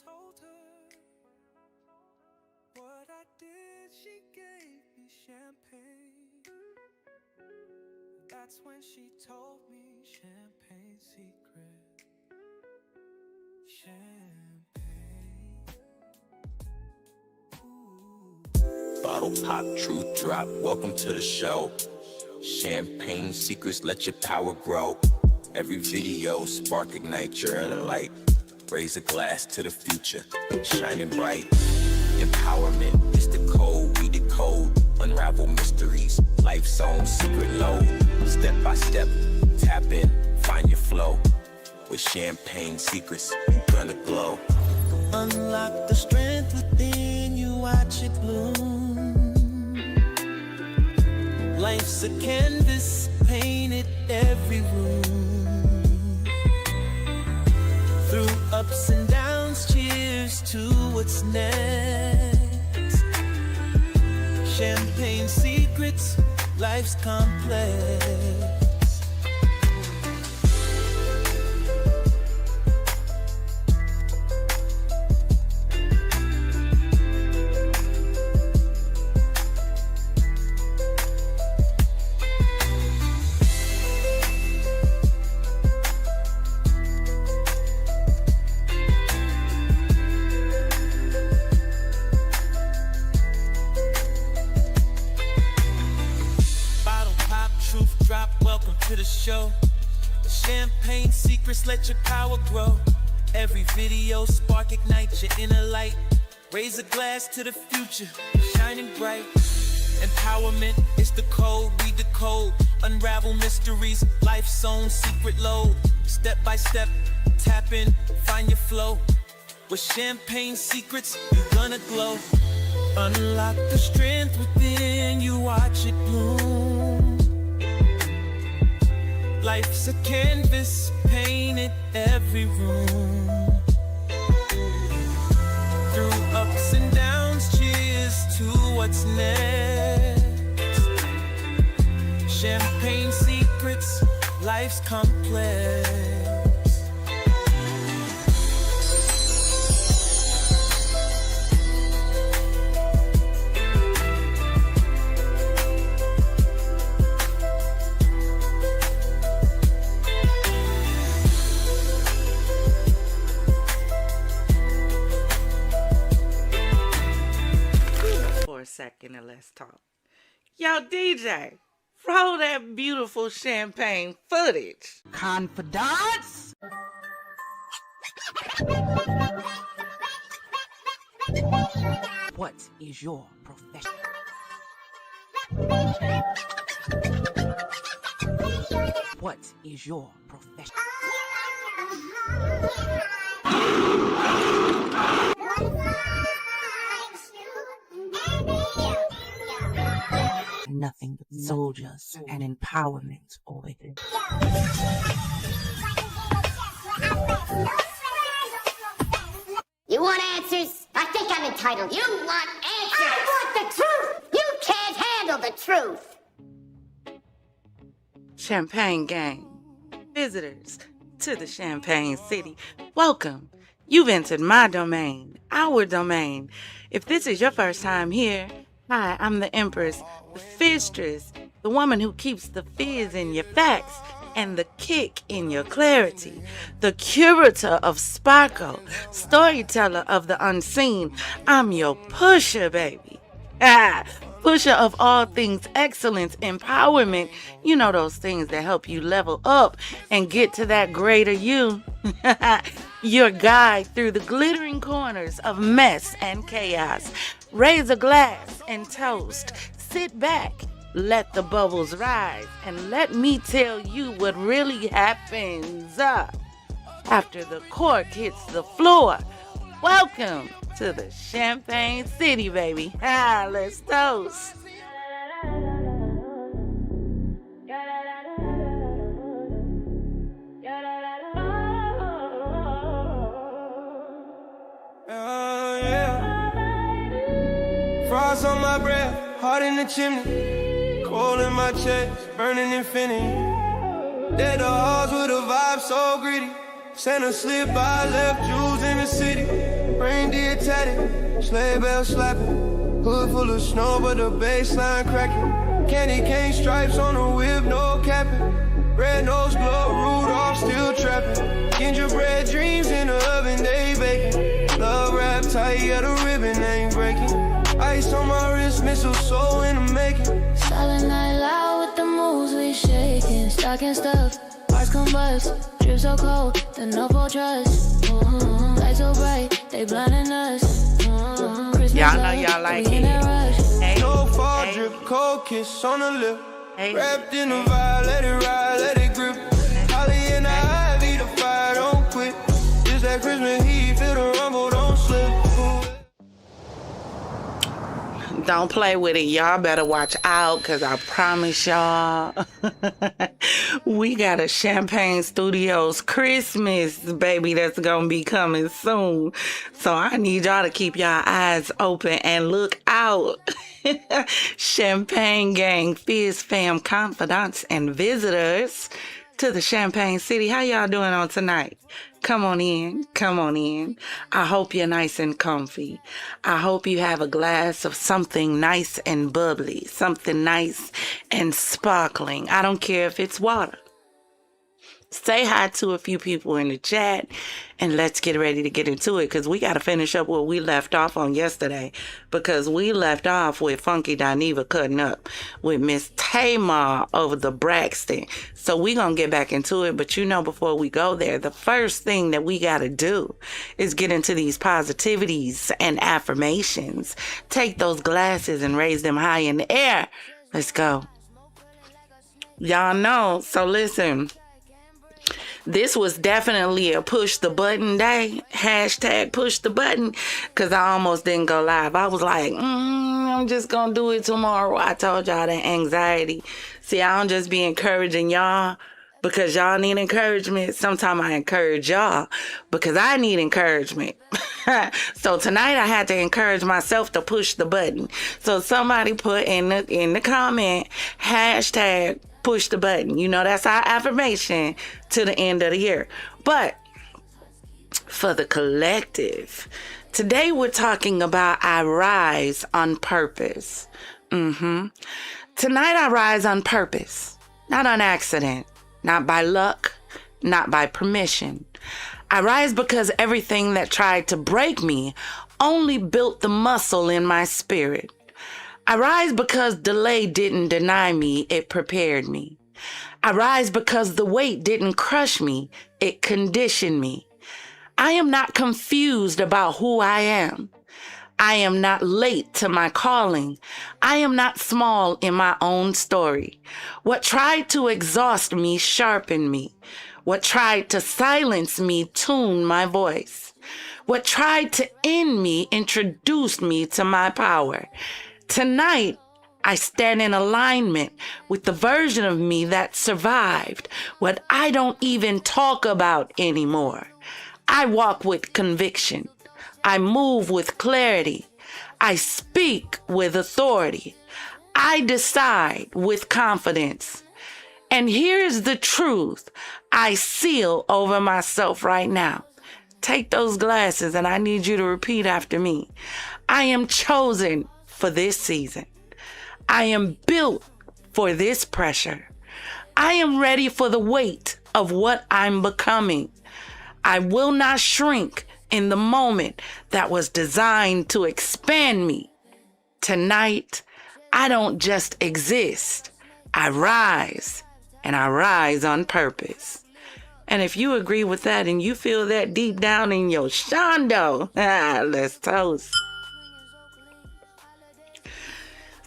told her what I did, she gave me champagne. That's when she told me champagne secret. Champagne. Ooh. Bottle pop, truth drop, welcome to the show. Champagne secrets, let your power grow. Every video, spark, ignite your inner light. Raise a glass to the future, shining bright. Empowerment is the code, we decode. Unravel mysteries, life's own secret load. Step by step, tap in, find your flow. With champagne secrets, you're gonna glow. Unlock the strength within you, watch it bloom. Life's a canvas, painted every room. Through ups and downs, cheers to what's next. Champagne secrets, life's complex. Champagne secrets, let your power grow. Every video, spark, ignite your inner light. Raise a glass to the future, shining bright. Empowerment is the code, we decode. Unravel mysteries, life's own secret load. Step by step, tap in, find your flow. With champagne secrets, you're gonna glow. Unlock the strength within you, watch it bloom. Life's a canvas, painted every room. Through ups and downs, cheers to what's next. Champagne secrets, life's complex. Second and let's talk. Yo, DJ, roll that beautiful champagne footage. Confidante? What is your profession? What is your profession? Nothing but soldiers and empowerment over here. You want answers? I think I'm entitled. You want answers? I want the truth! You can't handle the truth! Champagne gang, visitors to the Champagne City, welcome. You've entered my domain, our domain. If this is your first time here, hi, I'm the Empress, the Fizzstress, the woman who keeps the fizz in your facts and the kick in your clarity, the curator of sparkle, storyteller of the unseen. I'm your pusher, baby. Pusher of all things excellence, empowerment. You know those things that help you level up and get to that greater you. Your guide through the glittering corners of mess and chaos. Raise a glass and toast. Sit back, let the bubbles rise, and let me tell you what really happens after the cork hits the floor. Welcome to the Champagne City, baby. Let's toast. Frost on my breath, heart in the chimney. Cold in my chest, burning infinity. Dead dogs with a vibe so gritty. Sent a slip, I left jewels in the city. Reindeer tatted, sleigh bell slapping. Hood full of snow, but the baseline cracking. Candy cane stripes on the whip, no capping. Red nose glove, Rudolph still trapping. Gingerbread dreams in the oven, they baking. Love wrap tight, yeah, the ribbon ain't breaking. Ice on my wrist, missile so in the making. Silent night loud with the moves we shaking. Stocking stuff, hearts combust. Drip so cold, the no for trust. Lights so bright, they blinding us. Y'all know y'all like it. Hey, No fall hey, drip, cold kiss on the lip. hey. Wrapped in a vibe, let it ride, let it grip. Holly in the ivy, the fire don't quit. Just that Christmas heat, feel the rumble, don't slip. Don't play with it. Y'all better watch out, because I promise y'all, we got a Champagne Studios Christmas, baby, that's going to be coming soon. So I need y'all to keep y'all eyes open and look out. Champagne Gang, FizzFam, Confidants, and visitors to the Champagne City. How y'all doing on tonight? Come on in. Come on in. I hope you're nice and comfy. I hope you have a glass of something nice and bubbly, something nice and sparkling. I don't care if it's water. Say hi to a few people in the chat, and let's get ready to get into it, because we got to finish up where we left off on yesterday, because we left off with Funky Dineva cutting up with Miss Tamar over the Braxton. So we going to get back into it, but you know, before we go there, the first thing that we got to do is get into these positivities and affirmations. Take those glasses and raise them high in the air. Let's go. Y'all know, so listen. This was definitely a push the button day. Hashtag push the button. Because I almost didn't go live. I was like, I'm just going to do it tomorrow. I told y'all that anxiety. See, I don't just be encouraging y'all because y'all need encouragement. Sometimes I encourage y'all because I need encouragement. So tonight I had to encourage myself to push the button. So somebody put in the comment, hashtag push the button. You know, that's our affirmation to the end of the year. But for the collective, today we're talking about I rise on purpose. Tonight I rise on purpose, not on accident, not by luck, not by permission. I rise because everything that tried to break me only built the muscle in my spirit. I rise because delay didn't deny me, it prepared me. I rise because the weight didn't crush me, it conditioned me. I am not confused about who I am. I am not late to my calling. I am not small in my own story. What tried to exhaust me sharpened me. What tried to silence me tuned my voice. What tried to end me introduced me to my power. Tonight, I stand in alignment with the version of me that survived what I don't even talk about anymore. I walk with conviction. I move with clarity. I speak with authority. I decide with confidence. And here's the truth I seal over myself right now. Take those glasses and I need you to repeat after me. I am chosen for this season. I am built for this pressure. I am ready for the weight of what I'm becoming. I will not shrink in the moment that was designed to expand me. Tonight, I don't just exist. I rise, and I rise on purpose. And if you agree with that and you feel that deep down in your shondo, let's toast.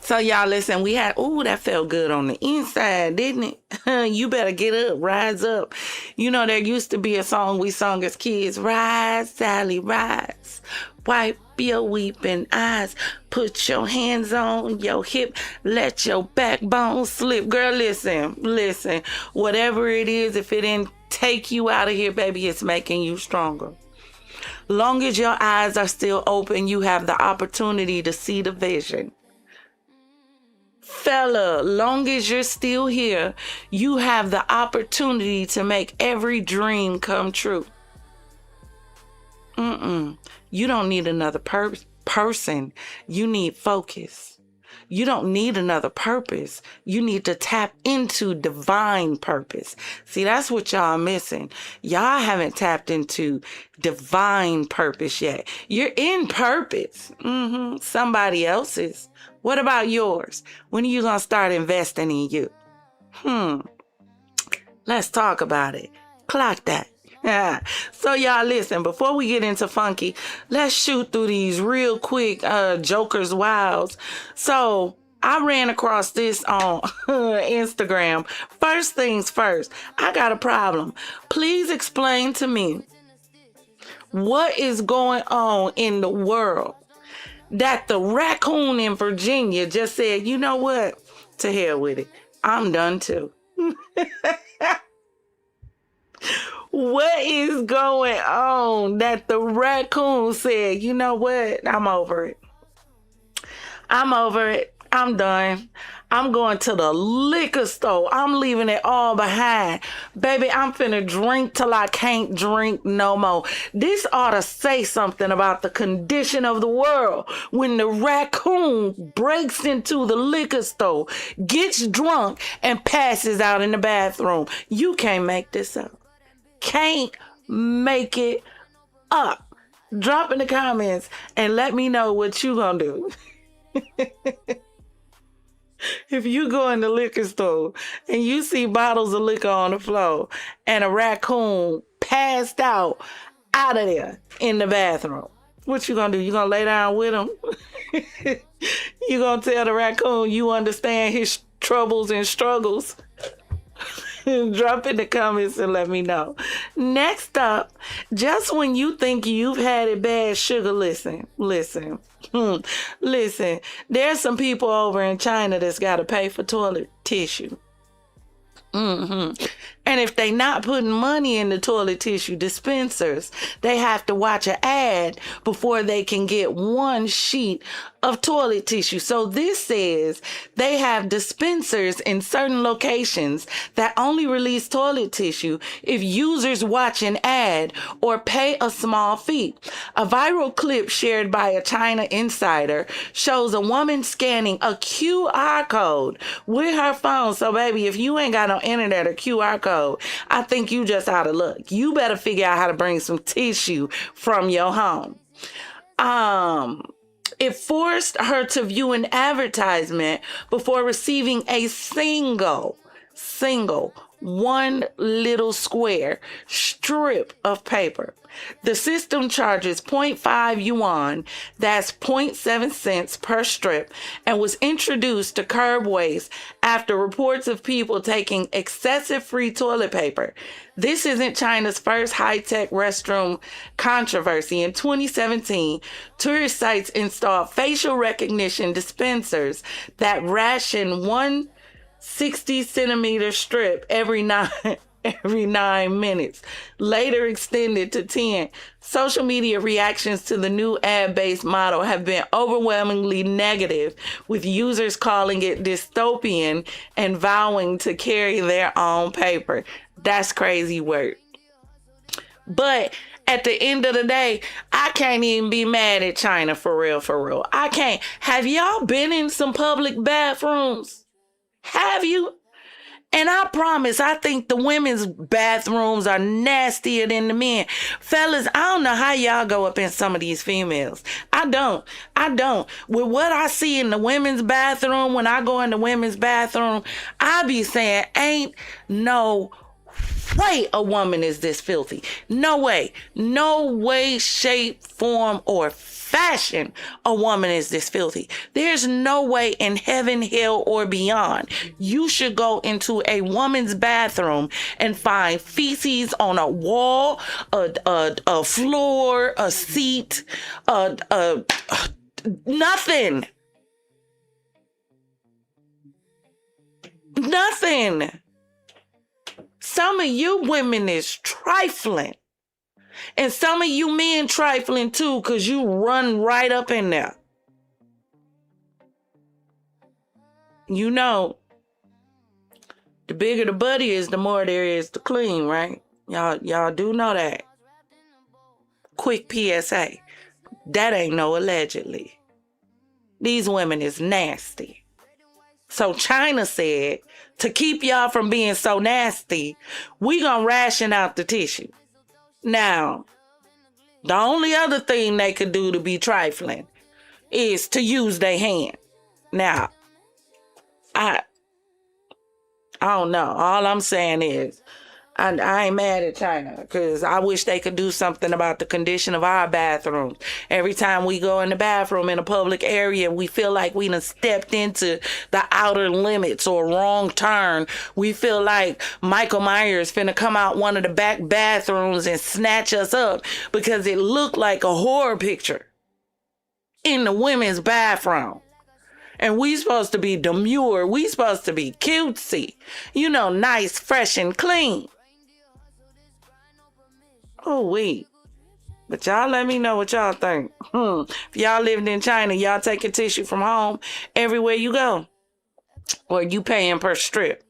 So y'all listen, we had, that felt good on the inside, didn't it? You better get up, rise up. You know, there used to be a song we sung as kids, rise, Sally, rise. Wipe your weeping eyes. Put your hands on your hip. Let your backbone slip. Girl, listen. Whatever it is, if it didn't take you out of here, baby, it's making you stronger. Long as your eyes are still open, you have the opportunity to see the vision. Fella, long as you're still here, you have the opportunity to make every dream come true. You don't need another person. You need focus. You don't need another purpose. You need to tap into divine purpose. See, that's what y'all missing. Y'all haven't tapped into divine purpose yet. You're in purpose. Somebody else's. What about yours? When are you going to start investing in you? Let's talk about it. Clock that. So y'all listen, before we get into funky, let's shoot through these real quick Joker's Wilds. So I ran across this on Instagram. First things first, I got a problem. Please explain to me what is going on in the world that the raccoon in Virginia just said, you know what? To hell with it. I'm done too. What is going on that the raccoon said, you know what? I'm over it. I'm over it. I'm done. I'm going to the liquor store. I'm leaving it all behind. Baby, I'm finna drink till I can't drink no more. This ought to say something about the condition of the world when the raccoon breaks into the liquor store, gets drunk, and passes out in the bathroom. You can't make this up. Can't make it up. Drop in the comments and let me know what you gonna do. If you go in the liquor store and you see bottles of liquor on the floor and a raccoon passed out of there in the bathroom, what you gonna do? You gonna lay down with him? You gonna tell the raccoon you understand his troubles and struggles? Drop in the comments and let me know. Next up, just when you think you've had it bad, sugar, listen. Listen, there's some people over in China that's got to pay for toilet tissue. And if they not putting money in the toilet tissue dispensers, they have to watch an ad before they can get one sheet of toilet tissue. So this says they have dispensers in certain locations that only release toilet tissue if users watch an ad or pay a small fee. A viral clip shared by a China insider shows a woman scanning a QR code with her phone. So baby, if you ain't got no internet or QR code, I think you just out of luck. You better figure out how to bring some tissue from your home. It forced her to view an advertisement before receiving a single one little square strip of paper. The system charges 0.5 yuan, that's 0.7 cents per strip, and was introduced to curb waste after reports of people taking excessive free toilet paper. This isn't China's first high-tech restroom controversy. In 2017, tourist sites installed facial recognition dispensers that ration one 60-centimeter strip every 9 minutes, later extended to 10. Social media reactions to the new ad-based model have been overwhelmingly negative, with users calling it dystopian and vowing to carry their own paper. That's crazy work. But at the end of the day, I can't even be mad at China for real. I can't. Have y'all been in some public bathrooms? Have you? And I promise, I think the women's bathrooms are nastier than the men. Fellas, I don't know how y'all go up in some of these females. I don't. With what I see in the women's bathroom, when I go in the women's bathroom, I be saying, ain't no way a woman is this filthy. No way. No way, shape, form, or fashion a woman is this filthy. There's no way in heaven, hell, or beyond you should go into a woman's bathroom and find feces on a wall, a floor, a seat, nothing. Some of you women is trifling. And some of you men trifling too, because you run right up in there. You know, the bigger the buddy is, the more there is to clean, right? Y'all do know that. quick PSA. That ain't no allegedly. These women is nasty. So China said, to keep y'all from being so nasty, we gonna ration out the tissue. Now, the only other thing they could do to be trifling is to use their hand. Now, I don't know. All I'm saying is, I ain't mad at China, because I wish they could do something about the condition of our bathrooms. Every time we go in the bathroom in a public area, we feel like we done stepped into the outer limits or wrong turn. We feel like Michael Myers finna come out one of the back bathrooms and snatch us up because it looked like a horror picture in the women's bathroom. And we supposed to be demure. We supposed to be cutesy. You know, nice, fresh, and clean. Oh, wait. But y'all let me know what y'all think. If y'all lived in China, y'all taking tissue from home everywhere you go. Or you paying per strip.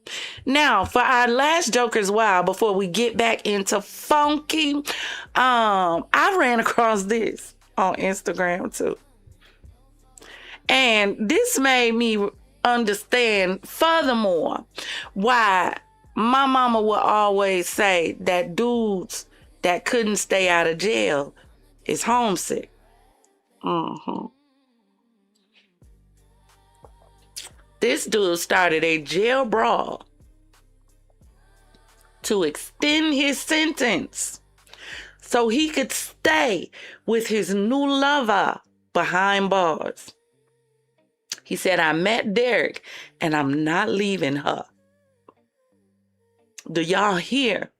Now, for our last Joker's Wild, before we get back into funky, I ran across this on Instagram too. And this made me understand furthermore why my mama would always say that dudes that couldn't stay out of jail is homesick. This dude started a jail brawl to extend his sentence so he could stay with his new lover behind bars. He said, I met Derek and I'm not leaving her. Do y'all hear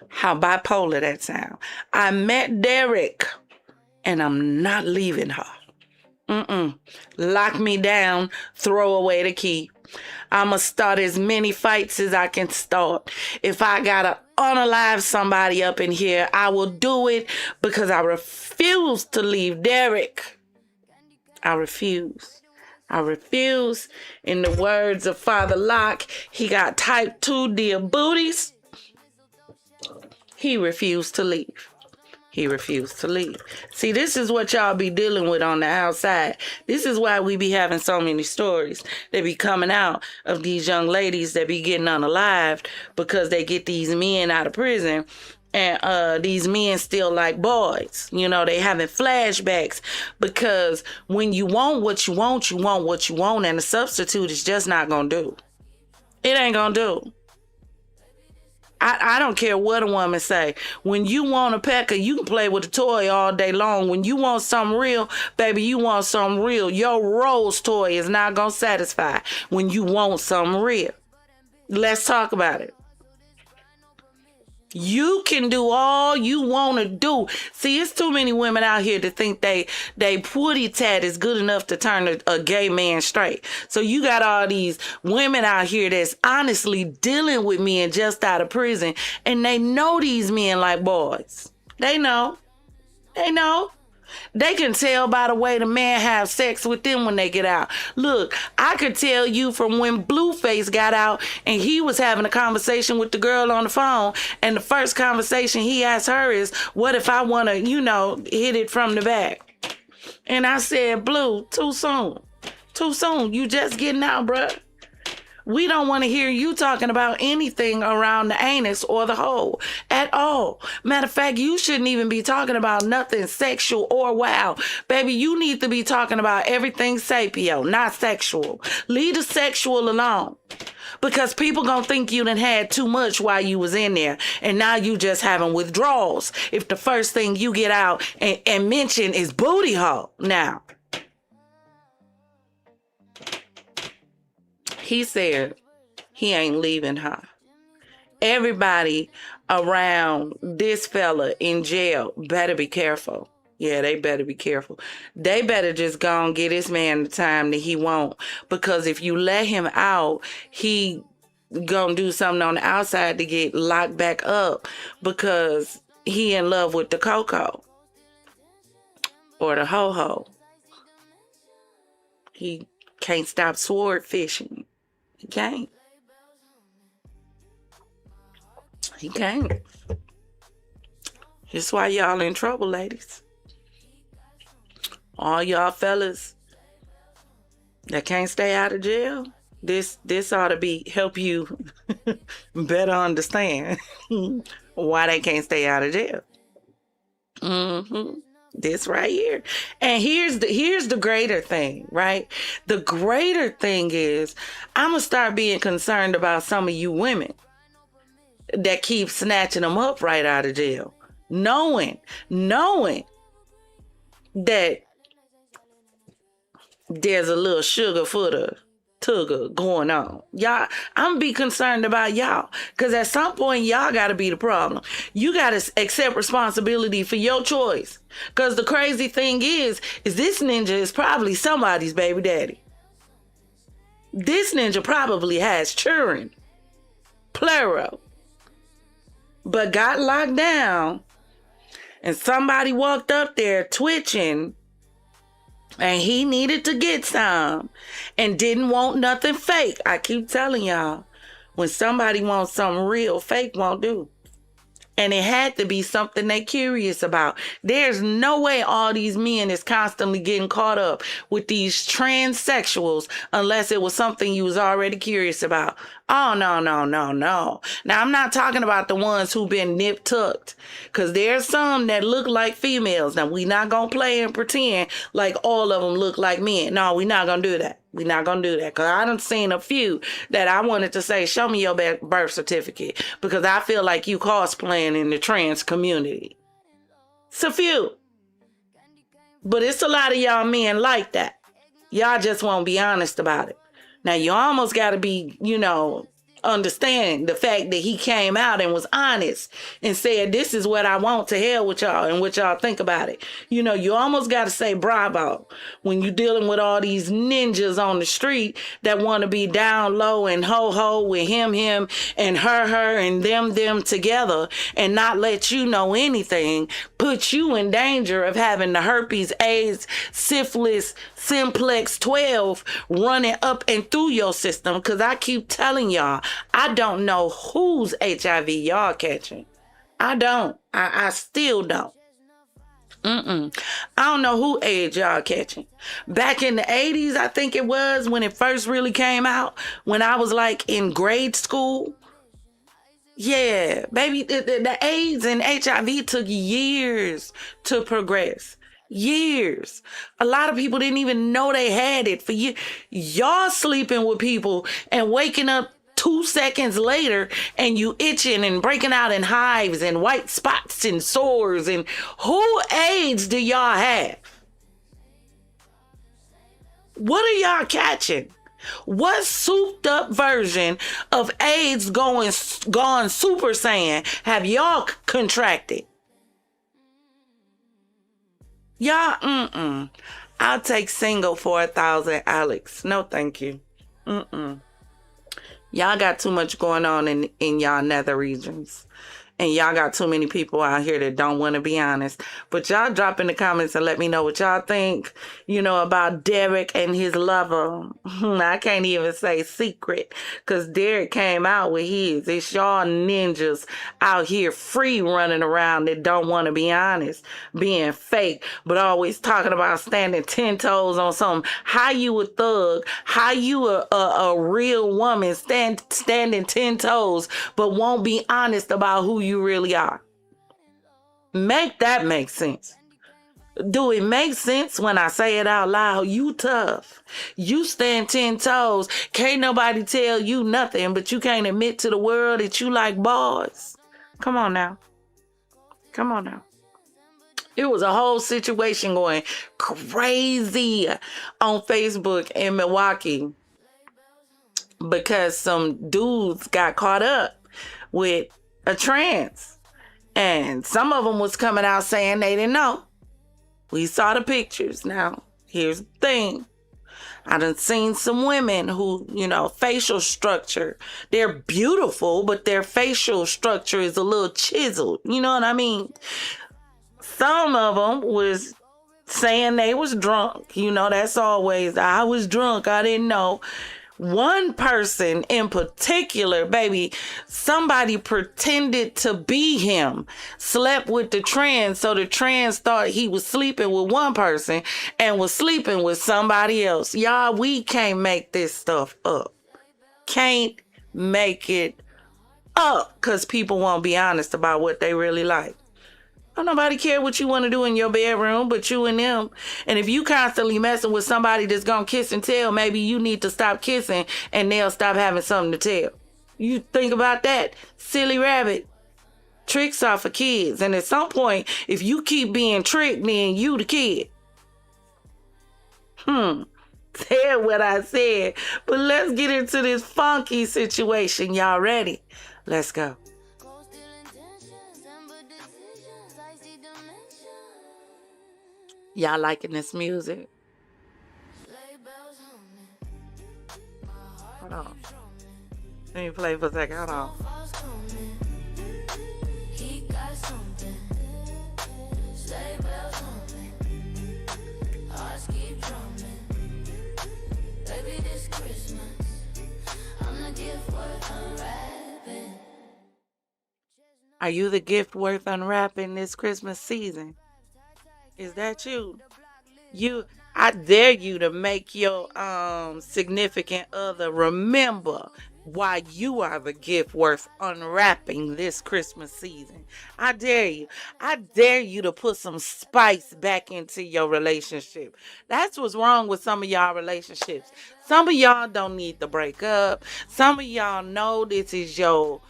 how bipolar that sound? I met Derek and I'm not leaving her. Lock me down, throw away the key. I'ma start as many fights as I can start. If I gotta unalive somebody up in here, I will do it because I refuse to leave Derek. I refuse. I refuse. In the words of Father Locke, he got type 2 dear booties. He refused to leave. He refused to leave. See, this is what y'all be dealing with on the outside. This is why we be having so many stories that be coming out of these young ladies that be getting unalived because they get these men out of prison. And these men still like boys. You know, they having flashbacks because when you want what you want, you want what you want, and the substitute is just not going to do. It ain't going to do. I don't care what a woman say. When you want a pecker, you can play with a toy all day long. When you want something real, baby, you want something real. Your Rose toy is not going to satisfy when you want something real. Let's talk about it. You can do all you want to do. See, it's too many women out here to think they putty tat is good enough to turn a gay man straight. So you got all these women out here that's honestly dealing with men just out of prison, and they know these men like boys. They know. They know. They can tell by the way the man have sex with them when they get out. Look, I could tell you from when Blueface got out and he was having a conversation with the girl on the phone, and the first conversation he asked her is, what if I want to, hit it from the back? And I said, Blue, too soon. Too soon. You just getting out, bruh. We don't want to hear you talking about anything around the anus or the hole at all. Matter of fact, you shouldn't even be talking about nothing sexual or wild. Baby, you need to be talking about everything sapio, not sexual. Leave the sexual alone. Because people gonna think you done had too much while you was in there, and now you just having withdrawals if the first thing you get out and mention is booty hole. Now, he said he ain't leaving her. Everybody around this fella in jail better be careful. Yeah, they better be careful. They better just go and get this man the time that he want. Because if you let him out, he gonna do something on the outside to get locked back up because he in love with the coco or the ho-ho. He can't stop sword fishing. He can't. He can't. That's why y'all in trouble, ladies. All y'all fellas that can't stay out of jail, this ought to help you better understand why they can't stay out of jail. This right here. And here's the greater thing, right? The greater thing is I'm gonna start being concerned about some of you women that keep snatching them up right out of jail, knowing that there's a little sugar for the tugger going on. Y'all, I'm gonna be concerned about y'all, because at some point y'all gotta be the problem. You gotta accept responsibility for your choice, because the crazy thing is this ninja is probably somebody's baby daddy. This ninja probably has children, plural, but got locked down, and somebody walked up there twitching, and he needed to get some and didn't want nothing fake. I keep telling y'all, when somebody wants something real, fake won't do. And it had to be something they curious about. There's no way all these men is constantly getting caught up with these transsexuals unless it was something you was already curious about. Oh, no. Now, I'm not talking about the ones who've been nip-tucked, because there's some that look like females. Now, we not going to play and pretend like all of them look like men. No, we not going to do that. We're not going to do that, because I done seen a few that I wanted to say, show me your birth certificate, because I feel like you cosplaying in the trans community. It's a few. But it's a lot of y'all men like that. Y'all just won't be honest about it. Now, you almost got to be, understand the fact that he came out and was honest and said, this is what I want, to hell with y'all and what y'all think about it. You almost got to say bravo when you're dealing with all these ninjas on the street that want to be down low and ho-ho with him and her and them together and not let you know anything, put you in danger of having the herpes, AIDS, syphilis, simplex 12 running up and through your system, because I keep telling y'all, I don't know whose HIV y'all catching. I don't. I still don't. I don't know who AIDS y'all catching. Back in the 80s, I think it was, when it first really came out, when I was like in grade school. Yeah, baby, the AIDS and HIV took years to progress. Years. A lot of people didn't even know they had it for years. Y'all sleeping with people and waking up 2 seconds later and you itching and breaking out in hives and white spots and sores. And who AIDS do y'all have? What are y'all catching? What souped up version of AIDS gone Super Saiyan have y'all contracted? Y'all, I'll take single for 1,000, Alex. No, thank you. Y'all got too much going on in y'all nether regions. And y'all got too many people out here that don't want to be honest. But y'all drop in the comments and let me know what y'all think, about Derek and his lover. I can't even say secret, because Derek came out with his. It's y'all ninjas out here free running around that don't want to be honest, being fake, but always talking about standing 10 toes on something. How you a thug? How you a real woman standing 10 toes, but won't be honest about who you really are? Make that make sense. Do it make sense when I say it out loud? You tough. You stand 10 toes. Can't nobody tell you nothing, but you can't admit to the world that you like boys. Come on now. It was a whole situation going crazy on Facebook in Milwaukee because some dudes got caught up with a trans, and some of them was coming out saying they didn't know. We saw the pictures. Now, here's the thing. I done seen some women who, facial structure, they're beautiful, but their facial structure is a little chiseled. You know what I mean? Some of them was saying they was drunk. That's always, I was drunk, I didn't know. One person in particular, baby, somebody pretended to be him, slept with the trans, so the trans thought he was sleeping with one person and was sleeping with somebody else. Y'all, we can't make this stuff up. Can't make it up, because people won't be honest about what they really like. Don't nobody care what you want to do in your bedroom but you and them. And if you constantly messing with somebody that's gonna kiss and tell, maybe you need to stop kissing and they'll stop having something to tell. You think about that, silly rabbit. Tricks are for kids, and at some point, if you keep being tricked, then you the kid. Said what I said, but let's get into this funky situation. Y'all ready? Let's go. Y'all liking this music? Hold on. Let me play for a second. Hold on. Are you the gift worth unwrapping this Christmas season? Is that you? I dare you to make your significant other remember why you are the gift worth unwrapping this Christmas season. I dare you. I dare you to put some spice back into your relationship. That's what's wrong with some of y'all relationships. Some of y'all don't need to break up. Some of y'all know this is your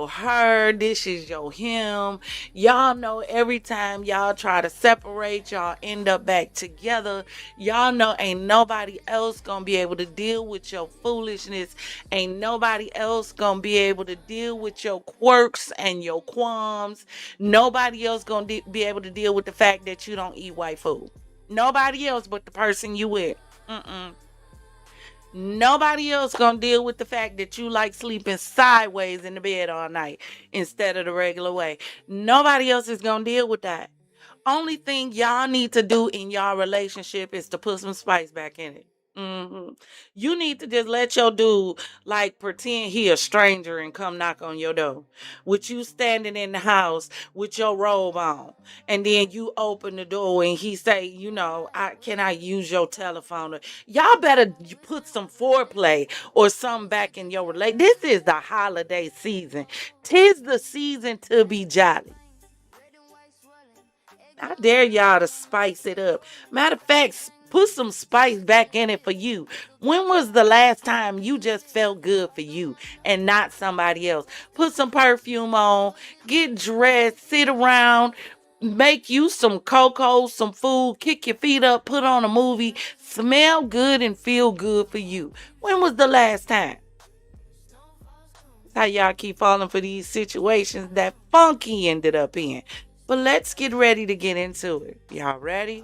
her, this is your him. Y'all know every time y'all try to separate, y'all end up back together. Y'all know ain't nobody else gonna be able to deal with your foolishness. Ain't nobody else gonna be able to deal with your quirks and your qualms. Nobody else gonna be able to deal with the fact that you don't eat white food. Nobody else but the person you with. Nobody else gonna deal with the fact that you like sleeping sideways in the bed all night instead of the regular way. Nobody else is gonna deal with that. Only thing y'all need to do in y'all relationship is to put some spice back in it. You need to just let your dude like pretend he a stranger and come knock on your door with you standing in the house with your robe on, and then you open the door and he say, can I use your telephone? Y'all better put some foreplay or something back in your relationship. This is the holiday season. 'Tis the season to be jolly. I dare y'all to spice it up. Matter of fact, put some spice back in it for you. When was the last time you just felt good for you and not somebody else? Put some perfume on, get dressed, sit around, make you some cocoa, some food, kick your feet up, put on a movie, smell good and feel good for you. When was the last time? That's how y'all keep falling for these situations that Funky ended up in. But let's get ready to get into it. Y'all ready?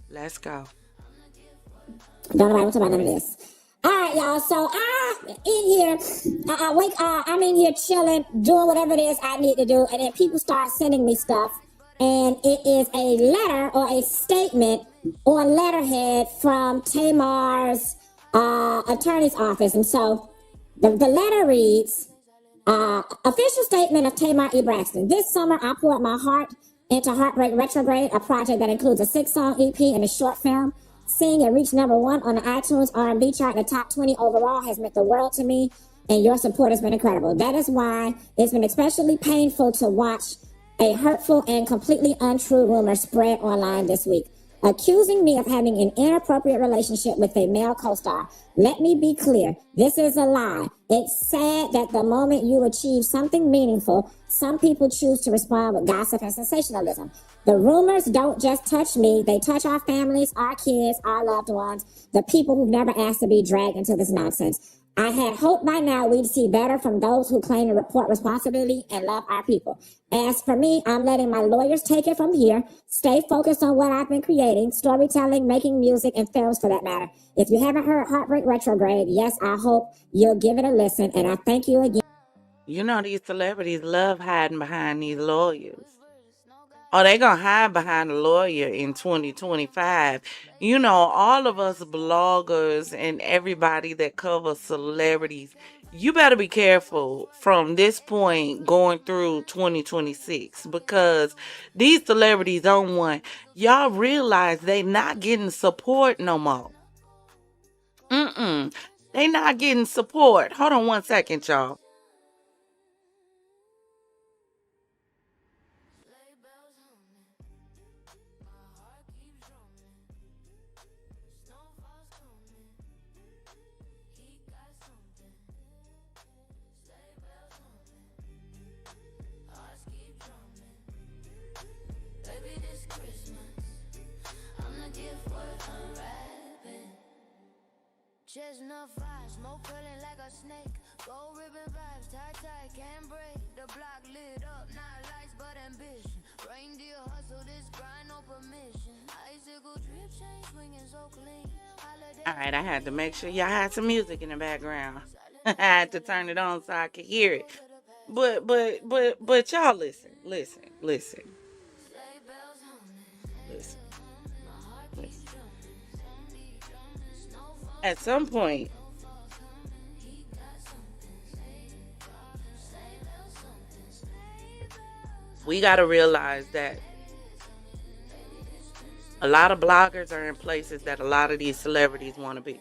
Let's go. Don't nobody want to talk about none of this. All right, y'all. So I'm in here chilling, doing whatever it is I need to do, and then people start sending me stuff, and it is a letter or a statement on letterhead from Tamar's attorney's office, and so the letter reads. Official statement of Tamar E. Braxton. This summer, I poured my heart into Heartbreak Retrograde, a project that includes a 6-song EP and a short film. Seeing it reach #1 on the iTunes R&B chart and the top 20 overall has meant the world to me, and your support has been incredible. That is why it's been especially painful to watch a hurtful and completely untrue rumor spread online this week, accusing me of having an inappropriate relationship with a male co-star. Let me be clear, this is a lie. It's sad that the moment you achieve something meaningful, some people choose to respond with gossip and sensationalism. The rumors don't just touch me, they touch our families, our kids, our loved ones, the people who've never asked to be dragged into this nonsense. I had hoped by now we'd see better from those who claim to report responsibly and love our people. As for me, I'm letting my lawyers take it from here. Stay focused on what I've been creating, storytelling, making music, and films for that matter. If you haven't heard Heartbreak Retrograde, yes, I hope you'll give it a listen, and I thank you again. You know these celebrities love hiding behind these lawyers. Oh, they gonna hide behind a lawyer in 2025. You know, all of us bloggers and everybody that covers celebrities, you better be careful from this point going through 2026 because these celebrities on one, y'all realize they not getting support no more. They not getting support. Hold on one second, y'all. Chestnut fire, smoke curling like a snake. Gold ribbon vibes, tight, can't break. The block lit up, not lights but ambition. Reindeer hustle, this grind, no permission. Icicle drip chain swinging so clean. All right, I had to make sure y'all had some music in the background. I had to turn it on so I could hear it. But y'all listen. Listen. At some point, we got to realize that a lot of bloggers are in places that a lot of these celebrities want to be.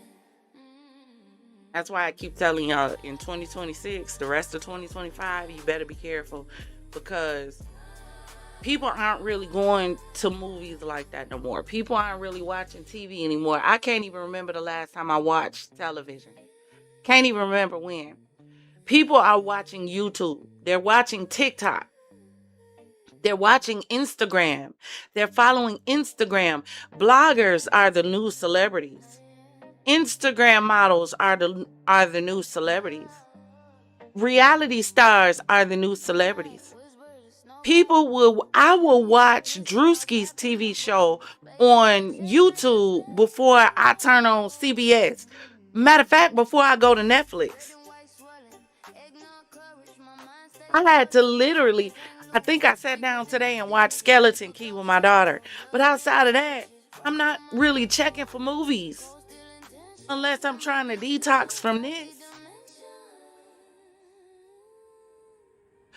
That's why I keep telling y'all in 2026, the rest of 2025, you better be careful because people aren't really going to movies like that no more. People aren't really watching TV anymore. I can't even remember the last time I watched television. Can't even remember when. People are watching YouTube. They're watching TikTok. They're watching Instagram. They're following Instagram. Bloggers are the new celebrities. Instagram models are the new celebrities. Reality stars are the new celebrities. I will watch Drewski's TV show on YouTube before I turn on CBS. Matter of fact, before I go to Netflix. I had to literally, I think I sat down today and watched Skeleton Key with my daughter. But outside of that, I'm not really checking for movies. Unless I'm trying to detox from this.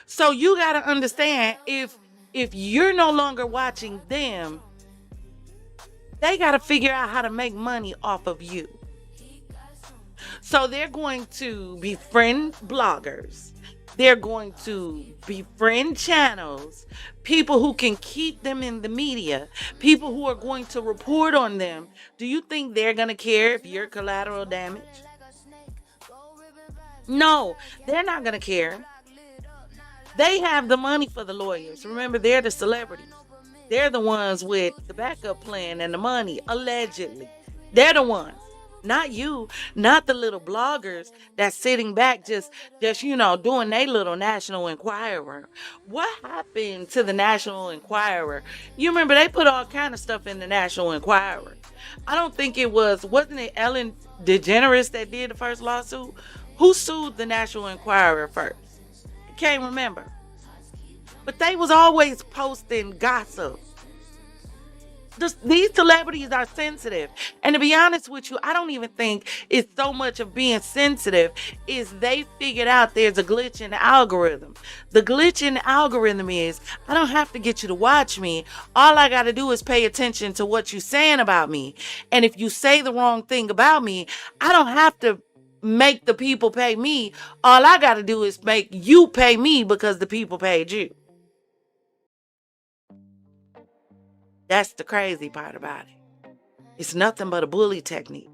So you got to understand, if you're no longer watching them, they got to figure out how to make money off of you. So they're going to befriend bloggers. They're going to befriend channels, people who can keep them in the media, people who are going to report on them. Do you think they're going to care if you're collateral damage? No, they're not going to care. They have the money for the lawyers. Remember, they're the celebrities. They're the ones with the backup plan and the money, allegedly. They're the ones. Not you, not the little bloggers that's sitting back just doing their little National Enquirer. What happened to the National Enquirer? You remember they put all kind of stuff in the National Enquirer. I don't think wasn't it Ellen DeGeneres that did the first lawsuit? Who sued the National Enquirer first? I can't remember. But they was always posting gossip. These celebrities are sensitive. And to be honest with you, I don't even think it's so much of being sensitive. Is they figured out there's a glitch in the algorithm. The glitch in the algorithm is I don't have to get you to watch me. All I got to do is pay attention to what you're saying about me. And if you say the wrong thing about me, I don't have to make the people pay me. All I got to do is make you pay me because the people paid you. That's the crazy part about it. It's nothing but a bully technique.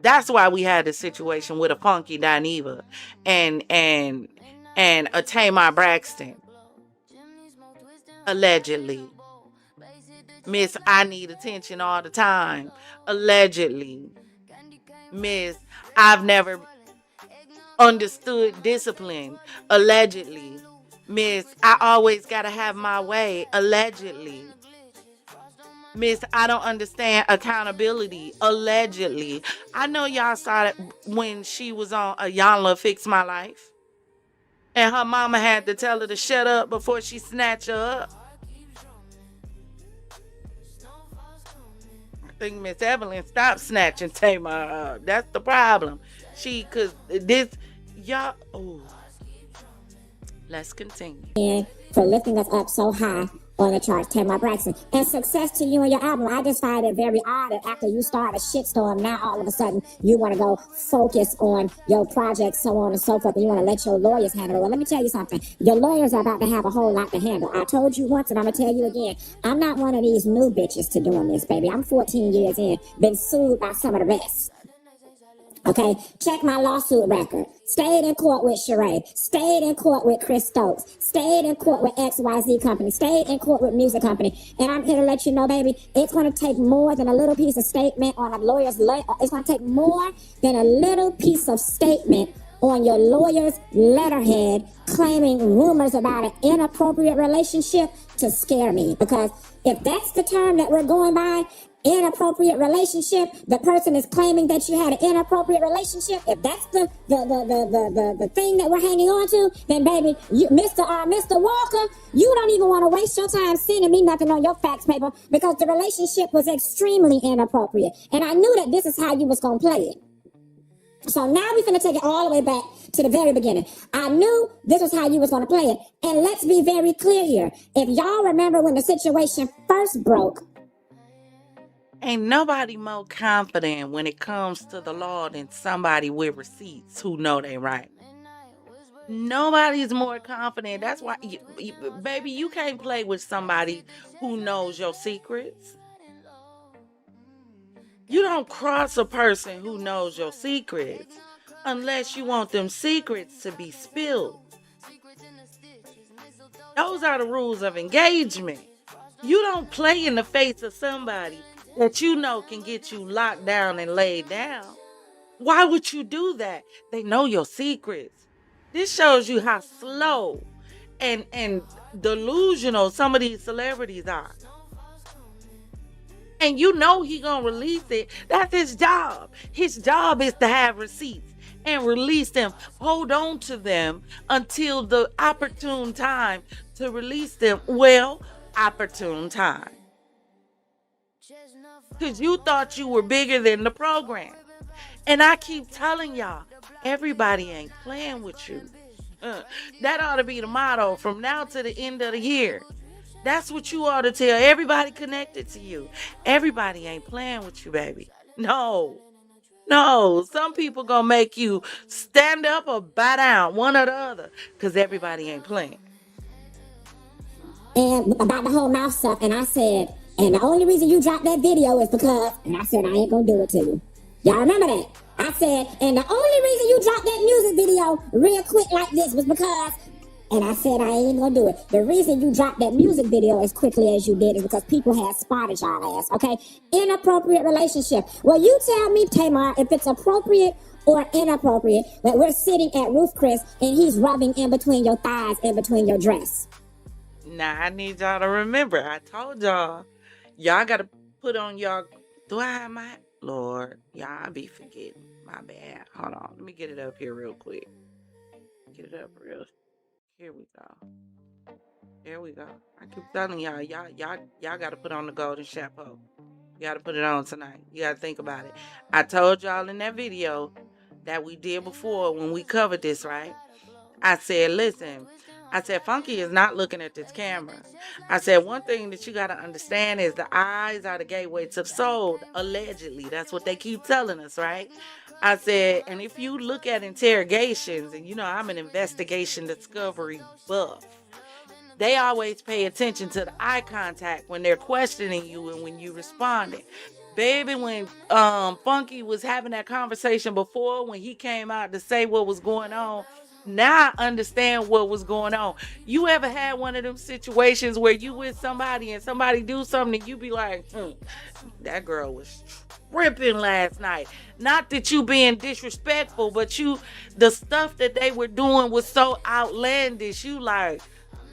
That's why we had the situation with a Funky Dineva and a Tamar Braxton. Allegedly. Miss, I need attention all the time. Allegedly. Miss, I've never understood discipline. Allegedly. Miss, I always gotta have my way. Allegedly. Miss, I don't understand accountability. Allegedly. I know y'all saw it when she was on Ayanla Fix My Life. And her mama had to tell her to shut up before she snatched her up. think Miss Evelyn stopped snatching Tamar up. That's the problem. Cause this, y'all, oh, let's continue. And for lifting us up so high on the charts, Tamar Braxton. And success to you and your album. I just find it very odd that after you start a shitstorm, now all of a sudden you want to go focus on your project, so on and so forth, and you want to let your lawyers handle it. Well, let me tell you something. Your lawyers are about to have a whole lot to handle. I told you once, and I'm going to tell you again. I'm not one of these new bitches to doing this, baby. I'm 14 years in, been sued by some of the best. Okay, check my lawsuit record. Stayed in court with Sheree. Stayed in court with Chris Stokes. Stayed in court with XYZ Company. Stayed in court with Music Company. And I'm here to let you know, baby, it's going to take more than a little piece of statement on a lawyer's it's going to take more than a little piece of statement on your lawyer's letterhead claiming rumors about an inappropriate relationship to scare me. Because if that's the term that we're going by, inappropriate relationship, the person is claiming that you had an inappropriate relationship, if that's the thing that we're hanging on to, then baby, you, Mr. Walker, you don't even want to waste your time sending me nothing on your fax paper, because the relationship was extremely inappropriate. And I knew that this is how you was going to play it. So now we're going to take it all the way back to the very beginning. I knew this was how you was going to play it. And let's be very clear here. If y'all remember when the situation first broke, ain't nobody more confident when it comes to the law than somebody with receipts who know they right. Nobody's more confident. That's why, baby, you can't play with somebody who knows your secrets. You don't cross a person who knows your secrets unless you want them secrets to be spilled. Those are the rules of engagement. You don't play in the face of somebody that you know can get you locked down and laid down. Why would you do that? They know your secrets. This shows you how slow and delusional some of these celebrities are. And you know he gonna release it. That's his job. His job is to have receipts and release them. Hold on to them until the opportune time to release them. Well, opportune time. Because you thought you were bigger than the program. And I keep telling y'all, everybody ain't playing with you. That ought to be the motto from now to the end of the year. That's what you ought to tell everybody connected to you. Everybody ain't playing with you, baby. No. Some people gonna make you stand up or bow down, one or the other, because everybody ain't playing. And about the whole mouth stuff, and I said, and the only reason you dropped that video is because, and I said, I ain't gonna do it to you. Y'all remember that? I said, and the only reason you dropped that music video real quick like this was because, and I said, I ain't gonna do it. The reason you dropped that music video as quickly as you did is because people had spotted y'all ass, okay? Inappropriate relationship. Well, you tell me, Tamar, if it's appropriate or inappropriate that we're sitting at Roof Chris and he's rubbing in between your thighs, in between your dress. Now, I need y'all to remember, I told y'all got to put on y'all, do I have my, Lord, y'all be forgetting, my bad. Hold on, let me get it up here real quick. Get it up real. Here we go. There we go. I keep telling y'all got to put on the golden chapeau. You got to put it on tonight. You got to think about it. I told y'all in that video that we did before when we covered this, right? I said, listen, I said, Funky is not looking at this camera. I said, one thing that you got to understand is the eyes are the gateway to the soul, allegedly. That's what they keep telling us, right? I said, and if you look at interrogations, and you know I'm an investigation discovery buff, they always pay attention to the eye contact when they're questioning you and when you responding. Baby, when Funky was having that conversation before, when he came out to say what was going on, now I understand what was going on. You ever had one of them situations where you with somebody and somebody do something and you be like, that girl was tripping last night. Not that you being disrespectful, but the stuff that they were doing was so outlandish. You like,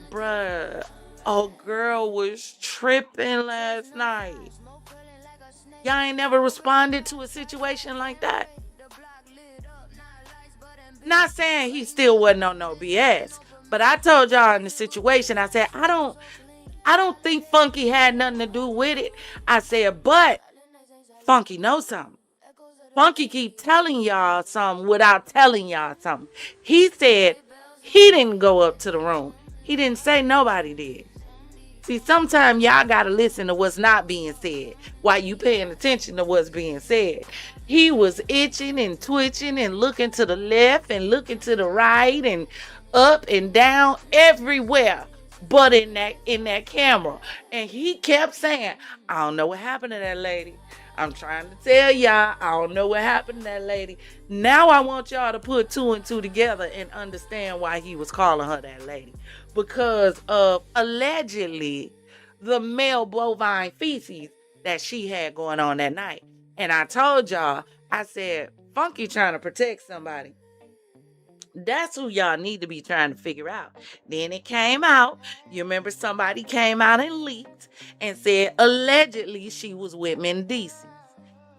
bruh, a girl was tripping last night. Y'all ain't never responded to a situation like that. Not saying he still wasn't on no BS, but I told y'all in the situation, I said, I don't think Funky had nothing to do with it. I said, but Funky know something. Funky keep telling y'all something without telling y'all something. He said he didn't go up to the room. He didn't say nobody did. See, sometimes y'all got to listen to what's not being said while you paying attention to what's being said. He was itching and twitching and looking to the left and looking to the right and up and down everywhere but in that camera. And he kept saying, I don't know what happened to that lady. I'm trying to tell y'all, I don't know what happened to that lady. Now I want y'all to put two and two together and understand why he was calling her that lady. Because of allegedly the male bovine feces that she had going on that night. And I told y'all, I said, Funky trying to protect somebody. That's who y'all need to be trying to figure out. Then it came out. You remember somebody came out and leaked and said allegedly she was with Mendices.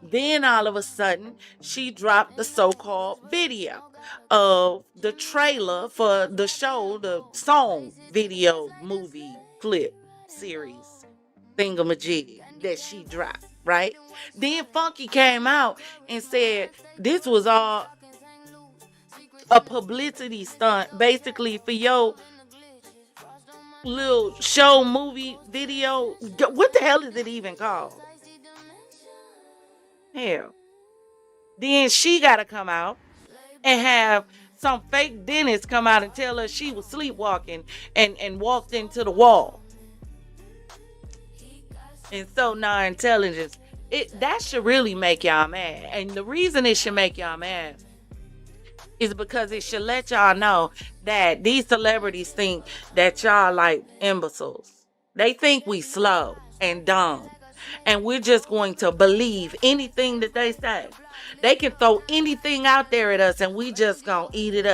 Then all of a sudden, she dropped the so-called video of the trailer for the show, the song, video, movie, clip, series, thingamajig that she dropped, right? Then Funky came out and said this was all a publicity stunt, basically, for your little show, movie, video. What the hell is it even called? Hell. Then she got to come out and have some fake dentist come out and tell her she was sleepwalking and walked into the wall. And so now intelligence, that should really make y'all mad. And the reason it should make y'all mad is because it should let y'all know that these celebrities think that y'all like imbeciles. They think we slow and dumb. And we're just going to believe anything that they say. They can throw anything out there at us and we just gonna eat it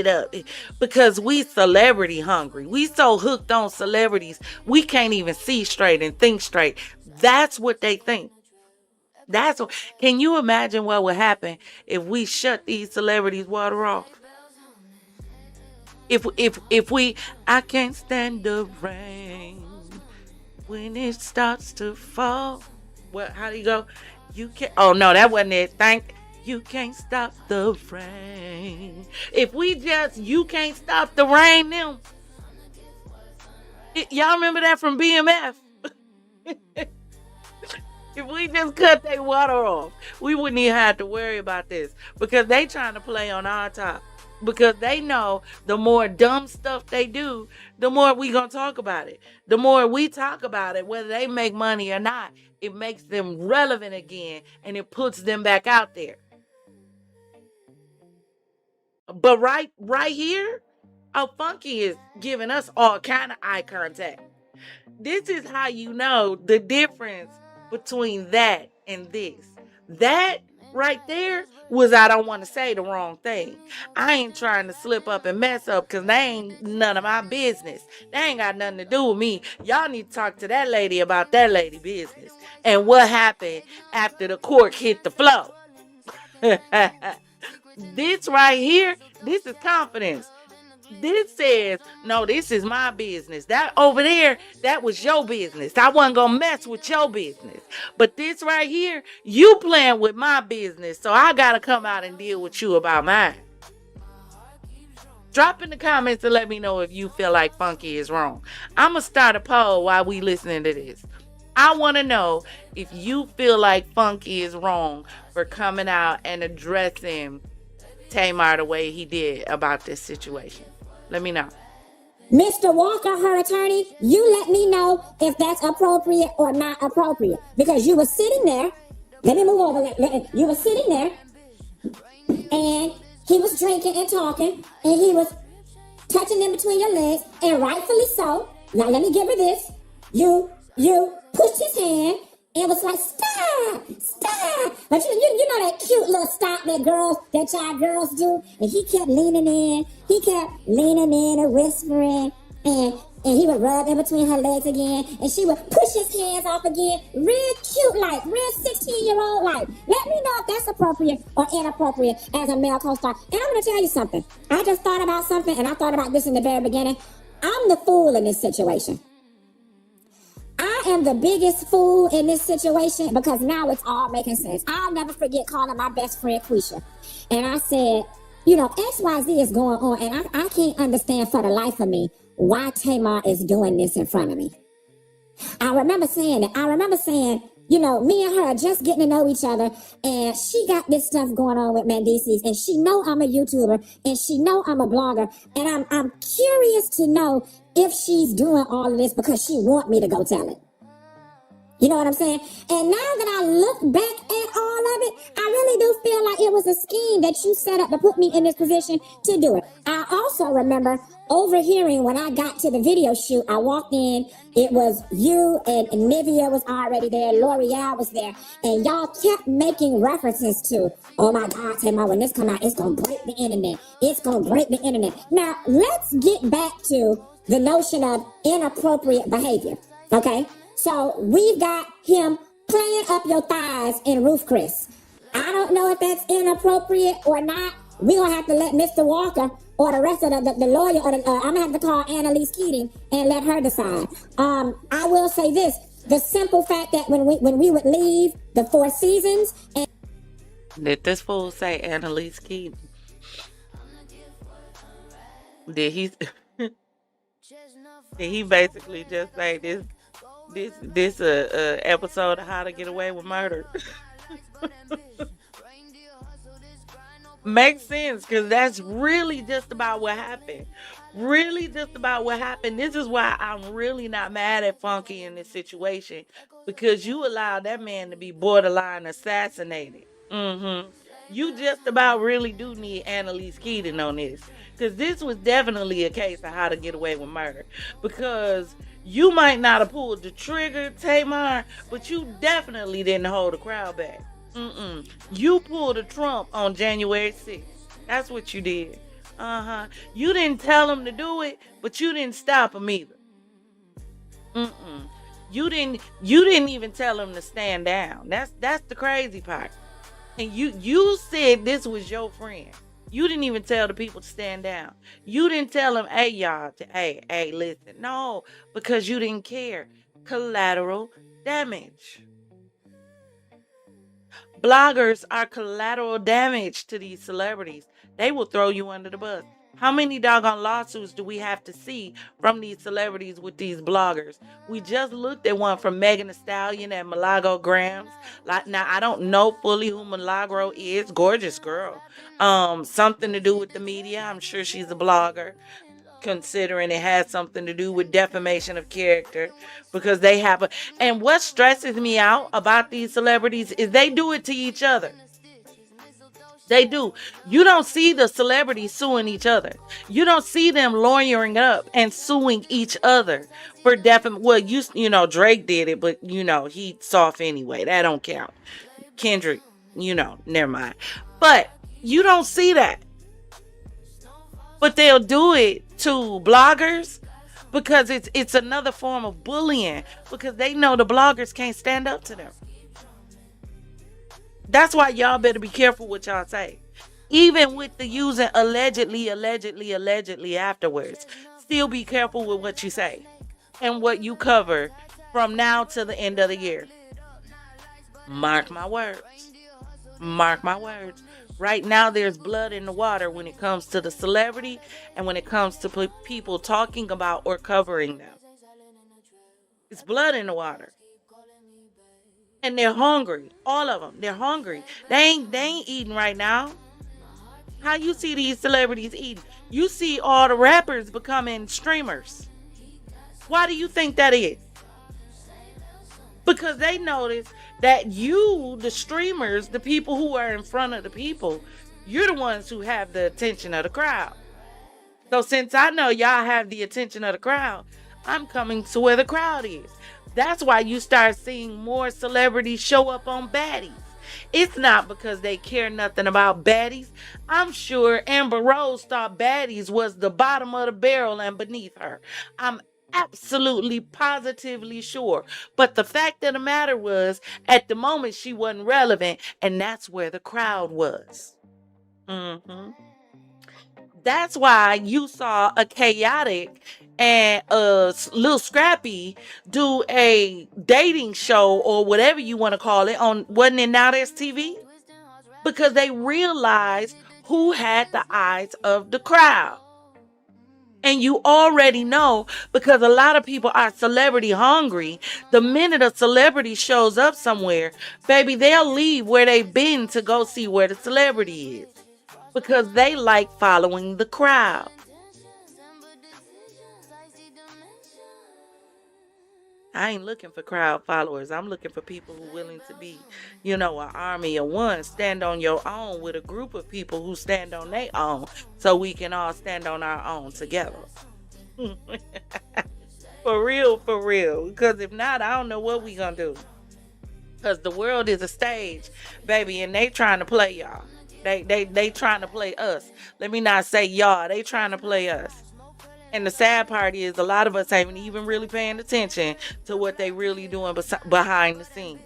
up. Because we celebrity hungry. We so hooked on celebrities, we can't even see straight and think straight. That's what they think. Can you imagine what would happen if we shut these celebrities' water off? If we, I can't stand the rain when it starts to fall. What? How do you go? You can't. Oh no, that wasn't it. You can't stop the rain. If we just, you can't stop the rain. Them. Y'all remember that from BMF? If we just cut their water off, we wouldn't even have to worry about this, because they trying to play on our top. Because they know the more dumb stuff they do, the more we gonna talk about it. The more we talk about it, whether they make money or not, it makes them relevant again and it puts them back out there. But right here, Funky is giving us all kind of eye contact. This is how you know the difference between that and this. That right there was, I don't want to say the wrong thing. I ain't trying to slip up and mess up, because they ain't none of my business. They ain't got nothing to do with me. Y'all need to talk to that lady about that lady business and what happened after the cork hit the floor. This right here, this is confidence. This says, no, this is my business. That over there, that was your business. I wasn't going to mess with your business. But this right here, you playing with my business. So I got to come out and deal with you about mine. Drop in the comments and let me know if you feel like Funky is wrong. I'm going to start a poll while we listening to this. I want to know if you feel like Funky is wrong for coming out and addressing Tamar the way he did about this situation. Let me know. Mr. Walker, her attorney, you let me know if that's appropriate or not appropriate. Because you were sitting there. Let me move over. You were sitting there. And he was drinking and talking. And he was touching in between your legs. And rightfully so. Now let me give her this. You pushed his hand and was like, stop. But you know that cute little stop that y'all girls do? And he kept leaning in. And whispering. And he would rub in between her legs again. And she would push his hands off again. Real cute like. Real 16-year-old like. Let me know if that's appropriate or inappropriate as a male co-star. And I'm going to tell you something. I just thought about something, and I thought about this in the very beginning. I'm the fool in this situation. I I am the biggest fool in this situation because now it's all making sense. I'll never forget calling my best friend Quisha. And I said, you know, XYZ is going on, and I can't understand for the life of me why Tamar is doing this in front of me. I remember saying it. I remember saying, you know, me and her are just getting to know each other, and she got this stuff going on with Mendices, and she know I'm a YouTuber, and she know I'm a blogger, and I'm curious to know if she's doing all of this because she want me to go tell it. You know what I'm saying? And now that I look back at all of it, I really do feel like it was a scheme that you set up to put me in this position to do it. I also remember overhearing when I got to the video shoot, I walked in, it was you and Nivea was already there, L'Oreal was there, and y'all kept making references to, oh my God, Tamar, when this come out, it's going to break the internet. It's going to break the internet. Now, let's get back to the notion of inappropriate behavior, okay? So we've got him playing up your thighs in Roof Chris. I don't know if that's inappropriate or not. We're going to have to let Mr. Walker or the rest of the lawyer, or I'm going to have to call Annalise Keating and let her decide. I will say this, the simple fact that when we would leave the Four Seasons and... Did this fool say Annalise Keating? Did he... Did he basically just say this episode of How to Get Away with Murder? Makes sense, because that's really just about what happened. Really just about what happened. This is why I'm really not mad at Funky in this situation, because you allowed that man to be borderline assassinated. You just about really do need Annalise Keating on this, because this was definitely a case of How to Get Away with Murder. Because you might not have pulled the trigger, Tamar, but you definitely didn't hold the crowd back. You pulled a Trump on January 6th. That's what you did. You didn't tell him to do it, but you didn't stop him either. You didn't even tell him to stand down. That's the crazy part. And you said this was your friend. You didn't even tell the people to stand down. You didn't tell them, hey, y'all, hey, listen. No, because you didn't care. Collateral damage. Bloggers are collateral damage to these celebrities. They will throw you under the bus. How many doggone lawsuits do we have to see from these celebrities with these bloggers? We just looked at one from Megan Thee Stallion and Milagro Grams. Now, I don't know fully who Milagro is. Gorgeous girl. Something to do with the media. I'm sure she's a blogger, considering it has something to do with defamation of character, because they have and what stresses me out about these celebrities is they do it to each other. They do. You don't see the celebrities suing each other. You don't see them lawyering up and suing each other for defamation. Well, you know, Drake did it, but you know, he's soft anyway. That don't count. Kendrick, you know, never mind. But you don't see that. But they'll do it to bloggers because it's another form of bullying, because they know the bloggers can't stand up to them. That's why y'all better be careful what y'all say. Even with the using allegedly afterwards. Still be careful with what you say and what you cover from now to the end of the year. Mark my words. Mark my words. Right now, there's blood in the water when it comes to the celebrity and when it comes to people talking about or covering them. It's blood in the water. And they're hungry. All of them. They're hungry. They ain't eating right now. How you see these celebrities eating? You see all the rappers becoming streamers. Why do you think that is? Because they notice that you, the streamers, the people who are in front of the people, you're the ones who have the attention of the crowd. So since I know y'all have the attention of the crowd, I'm coming to where the crowd is. That's why you start seeing more celebrities show up on baddies. It's not because they care nothing about baddies. I'm sure Amber Rose thought baddies was the bottom of the barrel and beneath her. I'm absolutely positively sure. But the fact of the matter was, at the moment she wasn't relevant, and that's where the crowd was. That's why you saw a chaotic and Lil Scrappy do a dating show or whatever you want to call it on, wasn't it Now That's TV? Because they realized who had the eyes of the crowd. And you already know, because a lot of people are celebrity hungry. The minute a celebrity shows up somewhere, baby, they'll leave where they've been to go see where the celebrity is. Because they like following the crowd. I ain't looking for crowd followers. I'm looking for people who are willing to be, an army of one. Stand on your own with a group of people who stand on their own, so we can all stand on our own together. For real. Because if not, I don't know what we gonna do. Because the world is a stage, baby, and they trying to play y'all. They trying to play us. Let me not say y'all. They trying to play us. And the sad part is a lot of us ain't even really paying attention to what they really doing behind the scenes.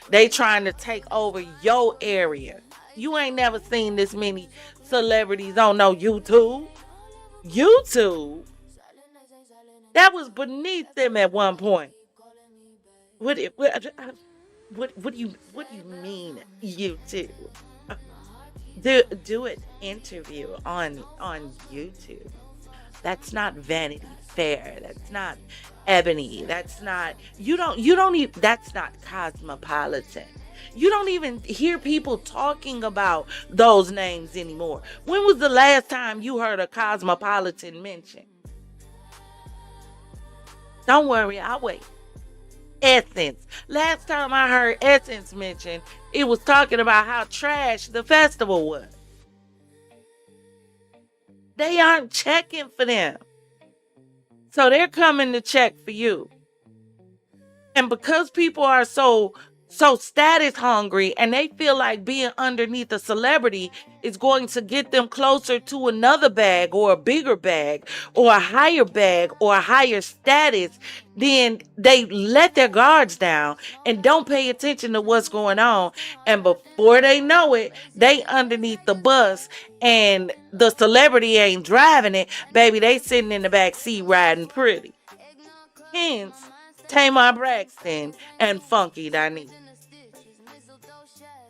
They trying to take over your area. You ain't never seen this many celebrities on no YouTube. YouTube? That was beneath them at one point. What do you mean YouTube? Do an interview on YouTube. That's not Vanity Fair. That's not Ebony. That's not, you don't even, that's not Cosmopolitan. You don't even hear people talking about those names anymore. When was the last time you heard a Cosmopolitan mentioned? Don't worry, I'll wait. Essence. Last time I heard Essence mentioned, it was talking about how trash the festival was. They aren't checking for them. So they're coming to check for you. And because people are so status hungry and they feel like being underneath a celebrity is going to get them closer to another bag or a bigger bag or a higher status, then they let their guards down and don't pay attention to what's going on. And before they know it, they underneath the bus and the celebrity ain't driving it. Baby, they sitting in the back seat riding pretty. Hence, Tamar Braxton and Funky Dineva.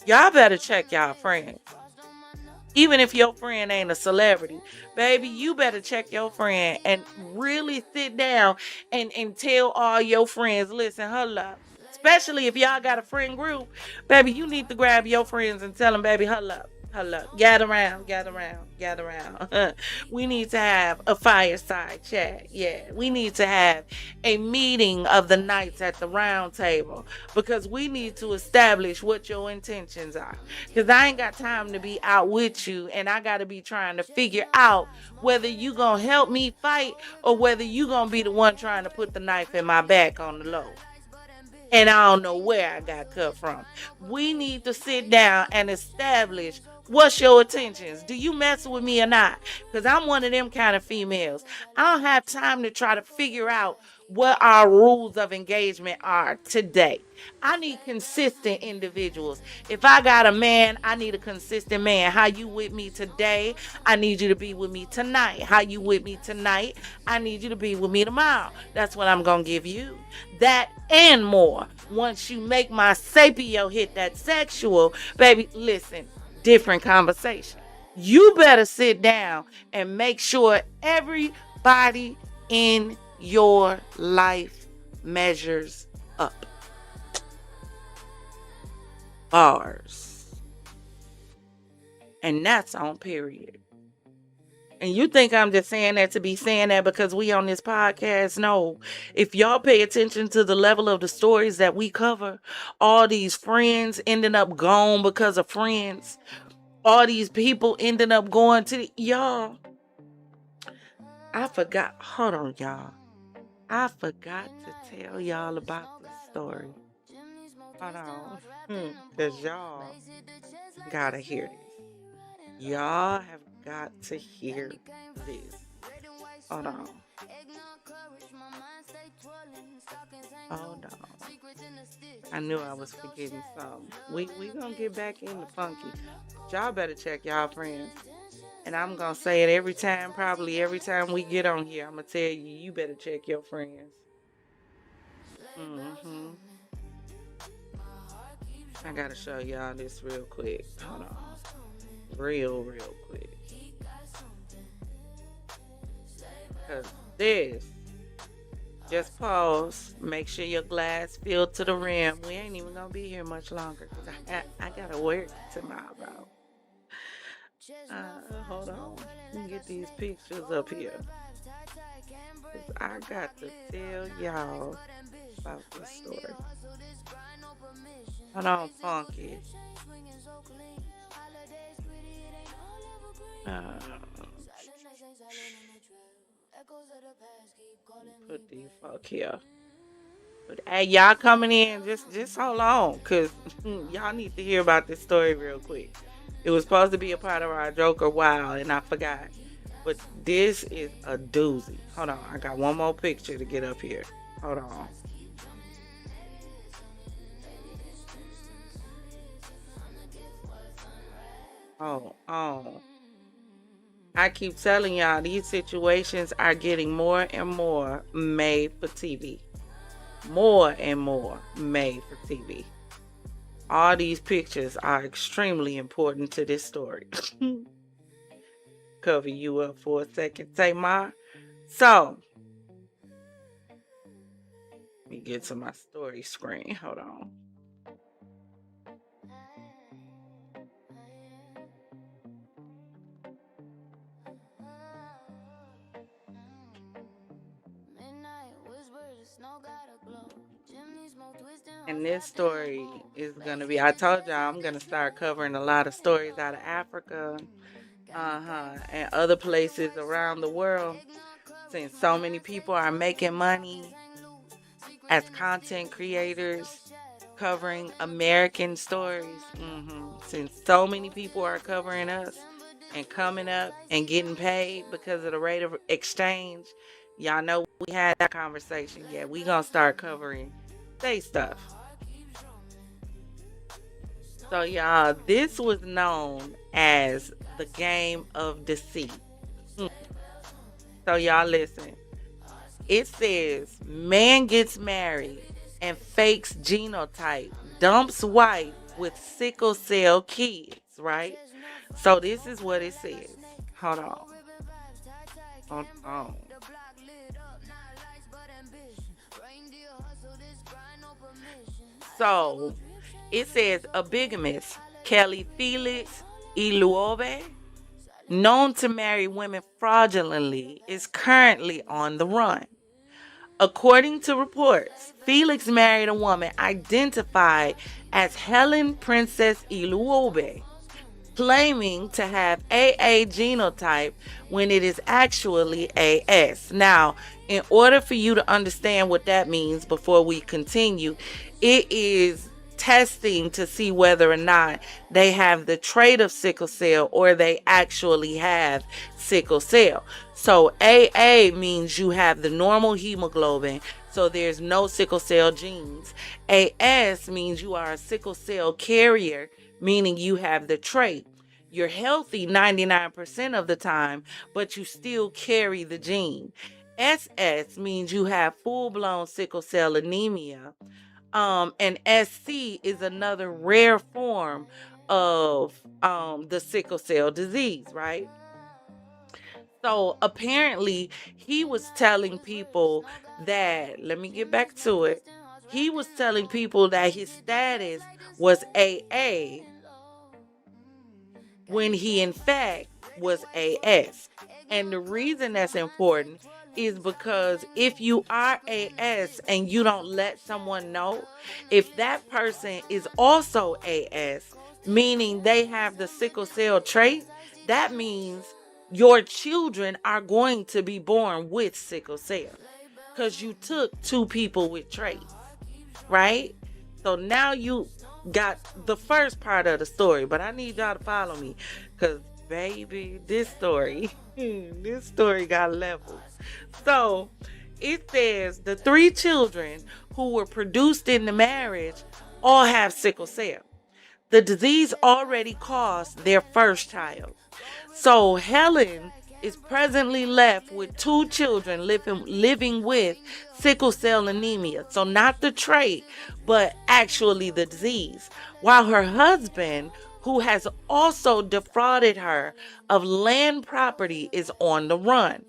Y'all better check y'all friends. Even if your friend ain't a celebrity, baby, you better check your friend and really sit down and tell all your friends, listen, hold up. Especially if y'all got a friend group, baby, you need to grab your friends and tell them, baby, hold up. Gather around. We need to have a fireside chat. Yeah, we need to have a meeting of the nights at the round table because we need to establish what your intentions are. Because I ain't got time to be out with you and I got to be trying to figure out whether you going to help me fight or whether you going to be the one trying to put the knife in my back on the low. And I don't know where I got cut from. We need to sit down and establish what's your intentions. Do you mess with me or not? Because I'm one of them kind of females. I don't have time to try to figure out what our rules of engagement are today. I need consistent individuals. If I got a man, I need a consistent man. How you with me today? I need you to be with me tonight. How you with me tonight? I need you to be with me tomorrow. That's what I'm going to give you. That and more. Once you make my sapio hit that sexual, baby, listen, different conversation. You better sit down and make sure everybody in your life measures up. Bars. And that's on period. And you think I'm just saying that to be saying that because we on this podcast? No. If y'all pay attention to the level of the stories that we cover, all these friends ending up gone because of friends, all these people ending up going to y'all. I forgot. Hold on, y'all. I forgot to tell y'all about this story. Hold on. Because y'all gotta hear this. Y'all have got to hear this. Hold on. Hold on. I knew I was forgetting something. We gonna get back into funky. Y'all better check y'all friends. And I'm going to say it every time, probably every time we get on here. I'm going to tell you, you better check your friends. I got to show y'all this real quick. Hold on. Real quick. Because this, just pause. Make sure your glass filled to the rim. We ain't even going to be here much longer because I got to work tomorrow. Hold on. Let me get these pictures up here. Cause I got to tell y'all about this story. Hold on, Funky. Put these fuck here. But hey, y'all coming in, just hold on, cause y'all need to hear about this story real quick. It was supposed to be a part of our Joker Wow, and I forgot. But this is a doozy. Hold on, I got one more picture to get up here. Hold on. Oh. I keep telling y'all, these situations are getting more and more made for TV. More and more made for TV. All these pictures are extremely important to this story. Cover you up for a second, Tamar. So, let me get to my story screen. Hold on. And this story is going to be, I told y'all I'm going to start covering a lot of stories out of Africa, and other places around the world, since so many people are making money as content creators covering American stories. Since so many people are covering us and coming up and getting paid because of the rate of exchange, y'all know we had that conversation. Yeah, we gonna start covering they stuff. So y'all, this was known as the game of deceit. So y'all listen. It says man gets married and fakes genotype, dumps wife with sickle cell kids, right? So this is what it says. Hold on. So it says a bigamist, Kelly Felix Iluobe, known to marry women fraudulently, is currently on the run. According to reports, Felix married a woman identified as Helen Princess Iluobe, claiming to have AA genotype when it is actually AS. Now, in order for you to understand what that means before we continue, it is testing to see whether or not they have the trait of sickle cell or they actually have sickle cell. So AA means you have the normal hemoglobin, so there's no sickle cell genes. AS means you are a sickle cell carrier, meaning you have the trait. You're healthy 99% of the time, but you still carry the gene. SS means you have full-blown sickle cell anemia. And SC is another rare form of the sickle cell disease, right? So apparently he was telling people that, let me get back to it. He was telling people that his status was AA when he in fact was AS. And the reason that's important is because if you are AS and you don't let someone know, if that person is also AS, meaning they have the sickle cell trait, that means your children are going to be born with sickle cell because you took two people with traits, right? So now you got the first part of the story, but I need y'all to follow me because baby, this story got levels. So it says the 3 children who were produced in the marriage all have sickle cell. The disease already caused their first child. So Helen is presently left with 2 children living with sickle cell anemia. So not the trait, but actually the disease. While her husband, who has also defrauded her of land property, is on the run.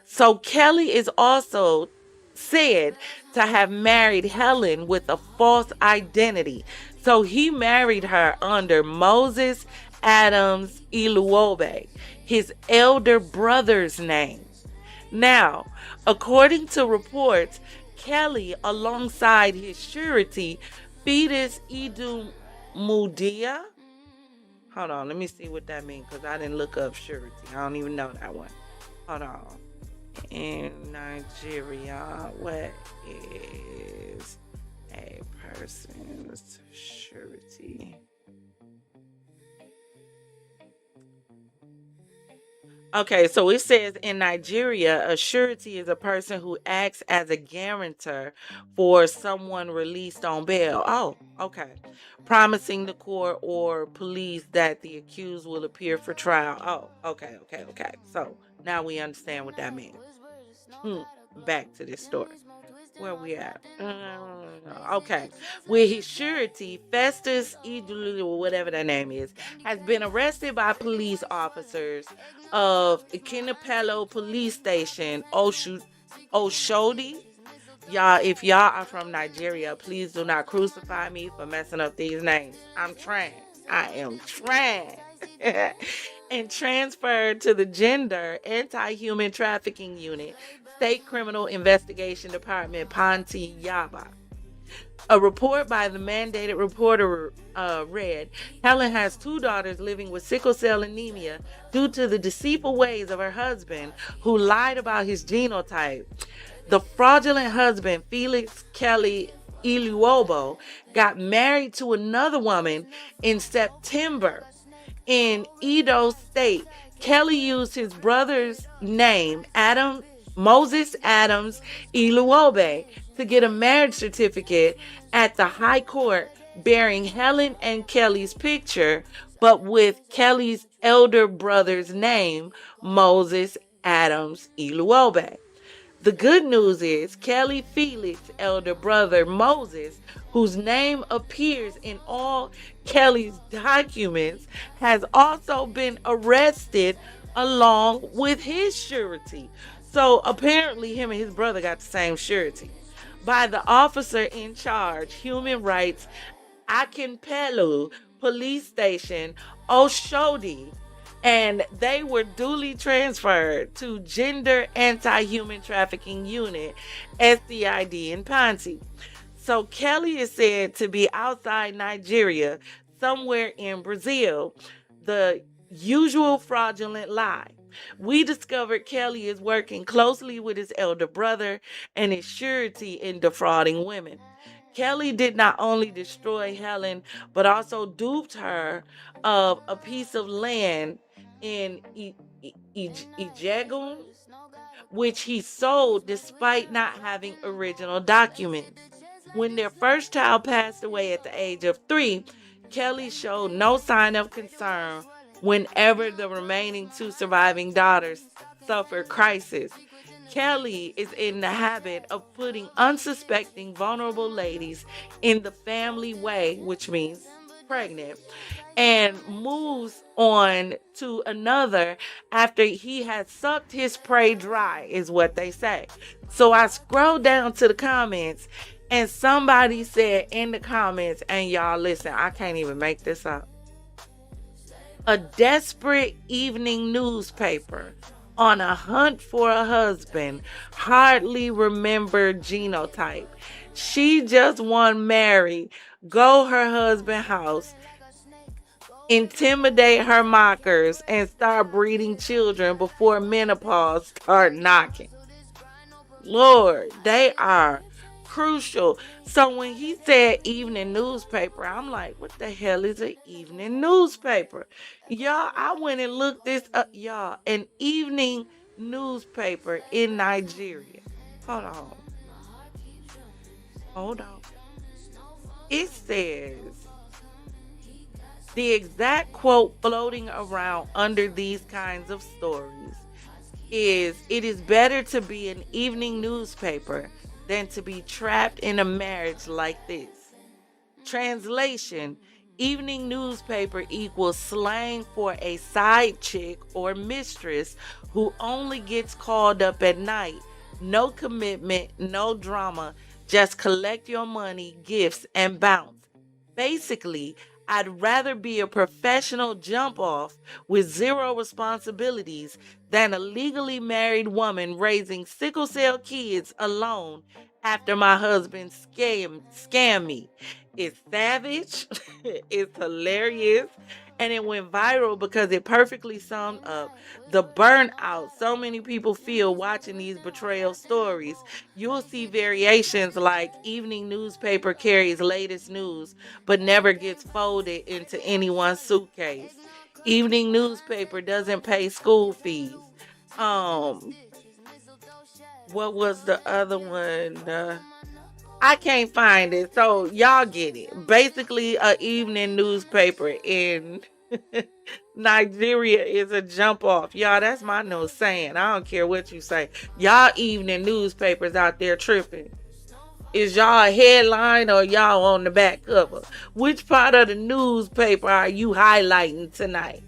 So Kelly is also said to have married Helen with a false identity. So he married her under Moses Adams Iluobe, his elder brother's name. Now, according to reports, Kelly, alongside his surety, Fetus Edu Mudia. Hold on, let me see what that means, because I didn't look up surety. I don't even know that one. Hold on. In Nigeria, what is a person's surety? Okay, so it says in Nigeria, a surety is a person who acts as a guarantor for someone released on bail. Oh, okay. Promising the court or police that the accused will appear for trial. Oh, okay. So now we understand what that means. Back to this story. Where we at? Okay. With his surety, Festus Idulu, or whatever that name is, has been arrested by police officers of Kinapello Police Station, Oshodi. Y'all, if y'all are from Nigeria, please do not crucify me for messing up these names. I'm trans. I am trans. And transferred to the Gender Anti-Human Trafficking Unit, State Criminal Investigation Department, Ponti Yaba. A report by the mandated reporter read, Helen has 2 daughters living with sickle cell anemia due to the deceitful ways of her husband, who lied about his genotype. The fraudulent husband, Felix Kelly Iluobo, got married to another woman in September. In Edo State, Kelly used his brother's name, Moses Adams Iluobe, to get a marriage certificate at the High Court bearing Helen and Kelly's picture, but with Kelly's elder brother's name, Moses Adams Iluobe. The good news is Kelly Felix's elder brother Moses, whose name appears in all Kelly's documents, has also been arrested along with his surety. So apparently him and his brother got the same surety. By the officer in charge, Human Rights Akinpelu Police Station, Oshodi, and they were duly transferred to Gender Anti-Human Trafficking Unit, SCID in Ponti. So Kelly is said to be outside Nigeria, somewhere in Brazil. The usual fraudulent lie. We discovered Kelly is working closely with his elder brother and his surety in defrauding women. Kelly did not only destroy Helen, but also duped her of a piece of land in Ijegun, which he sold despite not having original documents. When their first child passed away at the age of 3, Kelly showed no sign of concern whenever the remaining 2 surviving daughters suffered crisis. Kelly is in the habit of putting unsuspecting vulnerable ladies in the family way, which means pregnant, and moves on to another after he has sucked his prey dry, is what they say. So I scroll down to the comments, and somebody said in the comments, and y'all listen, I can't even make this up. A desperate evening newspaper on a hunt for a husband, hardly remembered genotype. She just want marry, go her husband house, intimidate her mockers, and start breeding children before menopause start knocking. Lord, they are crucial. So when he said evening newspaper, I'm like, what the hell is an evening newspaper? Y'all, I went and looked this up, y'all. An evening newspaper in Nigeria. Hold on. It says The exact quote floating around under these kinds of stories is, "It is better to be an evening newspaper than to be trapped in a marriage like this." Translation: evening newspaper equals slang for a side chick or mistress who only gets called up at night. No commitment, no drama, just collect your money, gifts, and bounce. Basically, I'd rather be a professional jump off with zero responsibilities than a legally married woman raising sickle cell kids alone after my husband scam me. It's savage, it's hilarious, and it went viral because it perfectly summed up the burnout so many people feel watching these betrayal stories. You'll see variations like evening newspaper carries latest news but never gets folded into anyone's suitcase. Evening newspaper doesn't pay school fees. What was the other one? I can't find it, so y'all get it. Basically, a evening newspaper in Nigeria is a jump off. Y'all, that's my no saying. I don't care what you say. Y'all evening newspapers out there tripping. Is y'all a headline or y'all on the back cover? Which part of the newspaper are you highlighting tonight?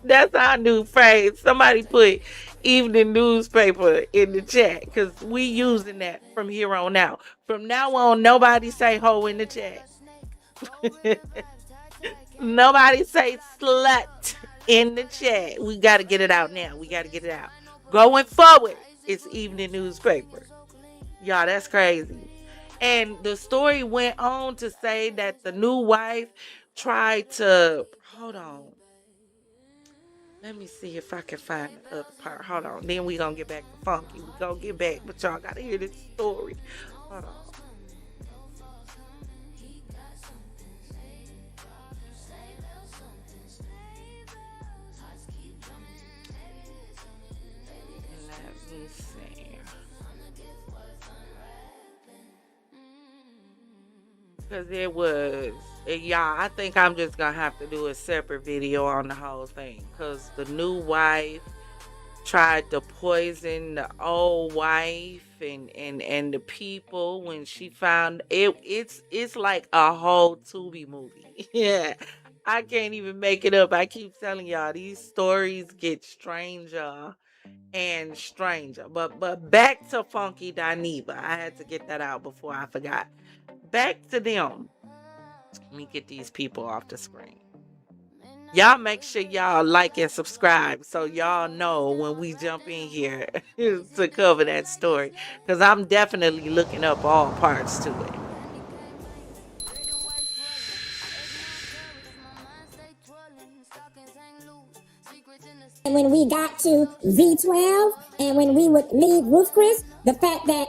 That's our new phrase. Somebody put evening newspaper in the chat, because we using that from here on out. From now on, nobody say hoe in the chat. Nobody say slut in the chat. We got to get it out now. We got to get it out. Going forward, it's evening newspaper. Y'all, that's crazy. And the story went on to say that the new wife tried to... Hold on. Let me see if I can find the other part. Hold on. Then we gonna get back to Funky. We gonna get back, but y'all gotta hear this story. Hold on. Let me see. Because it was... Y'all, I think I'm just gonna have to do a separate video on the whole thing, because the new wife tried to poison the old wife and the people when she found it. It's like a whole Tubi movie. Yeah, I can't even make it up. I keep telling y'all, these stories get stranger and stranger. But back to Funky Dineva. I had to get that out before I forgot. Back to them. Let me get these people off the screen. Y'all make sure y'all like and subscribe so y'all know when we jump in here to cover that story, because I'm definitely looking up all parts to it. And when we got to V12 and when we would leave Roof Chris, the fact that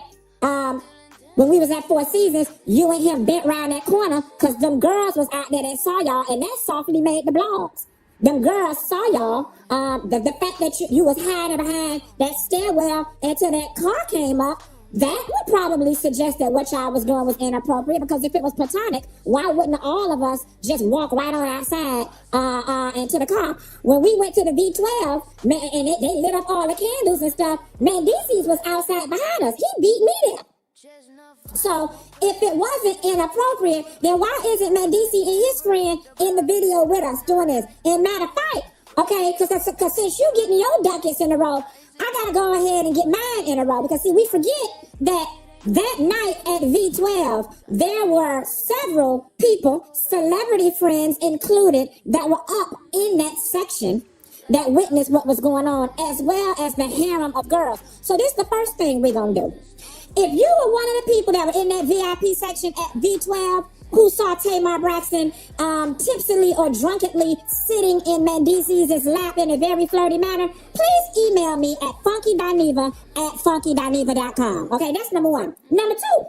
when we was at Four Seasons, you and him bent round that corner because them girls was out there that saw y'all, and that softly made the blogs. Them girls saw y'all. The fact that you was hiding behind that stairwell until that car came up, that would probably suggest that what y'all was doing was inappropriate, because if it was platonic, why wouldn't all of us just walk right on outside into the car? When we went to the V12, man, and they lit up all the candles and stuff, man, DC's was outside behind us. He beat me there. So, if it wasn't inappropriate, then why isn't Mandisi and his friend in the video with us doing this? And matter of fact, okay, because since you getting your ducats in a row, I gotta go ahead and get mine in a row. Because see, we forget that night at V12, there were several people, celebrity friends included, that were up in that section that witnessed what was going on, as well as the harem of girls. So this is the first thing we're gonna do. If you were one of the people that were in that VIP section at V12 who saw Tamar Braxton tipsily or drunkenly sitting in Mandisi's lap in a very flirty manner, please email me at funkydineva@funkydineva.com. Okay, that's number one. Number two,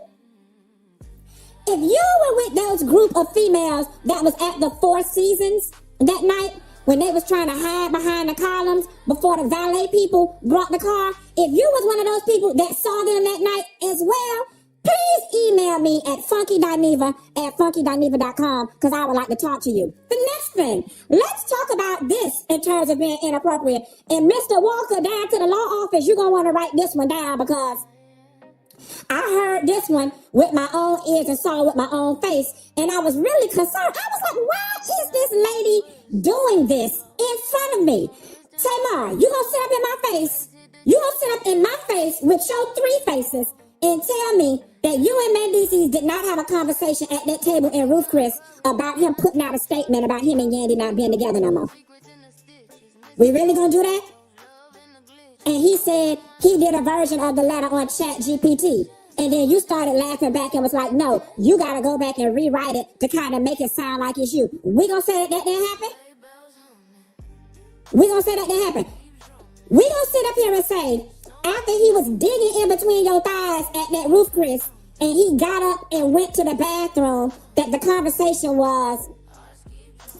if you were with those group of females that was at the Four Seasons that night, when they was trying to hide behind the columns before the valet people brought the car, if you was one of those people that saw them that night as well, please email me at funkydineva@funkydineva.com because I would like to talk to you. The next thing, let's talk about this in terms of being inappropriate. And Mr. Walker, down to the law office, you're going to want to write this one down because I heard this one with my own ears and saw it with my own face, and I was really concerned. I was like, why is this lady doing this in front of me? Tamar, you gonna sit up in my face? You gonna sit up in my face with your 3 faces and tell me that you and Mendeecees did not have a conversation at that table in Ruth Chris about him putting out a statement about him and Yandy not being together no more? We really gonna do that? And he said he did a version of the letter on Chat GPT. And then you started laughing back and was like, no, you got to go back and rewrite it to kind of make it sound like it's you. We going to say that didn't happen? We going to say that didn't happen? We going to sit up here and say, after he was digging in between your thighs at that roof, Chris, and he got up and went to the bathroom, that the conversation was,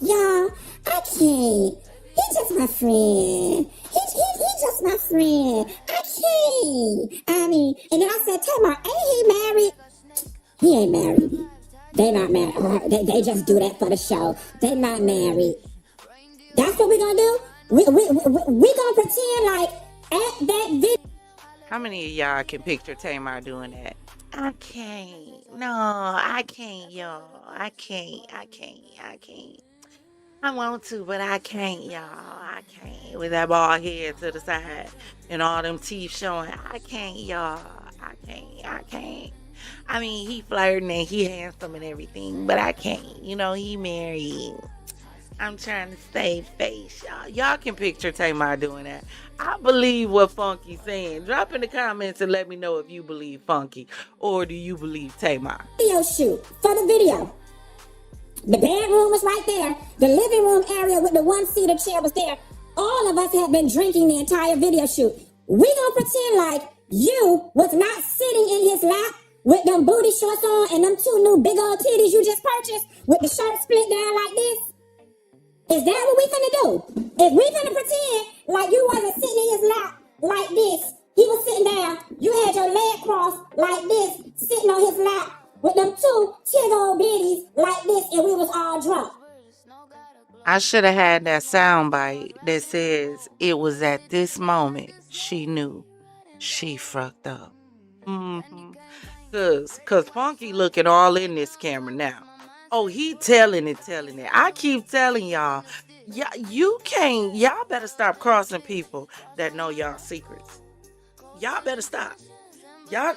y'all, I can't. He's just my friend. He's just my friend. I can't. I mean, and then I said, Tamar, ain't he married? He ain't married. They not married. They just do that for the show. They not married. That's what we gonna do? We gonna pretend like at that video. How many of y'all can picture Tamar doing that? I can't. No, I can't, y'all. I can't. I want to, but I can't, y'all. I can't. With that bald head to the side and all them teeth showing. I can't, y'all. I can't. I mean, he flirting and he handsome and everything, but I can't. You know, he married. I'm trying to save face, y'all. Y'all can picture Tamar doing that. I believe what Funky's saying. Drop in the comments and let me know if you believe Funky or do you believe Tamar. Video shoot for the video. The bedroom was right there. The living room area with the 1-seater chair was there. All of us had been drinking the entire video shoot. We gonna pretend like you was not sitting in his lap with them booty shorts on and them 2 new big old titties you just purchased with the shirt split down like this. Is that what we finna do? If we finna pretend like you wasn't sitting in his lap like this, he was sitting down, you had your leg crossed like this, sitting on his lap, with them 2 tig old bitties like this, and we was all drunk. I should have had that sound bite that says it was at this moment she knew she fucked up. Cause Funky looking all in this camera now. Oh, he telling it. I keep telling y'all, y'all better stop crossing people that know y'all secrets. Y'all better stop. Y'all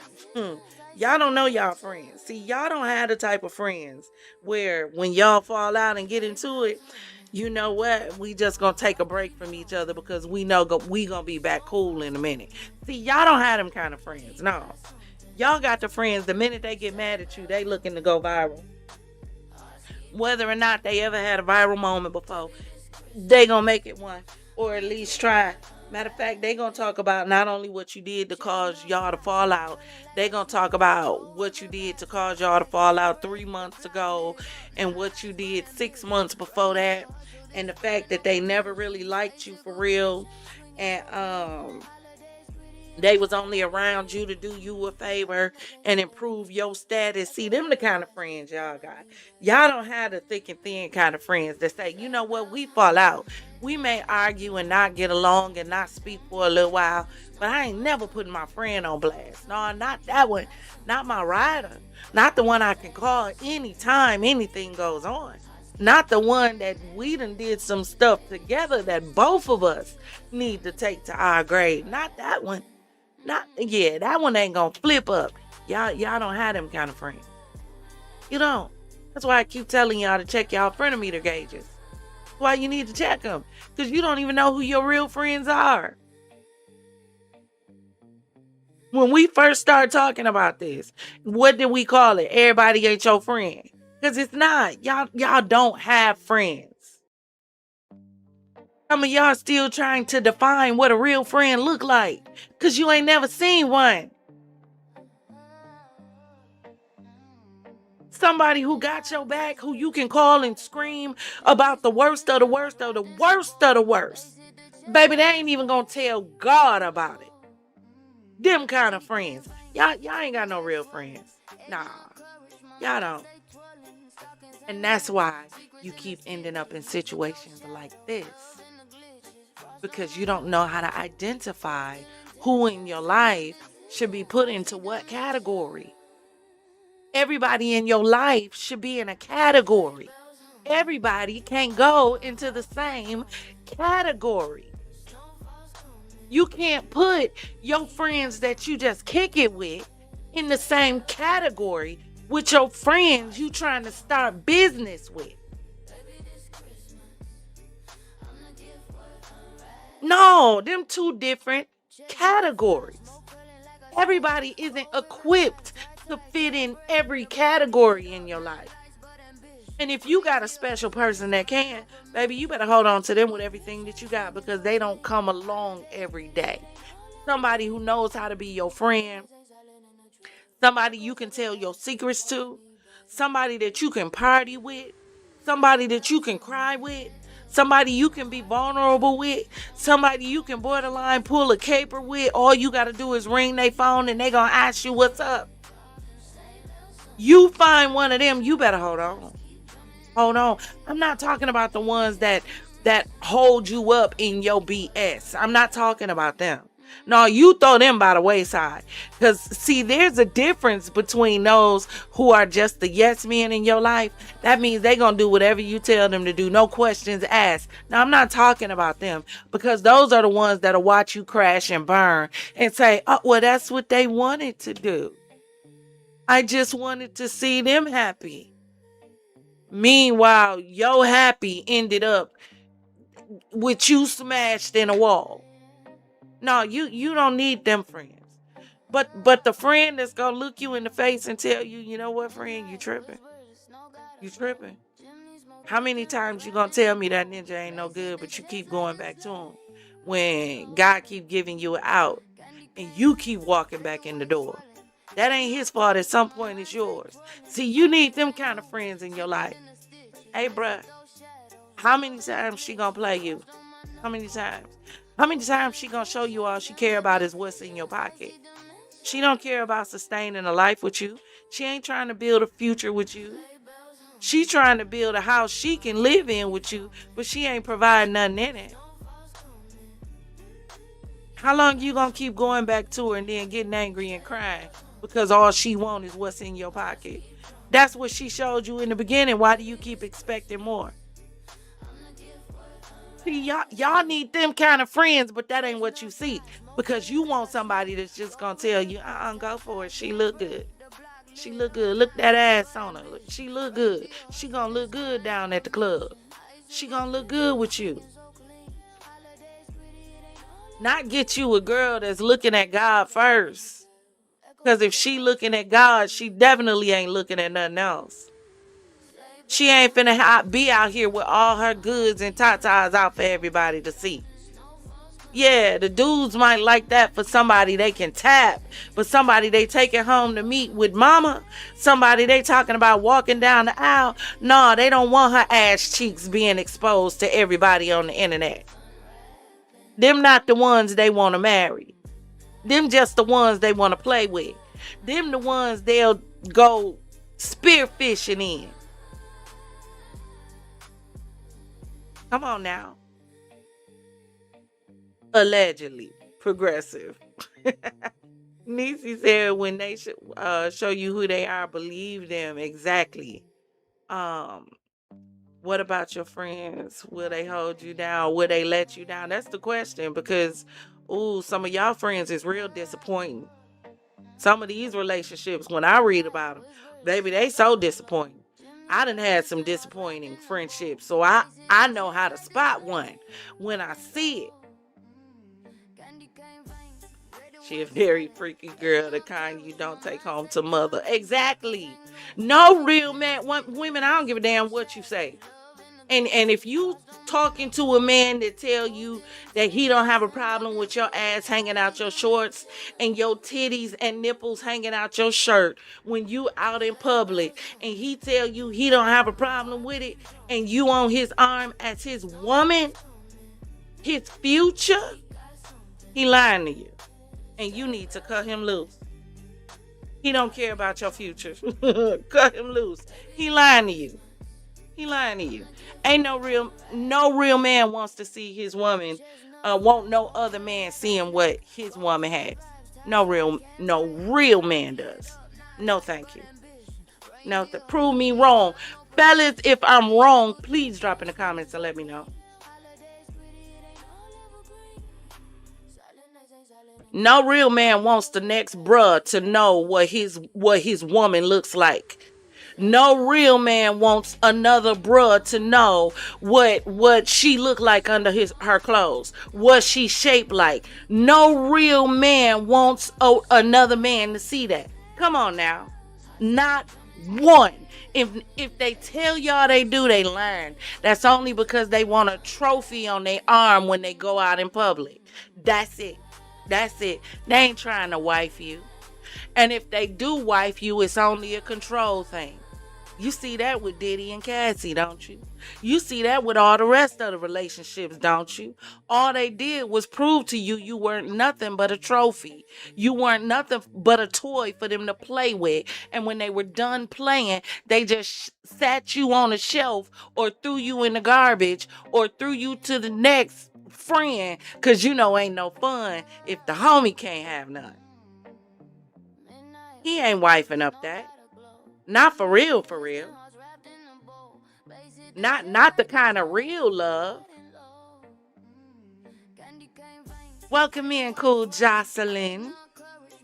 don't know y'all friends. See, y'all don't have the type of friends where when y'all fall out and get into it, you know what? We just gonna take a break from each other because we know we gonna be back cool in a minute. See, y'all don't have them kind of friends. No. Y'all got the friends, the minute they get mad at you, they looking to go viral. Whether or not they ever had a viral moment before, they gonna make it one. Or at least try. Matter of fact, they gonna talk about not only what you did to cause y'all to fall out, they gonna talk about what you did to cause y'all to fall out 3 months ago and what you did 6 months before that, and the fact that they never really liked you for real, and they was only around you to do you a favor and improve your status. See, them the kind of friends y'all got. Y'all don't have the thick and thin kind of friends that say, you know what, we fall out. We may argue and not get along and not speak for a little while, but I ain't never putting my friend on blast. No, not that one. Not my rider. Not the one I can call anytime anything goes on. Not the one that we done did some stuff together that both of us need to take to our grave. Not that one. That one ain't gonna flip up. Y'all don't have them kind of friends. You don't. That's why I keep telling y'all to check y'all frenometer gauges. That's why you need to check them. Because you don't even know who your real friends are. When we first started talking about this, what did we call it? Everybody ain't your friend. Because it's not. Y'all don't have friends. Some of y'all still trying to define what a real friend look like. Because you ain't never seen one. Somebody who got your back, who you can call and scream about the worst of the worst of the worst of the worst. Baby, they ain't even going to tell God about it. Them kind of friends. Y'all ain't got no real friends. Nah, y'all don't. And that's why you keep ending up in situations like this. Because you don't know how to identify who in your life should be put into what category. Everybody in your life should be in a category. Everybody can't go into the same category. You can't put your friends that you just kick it with in the same category with your friends you trying to start business with. No, them two different categories. Everybody isn't equipped to fit in every category in your life. And if you got a special person that can, baby, you better hold on to them with everything that you got, because they don't come along every day. Somebody who knows how to be your friend. Somebody you can tell your secrets to. Somebody that you can party with. Somebody that you can cry with. Somebody you can be vulnerable with. Somebody you can borderline pull a caper with. All you got to do is ring their phone and they going to ask you what's up. You find one of them, you better hold on. Hold on. I'm not talking about the ones that hold you up in your BS. I'm not talking about them. No, you throw them by the wayside. Because, see, there's a difference between those who are just the yes men in your life. That means they're going to do whatever you tell them to do. No questions asked. Now, I'm not talking about them, because those are the ones that'll watch you crash and burn and say, oh, well, that's what they wanted to do. I just wanted to see them happy. Meanwhile, your happy ended up with you smashed in a wall. No, you don't need them friends. But the friend that's gonna look you in the face and tell you, you know what, friend, you tripping. You tripping. How many times you gonna tell me that ninja ain't no good, but you keep going back to him when God keep giving you an out and you keep walking back in the door? That ain't his fault. At some point, it's yours. See, you need them kind of friends in your life. Hey, bruh, how many times she gonna play you? How many times? How many times she gonna show you all she care about is what's in your pocket? She don't care about sustaining a life with you. She ain't trying to build a future with you. She trying to build a house she can live in with you, but she ain't providing nothing in it. How long you gonna keep going back to her and then getting angry and crying because all she want is what's in your pocket? That's what she showed you in the beginning. Why do you keep expecting more? See, y'all need them kind of friends, but that ain't what you seek, because you want somebody that's just gonna tell you, go for it. She look good. She look good. Look that ass on her. She look good. She gonna look good down at the club. She gonna look good with you. Not get you a girl that's looking at God first. Because if she looking at God, she definitely ain't looking at nothing else. She ain't finna be out here with all her goods and tatas out for everybody to see. Yeah, the dudes might like that for somebody they can tap, but somebody they taking home to meet with mama, somebody they talking about walking down the aisle, no, they don't want her ass cheeks being exposed to everybody on the internet. Them not the ones they want to marry. Them just the ones they want to play with. Them the ones they'll go spearfishing in. Come on now. Allegedly progressive. Niecy said when they show you who they are, believe them. Exactly. What about your friends? Will they hold you down? Will they let you down? That's the question, because some of y'all friends is real disappointing. Some of these relationships, when I read about them, baby, they so disappointing. I done had some disappointing friendships, so I know how to spot one when I see it. She a very freaky girl, the kind you don't take home to mother. Exactly. No real man, women, I don't give a damn what you say. And if you talking to a man that tell you that he don't have a problem with your ass hanging out your shorts and your titties and nipples hanging out your shirt when you out in public, and he tell you he don't have a problem with it, and you on his arm as his woman, his future, he lying to you. And you need to cut him loose. He don't care about your future. Cut him loose. He lying to you. He lying to you. Ain't no real man wants to see his woman. Won't no other man seeing what his woman has. No real man does. No, thank you. No, prove me wrong, fellas. If I'm wrong, please drop in the comments and let me know. No real man wants the next bruh to know what his woman looks like. No real man wants another bruh to know what she look like under her clothes, what she shaped like. No real man wants another man to see that. Come on now. Not one. If they tell y'all they do, they lying. That's only because they want a trophy on their arm when they go out in public. That's it. That's it. They ain't trying to wife you. And if they do wife you, it's only a control thing. You see that with Diddy and Cassie, don't you? You see that with all the rest of the relationships, don't you? All they did was prove to you you weren't nothing but a trophy. You weren't nothing but a toy for them to play with. And when they were done playing, they just sat you on a shelf or threw you in the garbage or threw you to the next friend, because you know ain't no fun if the homie can't have none. He ain't wifing up that. Not for real, for real. Not the kind of real love. Welcome in, cool Jocelyn.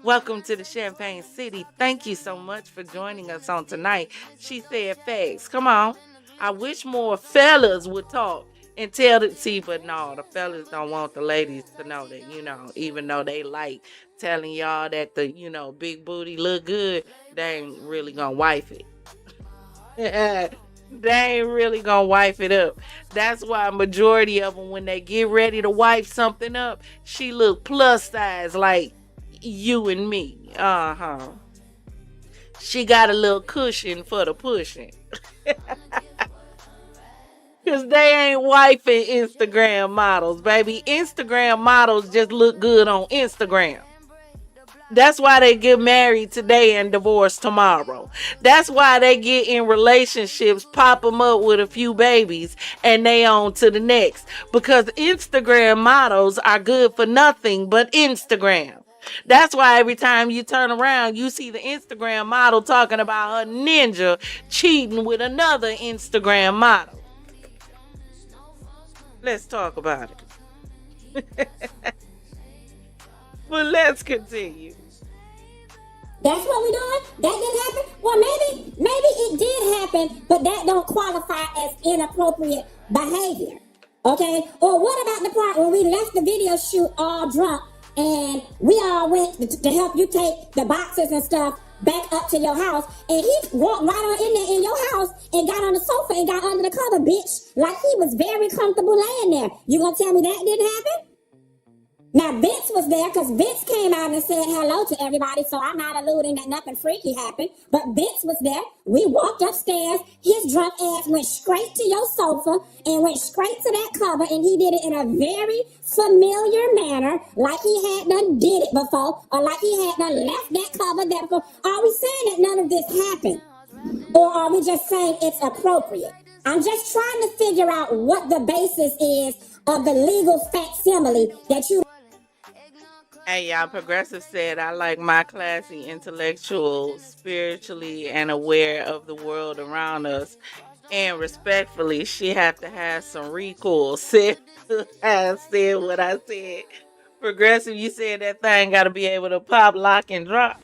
Welcome to the Champagne City. Thank you so much for joining us on tonight. She said facts. Come on. I wish more fellas would talk and tell the tea, but no, the fellas don't want the ladies to know that, even though they like telling y'all that the, big booty look good, they ain't really gonna wife it. They ain't really gonna wife it up. That's why majority of them, when they get ready to wife something up, she look plus size like you and me. She got a little cushion for the pushing. Because they ain't wifing Instagram models, baby. Instagram models just look good on Instagram. That's why they get married today and divorce tomorrow. That's why they get in relationships, pop them up with a few babies, and they on to the next. Because Instagram models are good for nothing but Instagram. That's why every time you turn around, you see the Instagram model talking about her ninja cheating with another Instagram model. Let's talk about it. But let's continue. That's what we doing? That didn't happen? Well, maybe it did happen, but that don't qualify as inappropriate behavior. Okay? Or what about the part when we left the video shoot all drunk and we all went to help you take the boxes and stuff back up to your house, and he walked right on in there in your house and got on the sofa and got under the cover, bitch, like he was very comfortable laying there. You gonna tell me that didn't happen? Now, Vince was there because Vince came out and said hello to everybody, so I'm not alluding that nothing freaky happened, but Vince was there. We walked upstairs. His drunk ass went straight to your sofa and went straight to that cover, and he did it in a very familiar manner, like he had done did it before, or like he had done left that cover there before. Are we saying that none of this happened? Or are we just saying it's appropriate? I'm just trying to figure out what the basis is of the legal facsimile that you... Hey, y'all, Progressive said, I like my classy intellectual, spiritually and aware of the world around us. And respectfully, she have to have some recourse. Said I said what I said. Progressive, you said that thing got to be able to pop, lock, and drop.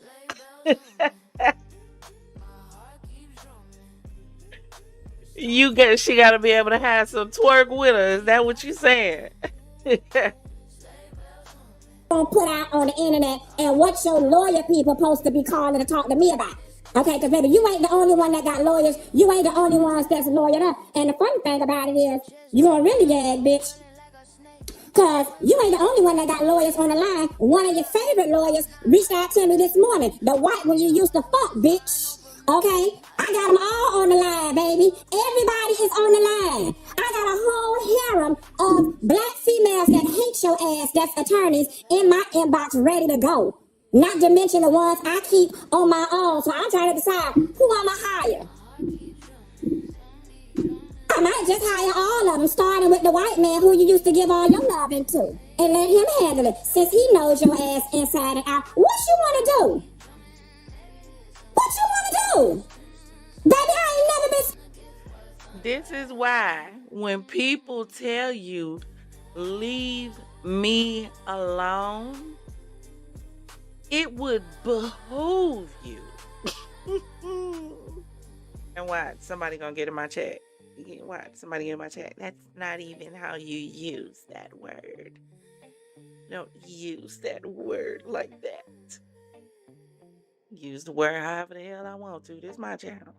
She got to be able to have some twerk with her. Is that what you saying? Put out on the internet and what your lawyer people supposed to be calling to talk to me about. Okay, because baby, you ain't the only one that got lawyers. You ain't the only ones that's lawyered up. And the funny thing about it is, you gonna really get it, bitch. Because you ain't the only one that got lawyers on the line. One of your favorite lawyers reached out to me this morning. The white one you used to fuck, bitch. Okay? I got them all on the line, baby. Everybody is on the line. I got a whole harem of black females that hate your ass, that's attorneys, in my inbox ready to go. Not to mention the ones I keep on my own. So I'm trying to decide who I'm going to hire. I might just hire all of them, starting with the white man who you used to give all your loving to. And let him handle it, since he knows your ass inside and out. What you want to do? What you want to do? Baby, I ain't never been... This is why when people tell you, leave me alone, it would behoove you. And what? Somebody gonna get in my chat. What? Somebody get in my chat. That's not even how you use that word. Don't use that word like that. Use the word however the hell I want to. This is my channel.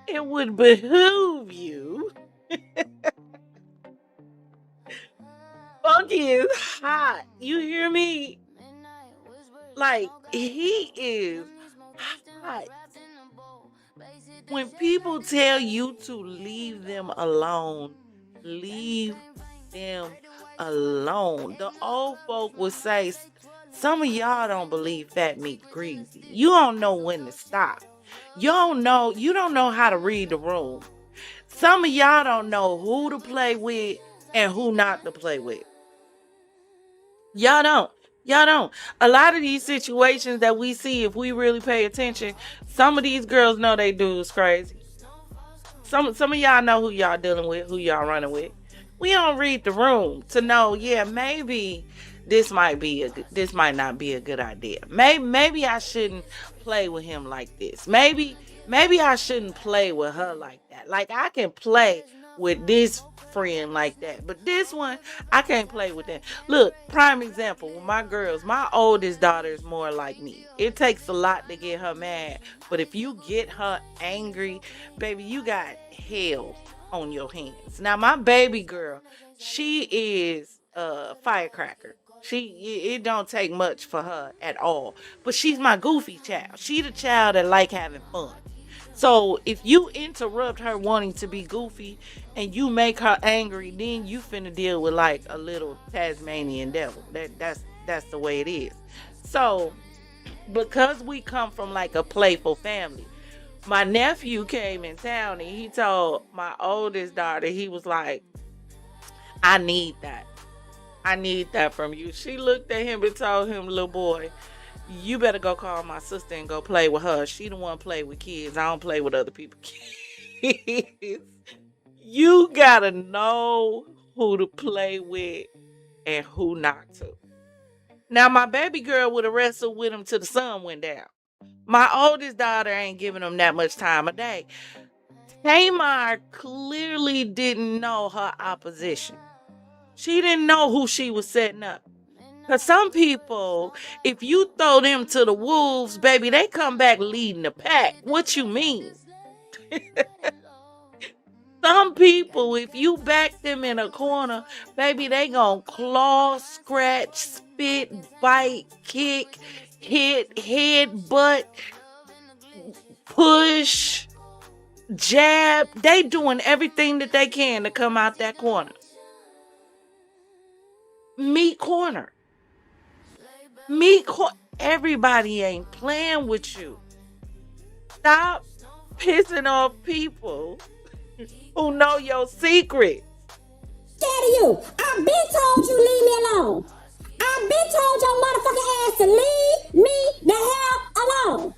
It would behoove you. Funky is hot. You hear me? Like, he is hot. When people tell you to leave them alone, leave them alone. The old folk would say, some of y'all don't believe fat meat greasy. You don't know when to stop. You don't know how to read the room. Some of y'all don't know who to play with and who not to play with. Y'all don't. A lot of these situations that we see, if we really pay attention, some of these girls know they dudes crazy. Some of y'all know who y'all dealing with, who y'all running with. We don't read the room to know, yeah, maybe this might not be a good idea. Maybe I shouldn't play with him like this. Maybe I shouldn't play with her like that. Like, I can play with this friend like that, but this one I can't play with that. Look, prime example with my girls. My oldest daughter is more like me. It takes a lot to get her mad, but if you get her angry, baby, you got hell on your hands. Now my baby girl, she is a firecracker. It don't take much for her at all, but she's my goofy child. She the child that like having fun. So if you interrupt her wanting to be goofy and you make her angry, then you finna deal with like a little Tasmanian devil. That's the way it is. So because we come from like a playful family, my nephew came in town and he told my oldest daughter, he was like, I need that from you. She looked at him and told him, little boy, you better go call my sister and go play with her. She the one play with kids. I don't play with other people's kids. You gotta know who to play with and who not to. Now, my baby girl would have wrestled with him till the sun went down. My oldest daughter ain't giving him that much time a day. Tamar clearly didn't know her opposition. She didn't know who she was setting up. Because some people, if you throw them to the wolves, baby, they come back leading the pack. What you mean? Some people, if you back them in a corner, baby, they gonna claw, scratch, spit, bite, kick, hit, headbutt, push, jab. They doing everything that they can to come out that corner. Meat corner. Everybody ain't playing with you. Stop pissing off people who know your secrets. Scared of you. I've been told you leave me alone. I've been told your motherfucking ass to leave me the hell alone.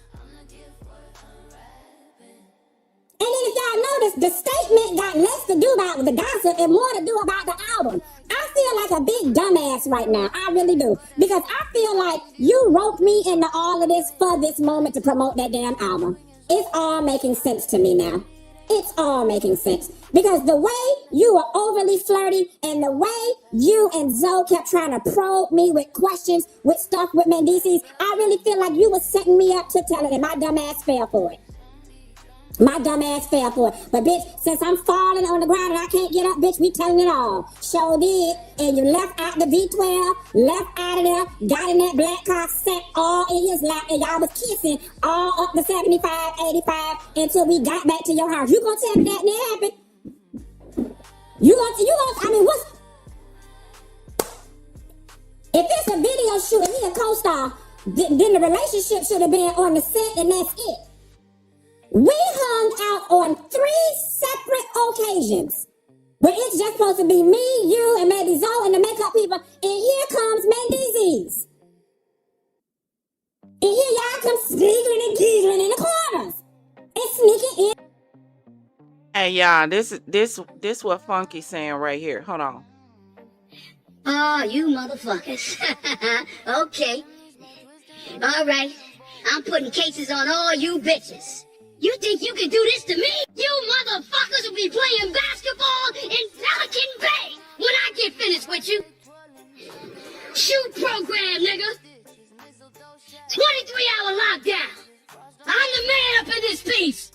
And then if y'all notice, the statement got less to do about the gossip and more to do about the album. I feel like a big dumbass right now. I really do. Because I feel like you roped me into all of this for this moment to promote that damn album. It's all making sense to me now. It's all making sense. Because the way you were overly flirty and the way you and Zoe kept trying to probe me with questions, with stuff with Mendices, I really feel like you were setting me up to tell it and my dumbass fell for it. My dumb ass fell for it. But bitch, since I'm falling on the ground and I can't get up, bitch, we telling it all. Sure did. And you left out the V12, left out of there, got in that black car, sat all in his lap, and y'all was kissing all up the 75, 85 until we got back to your house. You gonna tell me that didn't happen? I mean, what's... If it's a video shoot and he a co-star, then the relationship should have been on the set and that's it. We hung out on 3 separate occasions. But it's just supposed to be me, you, and maybe Zoe and the makeup people. And here comes Mendeezies. And here y'all come sneaking and giggling in the corners. And sneaking in. Hey y'all, this what Funky saying right here. Hold on. Oh, you motherfuckers. Okay. All right. I'm putting cases on all you bitches. You think you can do this to me? You motherfuckers will be playing basketball in Pelican Bay when I get finished with you. Shoot program, nigga. 23-hour lockdown. I'm the man up in this piece.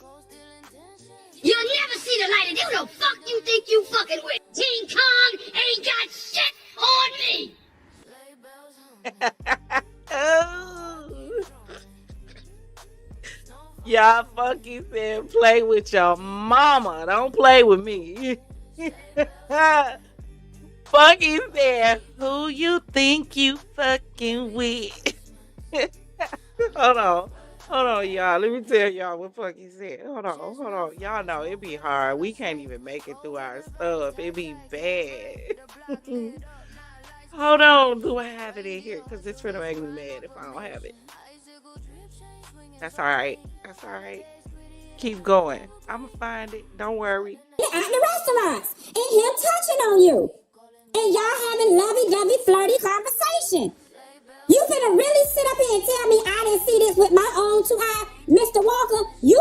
You'll never see the light of who the fuck you think you fucking with. King Kong ain't got shit on me. Oh. Y'all Funky said play with your mama. Don't play with me. Funky said, who you think you fucking with? Hold on, y'all. Let me tell y'all what Funky said. Hold on. Y'all know it be hard. We can't even make it through our stuff. It be bad. Hold on. Do I have it in here? Because it's gonna make me mad if I don't have it. That's all right. Keep going. I'm gonna find it. Don't worry. At the restaurants. And him touching on you. And y'all having lovey-dovey, flirty conversation. You finna really sit up here and tell me I didn't see this with my own 2 eyes? Mr. Walker, he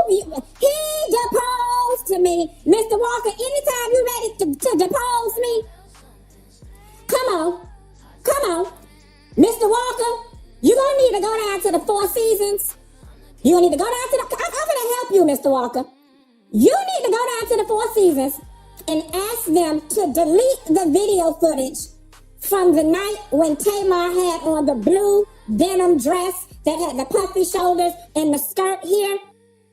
deposed to me. Mr. Walker, anytime you ready to depose me, come on. Mr. Walker, you gonna need to go down to the Four Seasons. You gonna need to go down to I'm gonna help you, Mr. Walker. You need to go down to the Four Seasons and ask them to delete the video footage from the night when Tamar had on the blue denim dress that had the puffy shoulders and the skirt here.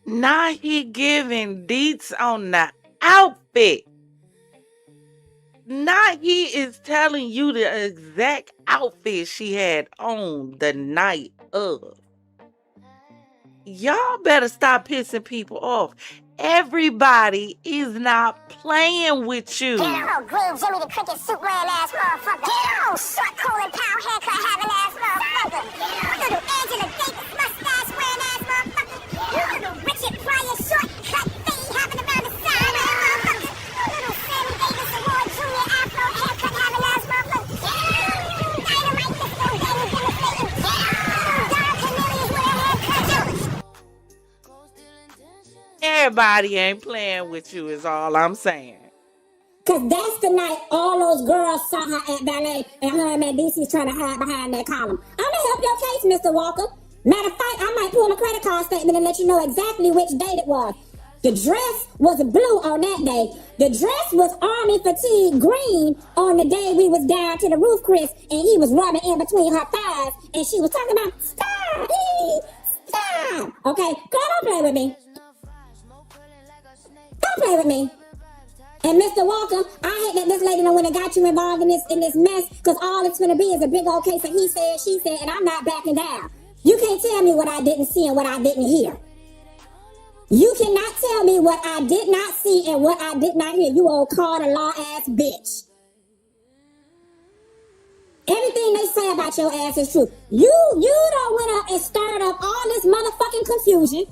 Now he giving deets on the outfit. Now he is telling you the exact outfit she had on the night of. Y'all better stop pissing people off. Everybody is not playing with you. Get on, green Jimmy the Cricket suit wearing ass motherfucker. Get on, short Colin Powell haircut having ass motherfucker. Get on, little Angela Davis mustache wearing ass motherfucker. Little Richard Pryor short cut fade having around the side ass motherfucker. Little Sammy Davis Award Jr. Afro haircut having ass motherfucker. Dynamite Disco Danny demonstrating. Don Cornelius with a haircut. Everybody ain't playing with you is all I'm saying. Cause that's the night all those girls saw her at ballet and her and DC's trying to hide behind that column. I'm gonna help your case, Mr. Walker. Matter of fact, I might pull my credit card statement and let you know exactly which date it was. The dress was blue on that day. The dress was army fatigue green on the day we was down to the roof, Chris, and he was rubbing in between her thighs and she was talking about stop. Okay, girl, don't play with me. Don't play with me. And Mr. Walker, I hate that this lady know when it got you involved in this mess, because all it's gonna be is a big old case of he said, she said, and I'm not backing down. You can't tell me what I didn't see and what I didn't hear. You cannot tell me what I did not see and what I did not hear, you old Carter law ass bitch. Everything they say about your ass is true. You done went up and stirred up all this motherfucking confusion.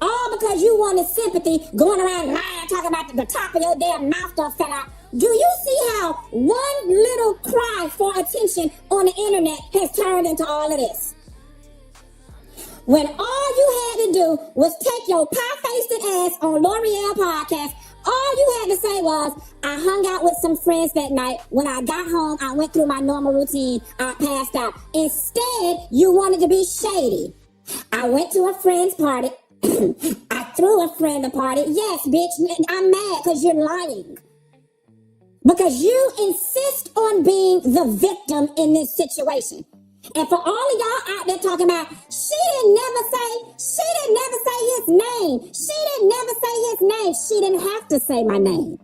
All because you wanted sympathy, going around lying, talking about the top of your damn mouth done fell out. Do you see how one little cry for attention on the internet has turned into all of this? When all you had to do was take your pie-faced ass on L'Oreal podcast, all you had to say was, I hung out with some friends that night. When I got home, I went through my normal routine. I passed out. Instead, you wanted to be shady. I went to a friend's party. I threw a friend a party. Yes, bitch, I'm mad because you're lying. Because you insist on being the victim in this situation. And for all of y'all out there talking about, she didn't never say his name. She didn't have to say my name.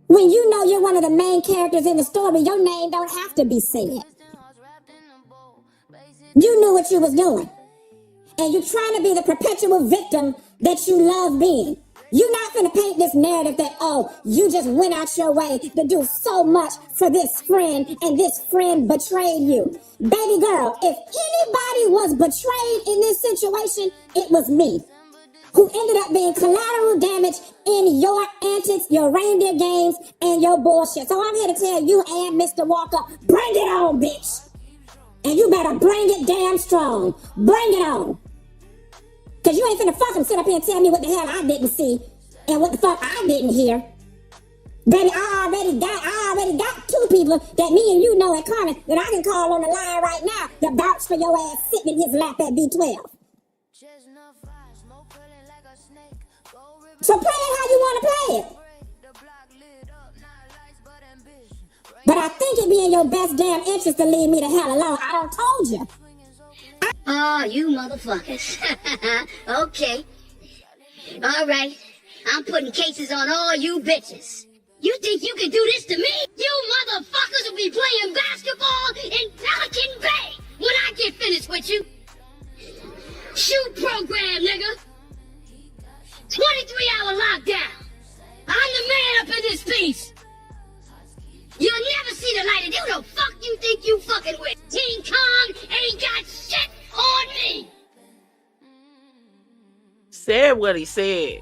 When you know you're one of the main characters in the story, your name don't have to be said. You knew what you was doing. And you're trying to be the perpetual victim that you love being. You're not going to paint this narrative that, oh, you just went out your way to do so much for this friend and this friend betrayed you. Baby girl, if anybody was betrayed in this situation, it was me, who ended up being collateral damage in your antics, your reindeer games, and your bullshit. So I'm here to tell you and Mr. Walker, bring it on, bitch. And you better bring it damn strong. Bring it on. Cause you ain't finna fucking sit up here and tell me what the hell I didn't see and what the fuck I didn't hear. Baby, I already got two people that me and you know at Carmen that I can call on the line right now to vouch for your ass sitting in his lap at B12. So play it how you want to play it. But I think it'd be in your best damn interest to leave me the hell alone. I done told you. Oh, you motherfuckers. Okay. All right. I'm putting cases on all you bitches. You think you can do this to me? You motherfuckers will be playing basketball in Pelican Bay when I get finished with you. Shoot program, nigga. 23-hour lockdown. I'm the man up in this piece. You'll never see the light of who the fuck you think you fucking with. King Kong ain't got shit on me. Said what he said.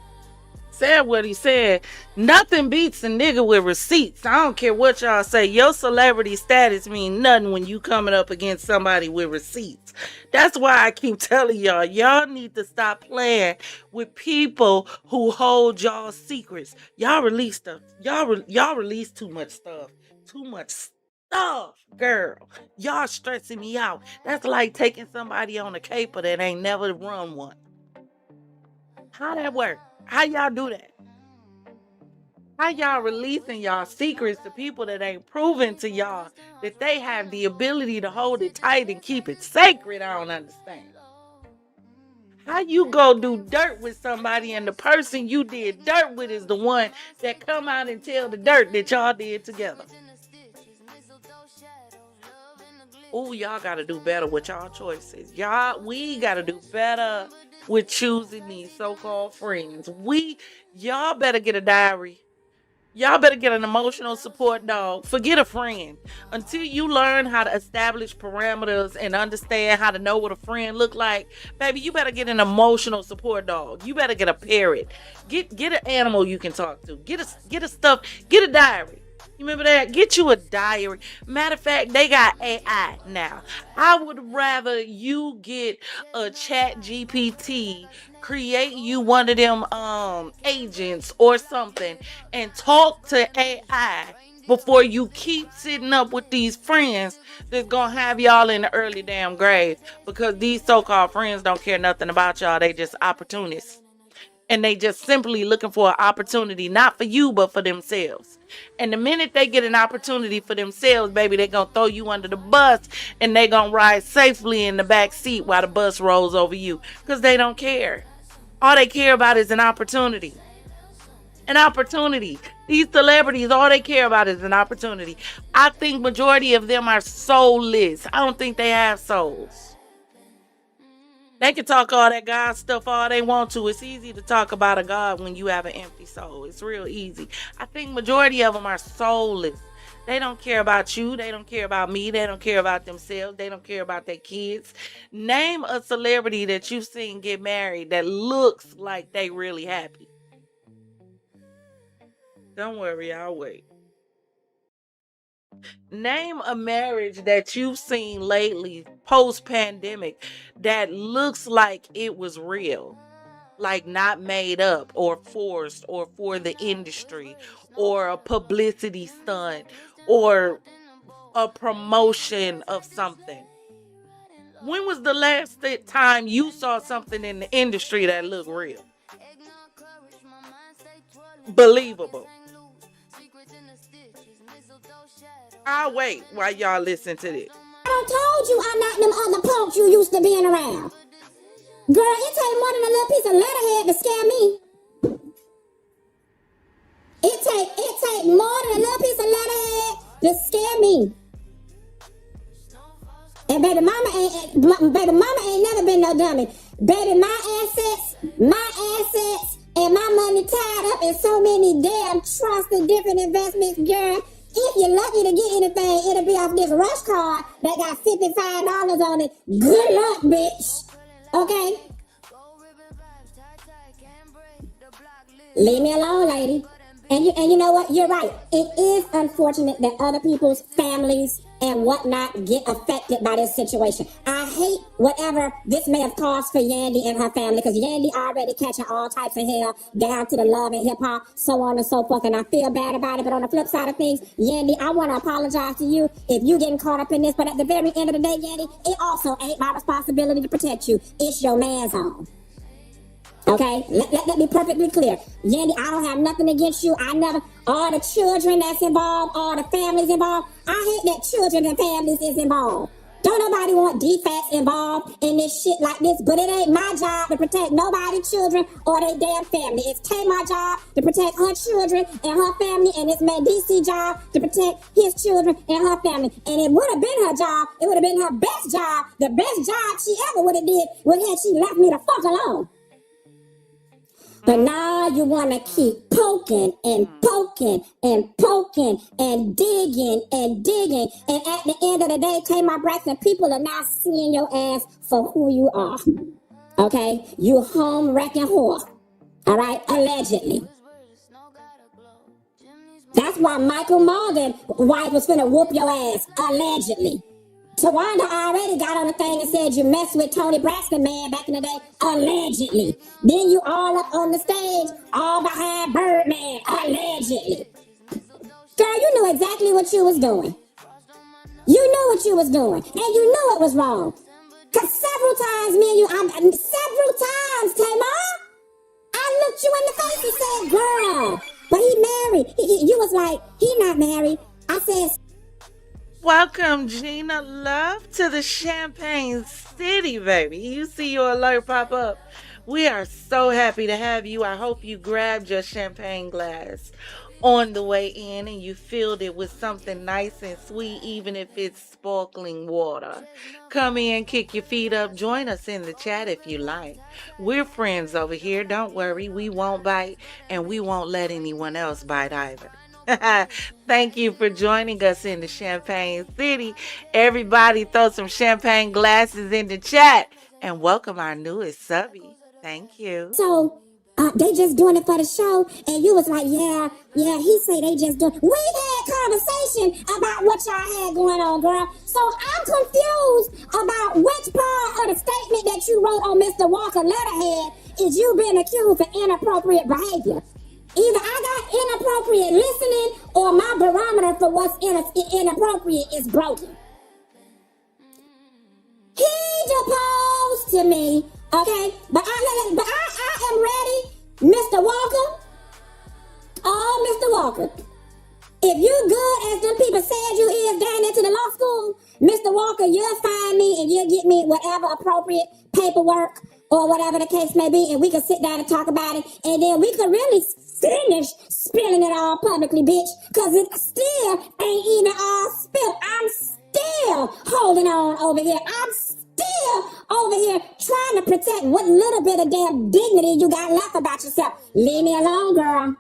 Said what he said. Nothing beats a nigga with receipts. I don't care what y'all say. Your celebrity status mean nothing when you coming up against somebody with receipts. That's why I keep telling y'all need to stop playing with people who hold y'all secrets. Y'all release stuff. Y'all release too much stuff. Too much stuff, girl. Y'all stressing me out. That's like taking somebody on a caper that ain't never run one. How that work? How y'all do that? How y'all releasing y'all secrets to people that ain't proven to y'all that they have the ability to hold it tight and keep it sacred? I don't understand. How you go do dirt with somebody and the person you did dirt with is the one that come out and tell the dirt that y'all did together? Oh, y'all gotta do better with y'all choices. We gotta do better with choosing these so-called friends. Y'all better get a diary. Y'all better get an emotional support dog. Forget a friend. Until you learn how to establish parameters and understand how to know what a friend look like, baby, you better get an emotional support dog. You better get a parrot. Get an animal you can talk to. Get a diary. You remember that? Get you a diary. Matter of fact, they got AI now. I would rather you get a chat GPT, create you one of them agents or something, and talk to AI before you keep sitting up with these friends that's gonna have y'all in the early damn grave, because these so-called friends don't care nothing about y'all. They just opportunists. And they just simply looking for an opportunity, not for you, but for themselves. And the minute they get an opportunity for themselves, baby, they going to throw you under the bus and they going to ride safely in the back seat while the bus rolls over you, because they don't care. All they care about is an opportunity. An opportunity. These celebrities, all they care about is an opportunity. I think majority of them are soulless. I don't think they have souls. They can talk all that God stuff all they want to. It's easy to talk about a God when you have an empty soul. It's real easy. I think majority of them are soulless. They don't care about you. They don't care about me. They don't care about themselves. They don't care about their kids. Name a celebrity that you've seen get married that looks like they really happy. Don't worry, I'll wait. Name a marriage that you've seen lately, post-pandemic, that looks like it was real. Like not made up or forced or for the industry or a publicity stunt or a promotion of something. When was the last time you saw something in the industry that looked real? Believable. I'll wait while y'all listen to this. I done told you I'm not them other punks you used to being around. Girl, it take more than a little piece of letterhead to scare me. It take more than a little piece of letterhead to scare me. If baby mama ain't never been no dummy. Baby, my assets, and my money tied up in so many damn trusts and different investments, girl. If you're lucky to get anything, it'll be off this rush card that got $55 on it. Good luck, bitch. Okay? Leave me alone, lady. And you know what? You're right. It is unfortunate that other people's families and whatnot get affected by this situation. I hate whatever this may have caused for Yandy and her family, because Yandy already catching all types of hell down to the love and hip hop, so on and so forth, and I feel bad about it. But on the flip side of things, Yandy, I want to apologize to you if you getting caught up in this, but at the very end of the day, Yandy, it also ain't my responsibility to protect you. It's your man's home. Okay, let me be perfectly clear. Yandy, I don't have nothing against you. All the children that's involved, all the families involved, I hate that children and families is involved. Don't nobody want defects involved in this shit like this, but it ain't my job to protect nobody's children or their damn family. It's Tamar's job to protect her children and her family, and it's man DC's job to protect his children and her family. And it would have been her job. It would have been her best job. The best job she ever would have did would have she left me the fuck alone. But now you want to keep poking and poking and poking and digging and digging. And at the end of the day, Tamar Braxton, people are not seeing your ass for who you are. Okay? You home wrecking whore. All right? Allegedly. That's why Michael Morgan's wife was finna whoop your ass. Allegedly. Tawanda already got on the thing and said you messed with Tony Braxton, man, back in the day. Allegedly. Then you all up on the stage, all behind Birdman. Allegedly. Girl, you knew exactly what you was doing. You knew what you was doing. And you knew it was wrong. Because several times, several times, Tamar, I looked you in the face and said, girl, but he married. You was like, he not married. I said, welcome, Gina Love, to the Champagne City, baby. You see your alert pop up. We are so happy to have you. I hope you grabbed your champagne glass on the way in and you filled it with something nice and sweet, even if it's sparkling water. Come in, kick your feet up, join us in the chat if you like. We're friends over here. Don't worry, we won't bite and we won't let anyone else bite either. Thank you for joining us in the Champagne City. Everybody throw some champagne glasses in the chat and welcome our newest subby. Thank you. So, they just doing it for the show, and you was like, yeah, he say they just doing. We had conversation about what y'all had going on, girl. So I'm confused about which part of the statement that you wrote on Mr. Walker letterhead is you being accused of inappropriate behavior. Either I got inappropriate listening or my barometer for what's inappropriate is broken. He deposed to me, okay? But I am ready, Mr. Walker. Oh, Mr. Walker. If you good as them people said you is down into the law school, Mr. Walker, you'll find me and you'll get me whatever appropriate paperwork or whatever the case may be, and we can sit down and talk about it, and then we can really finish spilling it all publicly, bitch, because it still ain't even all spilled. I'm still holding on over here. I'm still over here trying to protect what little bit of damn dignity you got left about yourself. Leave me alone, girl.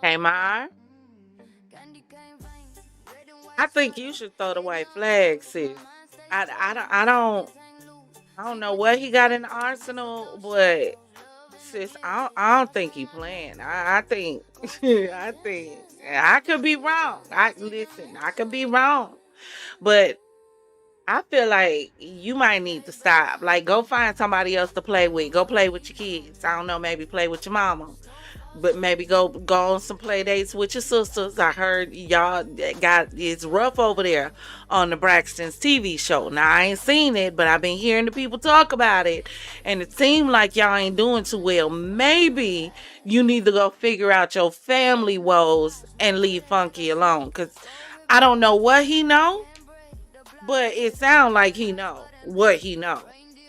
Tamar, I think you should throw the white flag, sis. I don't know what he got in the arsenal, but sis, I don't think he playing. I think I could be wrong. I could be wrong, but I feel like you might need to stop. Like, go find somebody else to play with. Go play with your kids. I don't know, maybe play with your mama. But maybe go on some play dates with your sisters. I heard y'all it's rough over there on the Braxton's TV show. Now, I ain't seen it, but I've been hearing the people talk about it. And it seemed like y'all ain't doing too well. Maybe you need to go figure out your family woes and leave Funky alone. Because I don't know what he know, but it sounds like he know what he know.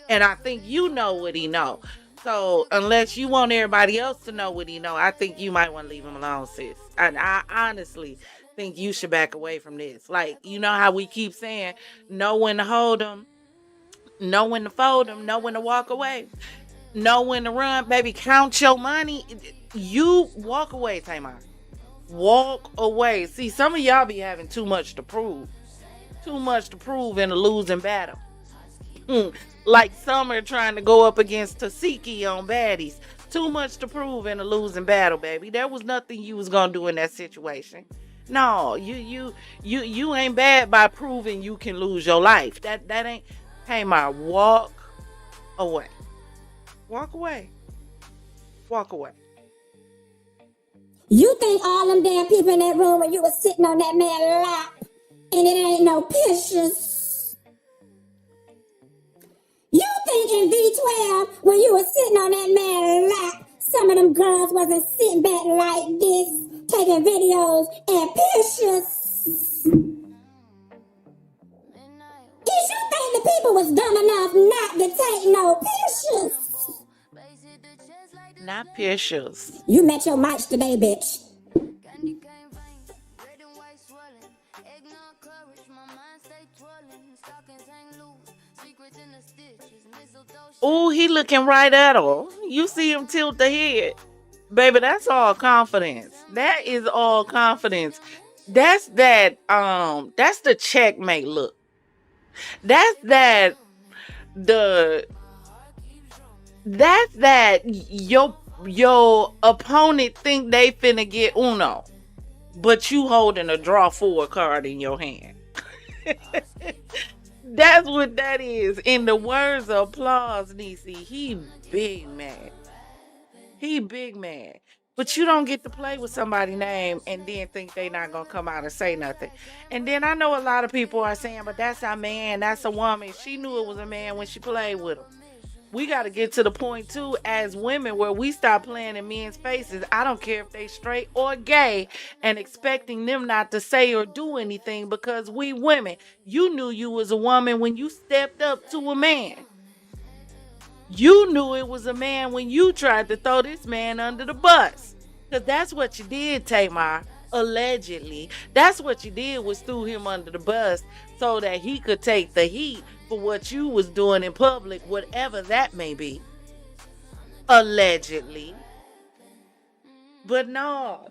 And I think you know what he know. So unless you want everybody else to know what he know, I think you might want to leave him alone, sis. And I honestly think you should back away from this. Like, you know how we keep saying, know when to hold them, know when to fold them, know when to walk away, know when to run. Baby, count your money. You walk away, Tamar. Walk away. See, some of y'all be having too much to prove. Too much to prove in a losing battle. Like Summer trying to go up against Tasiki on Baddies. Too much to prove in a losing battle, baby. There was nothing you was gonna do in that situation. No, you ain't bad by proving you can lose your life. That ain't. Tamar, walk away. Walk away. Walk away. You think all them damn people in that room when you was sitting on that man's lap and it ain't no pictures? You think in V12 when you was sitting on that man's lap, some of them girls wasn't sitting back like this, taking videos and pictures? Did you think the people was dumb enough not to take no pictures? Not pictures. You met your match today, bitch. Ooh, he looking right at her. You see him tilt the head. Baby, that's all confidence. That is all confidence. That's the checkmate look. That's that your opponent think they finna get uno, but you holding a draw forward card in your hand. That's what that is. In the words of applause, Niecy, he big mad. He big mad. But you don't get to play with somebody's name and then think they not going to come out and say nothing. And then I know a lot of people are saying, but that's a man, that's a woman. She knew it was a man when she played with him. We got to get to the point, too, as women, where we stop playing in men's faces. I don't care if they straight or gay, and expecting them not to say or do anything because we women. You knew you was a woman when you stepped up to a man. You knew it was a man when you tried to throw this man under the bus. Because that's what you did, Tamar. Allegedly. That's what you did, was threw him under the bus so that he could take the heat for what you was doing in public, whatever that may be. Allegedly. But no.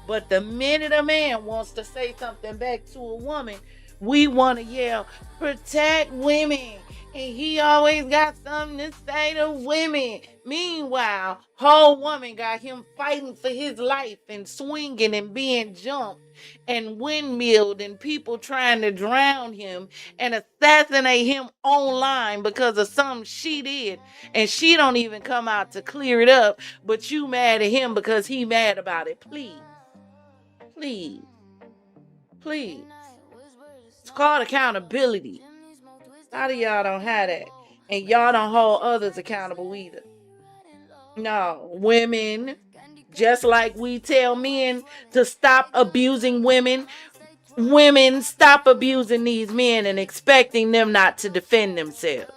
But the minute a man wants to say something back to a woman, we want to yell, protect women. And he always got something to say to women. Meanwhile, whole woman got him fighting for his life and swinging and being jumped and windmilled and people trying to drown him and assassinate him online because of something she did. And she don't even come out to clear it up, but you mad at him because he mad about it. Please. It's called accountability. A lot of y'all don't have that. And y'all don't hold others accountable either. No, women, just like we tell men to stop abusing women, women stop abusing these men and expecting them not to defend themselves.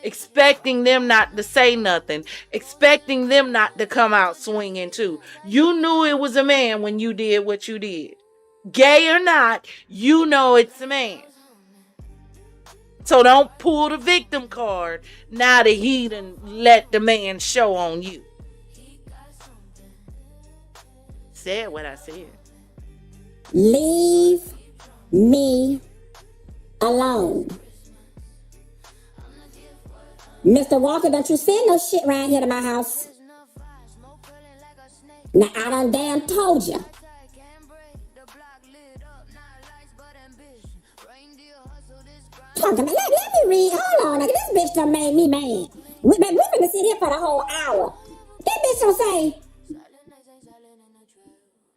Expecting them not to say nothing. Expecting them not to come out swinging too. You knew it was a man when you did what you did. Gay or not, you know it's a man. So don't pull the victim card now that he done let the man show on you. Said what I said. Leave me alone. Mr. Walker, don't you send no shit around here to my house. Now, I done damn told you. Let me read. Hold on. Now, this bitch done made me mad. We finna sit here for the whole hour. This bitch done say,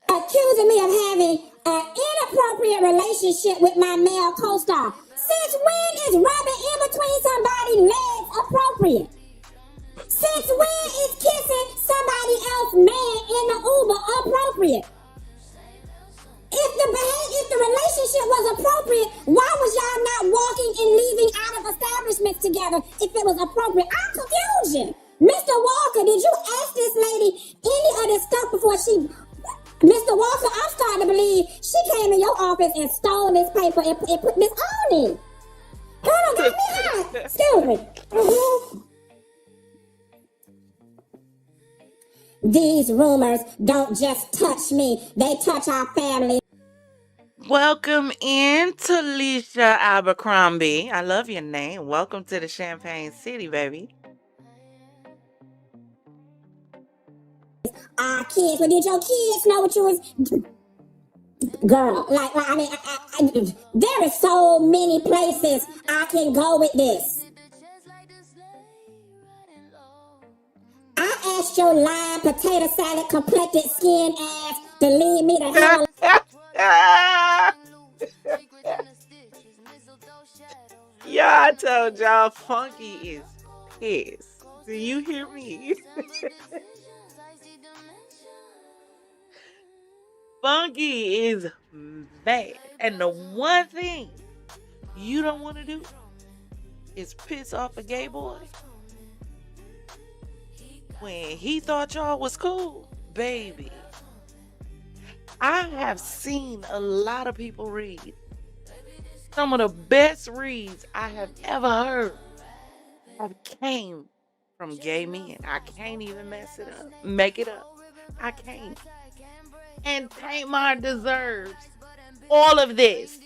accusing me of having an inappropriate relationship with my male co-star. Since when is rubbing in between somebody's legs appropriate? Since when is kissing somebody else's man in the Uber appropriate? If the relationship was appropriate, why was y'all not walking and leaving out of establishments together if it was appropriate? I'm confused, confusion. Mr. Walker, did you ask this lady any of this stuff before she... Mr. Walker, I'm starting to believe she came in your office and stole this paper and put this on it. Girl, get me out. Excuse me. These rumors don't just touch me. They touch our family. Welcome in, Talisha Abercrombie. I love your name. Welcome to the Champagne City, baby. Our kids, well, did your kids know what you was... Girl, I mean, there is so many places I can go with this. I asked your lying potato salad complected skin ass to leave me the hell Yeah, I told y'all Funky is pissed. Do you hear me? Funky is mad. And the one thing you don't want to do is piss off a gay boy. When he thought y'all was cool, baby. I have seen a lot of people read. Some of the best reads I have ever heard have came from gay men. I can't even mess it up. Make it up. I can't. And Tamar deserves all of this.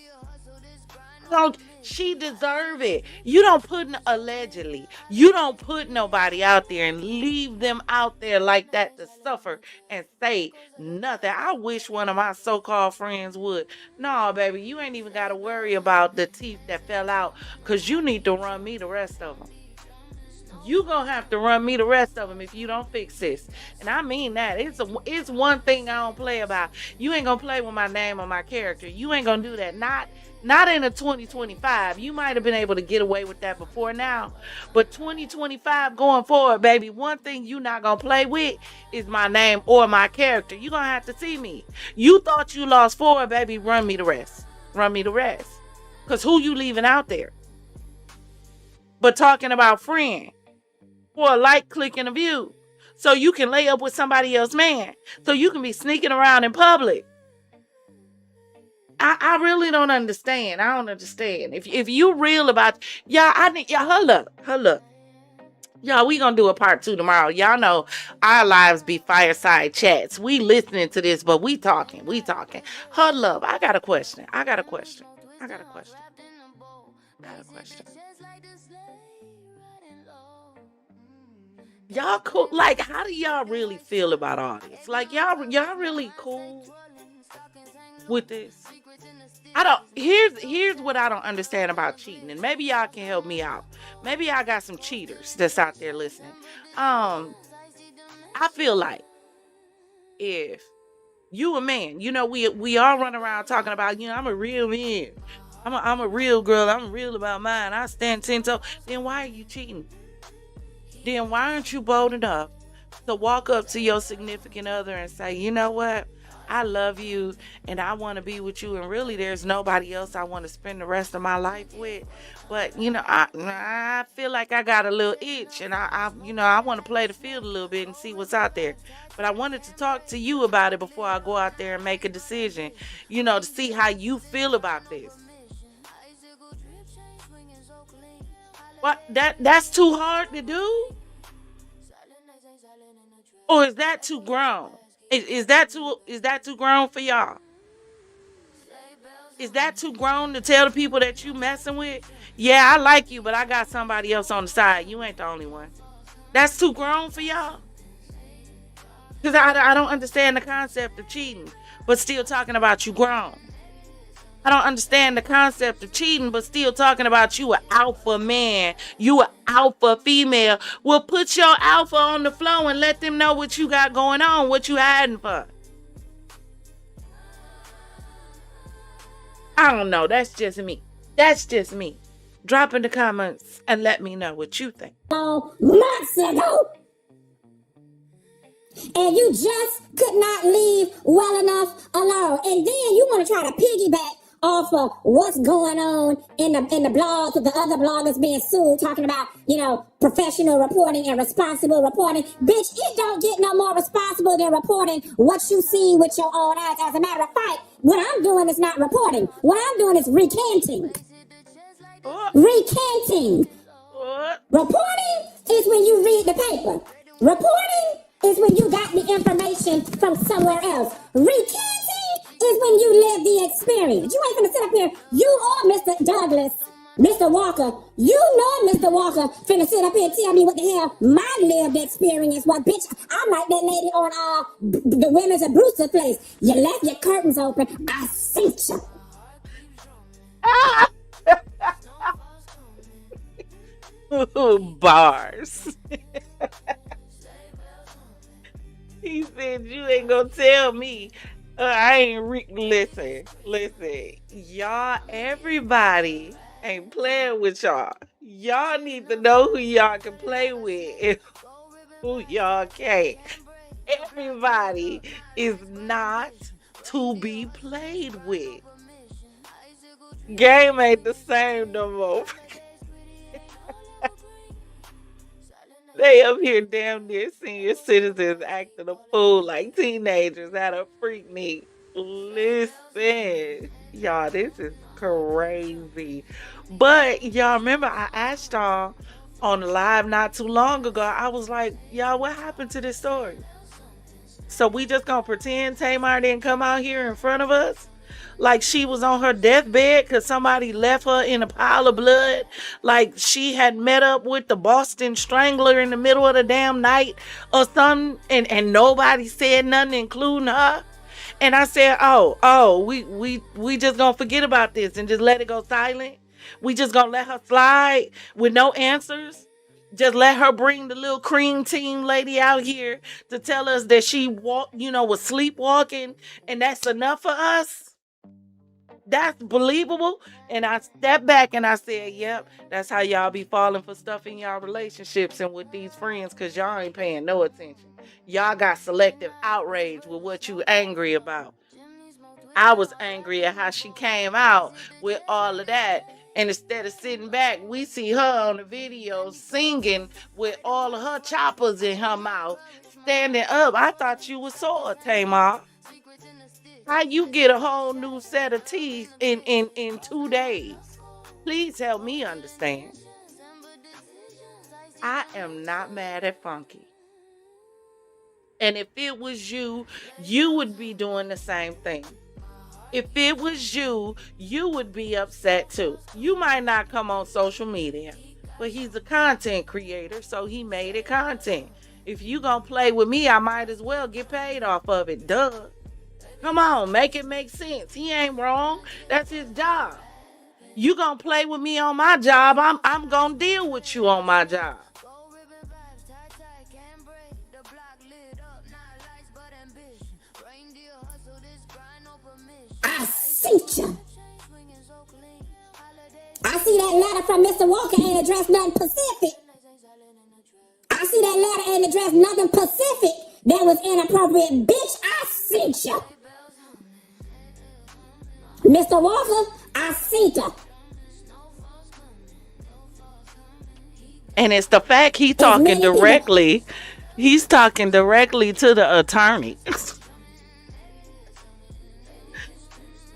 She deserve it. You don't put, allegedly, you don't put nobody out there and leave them out there like that to suffer and say nothing. I wish one of my so-called friends would. No, baby, you ain't even got to worry about the teeth that fell out, because you need to run me the rest of them. You gonna have to run me the rest of them if you don't fix this. And I mean that. It's one thing I don't play about. You ain't gonna play with my name or my character. You ain't gonna do that. Not in a 2025. You might have been able to get away with that before now. But 2025 going forward, baby, one thing you not gonna play with is my name or my character. You gonna have to see me. You thought you lost 4, baby, run me the rest. Run me the rest. Because who you leaving out there? But talking about friend. For a like, click, and a view. So you can lay up with somebody else's man. So you can be sneaking around in public. I really don't understand. I don't understand. If you real about... Y'all, I need... Y'all, hold up. Y'all, we gonna do a part 2 tomorrow. Y'all know our lives be fireside chats. We listening to this, but we talking. Hold up. I got a question. Y'all cool? Like, how do y'all really feel about all this? Like, y'all really cool with this? Here's what I don't understand about cheating, and maybe y'all can help me out. Maybe I got some cheaters that's out there listening. I feel like if you a man, you know, we all run around talking about, you know, I'm a real man. I'm a real girl. I'm real about mine. I stand 10 toes. Then why are you cheating? Then why aren't you bold enough to walk up to your significant other and say, you know what? I love you and I want to be with you, and really there's nobody else I want to spend the rest of my life with. But, you know, I feel like I got a little itch, and I want to play the field a little bit and see what's out there. But I wanted to talk to you about it before I go out there and make a decision, you know, to see how you feel about this. What? That's too hard to do? Or is that too grown? Is that too grown for y'all? Is that too grown to tell the people that you messing with? Yeah, I like you, but I got somebody else on the side. You ain't the only one. That's too grown for y'all? Because I don't understand the concept of cheating, but still talking about you grown. I don't understand the concept of cheating, but still talking about you an alpha man, you an alpha female. Well, put your alpha on the floor and let them know what you got going on, what you hiding for. I don't know. That's just me. Drop in the comments and let me know what you think. Months ago. And you just could not leave well enough alone. And then you want to try to piggyback off of what's going on in the blogs with the other bloggers being sued, talking about, professional reporting and responsible reporting. Bitch, it don't get no more responsible than reporting what you see with your own eyes. As a matter of fact, what I'm doing is not reporting. What I'm doing is recanting. Recanting. Reporting is when you read the paper. Reporting is when you got the information from somewhere else. Recanting is when you live the experience. You ain't gonna sit up here, you or Mr. Douglas, Mr. Walker, Mr. Walker finna sit up here and tell me what the hell my lived experience was. Bitch, I'm like that lady on the Women's of Brewster's Place. You left your curtains open, I seen you. Bars. He said, you ain't gonna tell me. Listen. Y'all, everybody ain't playing with y'all. Y'all need to know who y'all can play with and who y'all can't. Everybody is not to be played with. Game ain't the same no more. They up here damn near senior citizens acting a fool like teenagers at a freak meet. Listen, y'all, this is crazy. But y'all remember I asked y'all on the live not too long ago, I was like, y'all, what happened to this story? So we just gonna pretend Tamar didn't come out here in front of us? Like she was on her deathbed because somebody left her in a pile of blood. Like she had met up with the Boston Strangler in the middle of the damn night or something. And nobody said nothing, including her. And I said, we just gonna forget about this and just let it go silent. We just gonna let her slide with no answers. Just let her bring the little cream team lady out here to tell us that she was sleepwalking, and that's enough for us. That's believable. And I stepped back and I said, yep, that's how y'all be falling for stuff in y'all relationships and with these friends, because y'all ain't paying no attention. Y'all got selective outrage with what you angry about. I was angry at how she came out with all of that. And instead of sitting back, we see her on the video singing with all of her choppers in her mouth, standing up. I thought you was sore, Tamar. How you get a whole new set of teeth in 2 days? Please help me understand. I am not mad at Funky. And if it was you, you would be doing the same thing. If it was you, you would be upset too. You might not come on social media, but he's a content creator, so he made it content. If you gonna play with me, I might as well get paid off of it. Duh. Come on, make it make sense. He ain't wrong. That's his job. You gonna play with me on my job, I'm gonna deal with you on my job. I see you. I see that letter from Mr. Walker ain't addressed nothing Pacific. I see that letter ain't addressed nothing Pacific that was inappropriate. Bitch, I see you. Mr. Walker, I see you. And it's the fact he's talking directly to the attorney.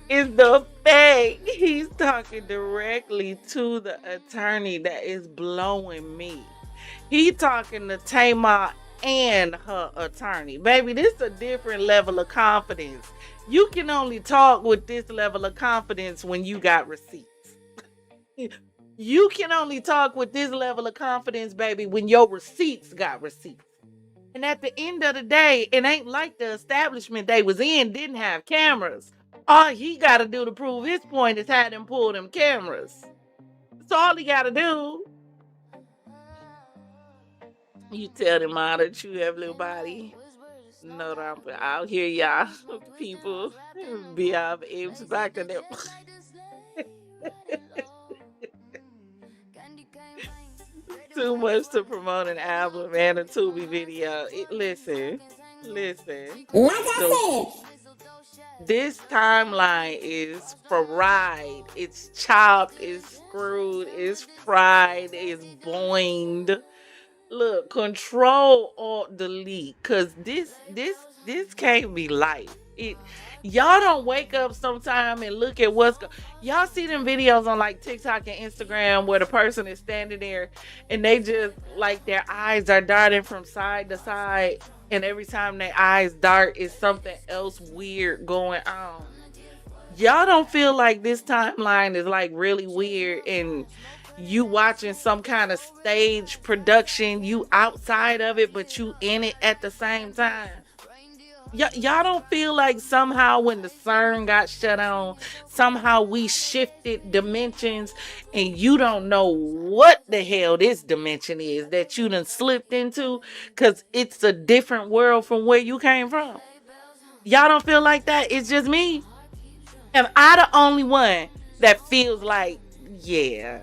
It's the fact he's talking directly to the attorney that is blowing me. He talking to Tamar and her attorney. Baby, this is a different level of confidence. You can only talk with this level of confidence when you got receipts. You can only talk with this level of confidence, baby, when your receipts got receipts. And at the end of the day, it ain't like the establishment they was in didn't have cameras. All he got to do to prove his point is have them pull them cameras. That's all he got to do. You tell them all that you have little body. No, I'll hear y'all people be off apes back to them. Too much to promote an album and a Tubi video. Listen. Like I said, This timeline is fried. It's chopped, it's screwed, it's fried, it's boinged. Look, control alt delete. Cause this can't be life. It Y'all don't wake up sometime and look at y'all see them videos on like TikTok and Instagram where the person is standing there and they just like their eyes are darting from side to side, and every time their eyes dart is something else weird going on. Y'all don't feel like this timeline is like really weird and you watching some kind of stage production, you outside of it but you in it at the same time? Y'all don't feel like somehow when the CERN got shut on, somehow we shifted dimensions and you don't know what the hell this dimension is that you done slipped into because it's a different world from where you came from? Y'all don't feel like that? It's just me? Am I the only one that feels like, yeah,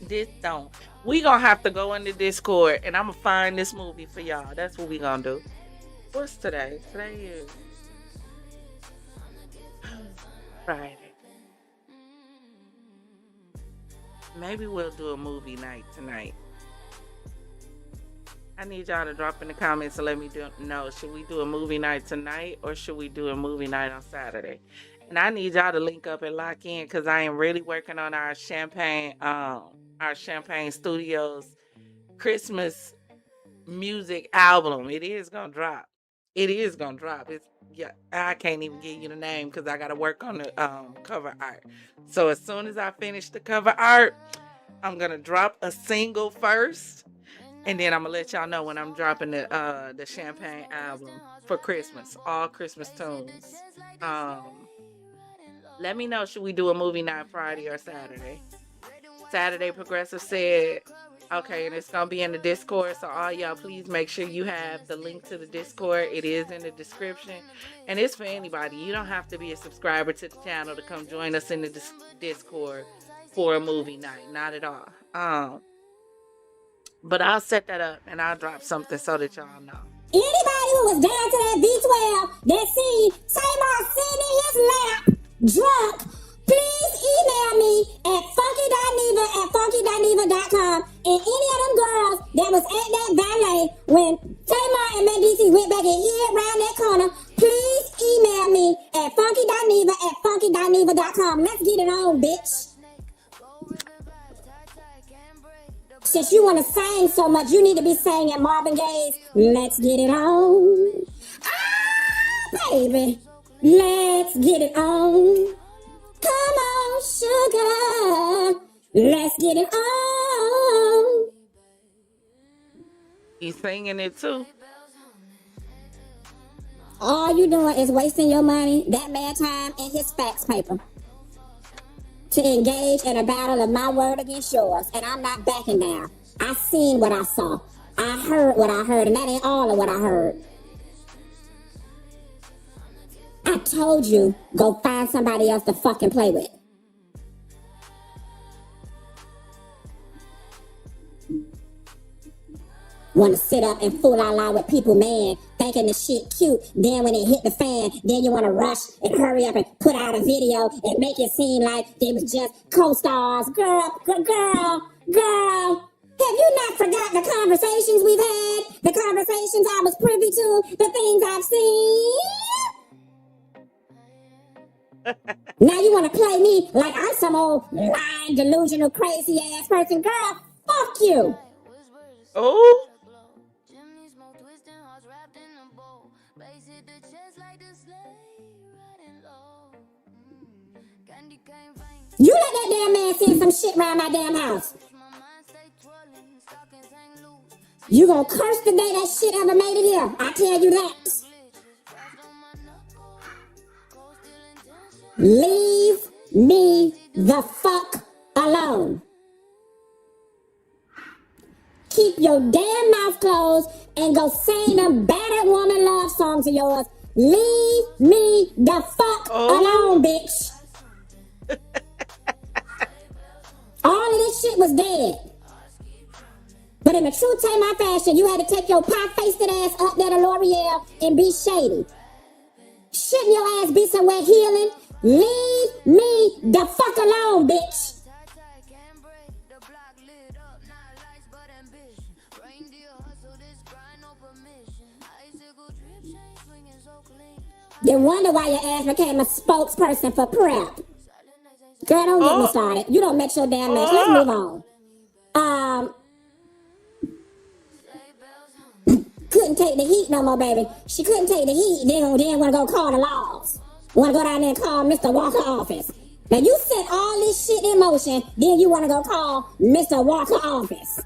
this don't? We gonna have to go into Discord and I'm gonna find this movie for y'all. That's what we gonna do. What's today? Today is Friday. Maybe we'll do a movie night tonight. I need y'all to drop in the comments and let me know. Should we do a movie night tonight or should we do a movie night on Saturday? And I need y'all to link up and lock in because I am really working on our Champagne Studios Christmas music album. It is gonna drop. It's I can't even give you the name because I gotta work on the cover art. So as soon as I finish the cover art, I'm gonna drop a single first, and then I'm gonna let y'all know when I'm dropping the Champagne album for Christmas, all Christmas tunes. Let me know, should we do a movie night Friday or Saturday? Saturday Progressive said, okay, and it's gonna be in the Discord, so all y'all please make sure you have the link to the Discord. It is in the description, and it's for anybody. You don't have to be a subscriber to the channel to come join us in the Discord for a movie night, not at all. But I'll set that up and I'll drop something so that y'all know. Anybody who was down to that V12 that seen Tamar sitting in his lap drunk, please email me at funky.neva@funky.neva.com. And any of them girls that was at that ballet when Tamar and Medici went back and hid around that corner, please email me at funky.neva@funky.neva.com. Let's get it on, bitch. Since you want to sing so much, you need to be singing Marvin Gaye's Let's Get It On. Ah, baby, let's get it on. Come on, sugar, let's get it on. He's singing it too. All you doing is wasting your money, that man time, and his fax paper to engage in a battle of my word against yours, and I'm not backing down. I seen what I saw. I heard what I heard, and that ain't all of what I heard. I told you, go find somebody else to fucking play with. Want to sit up and fool out loud with people, man, thinking the shit cute. Then when it hit the fan, then you want to rush and hurry up and put out a video and make it seem like they was just co-stars. Girl, have you not forgot the conversations we've had? The conversations I was privy to? The things I've seen? Now you want to play me like I'm some old lying, delusional, crazy ass person. Girl, fuck you. Oh. You let that damn man send some shit around my damn house. You gonna curse the day that shit ever made it here. I tell you that. Leave me the fuck alone. Keep your damn mouth closed and go sing them battered woman love songs of yours. Leave me the fuck alone, bitch. All of this shit was dead. But in the true Tamar fashion, you had to take your pie-faced ass up there to L'Oreal and be shady. Shouldn't your ass be somewhere healing? Leave me the fuck alone, bitch. Then wonder why your ass became a spokesperson for prep. Girl, don't get me started. You don't make your damn mess. Let's move on. Couldn't take the heat no more, baby. She couldn't take the heat. Then want to go call the laws. Want to go down there and call Mr. Walker office. Now you set all this shit in motion. Then you want to go call Mr. Walker office.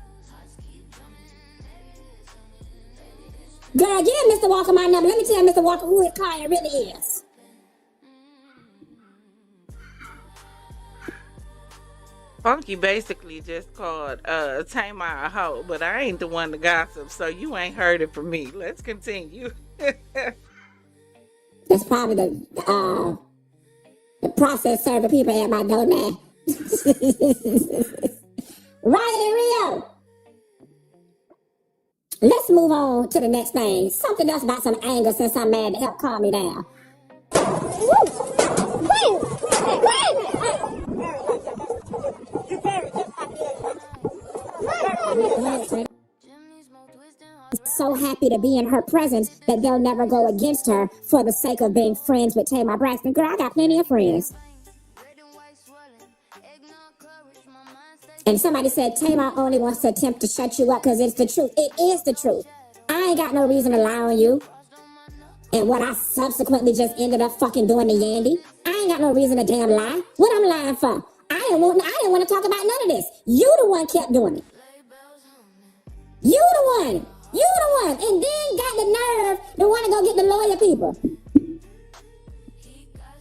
Girl, give Mr. Walker my number. Let me tell Mr. Walker who his client really is. Funky basically just called Tamar a hoe, but I ain't the one to gossip, so you ain't heard it from me. Let's continue. That's probably the process serving people at my door now. Right and real. Let's move on to the next thing. Something else about some anger since I'm mad to help calm me down. So happy to be in her presence that they'll never go against her for the sake of being friends with Tamar Braxton. Girl, I got plenty of friends. And somebody said Tamar only wants to attempt to shut you up because it's the truth. It is the truth. I ain't got no reason to lie on you. And what I subsequently just ended up fucking doing to Yandy, I ain't got no reason to damn lie. What I'm lying for? I didn't want to talk about none of this. You the one kept doing it. You the one. You the one. And then got the nerve to want to go get the lawyer people.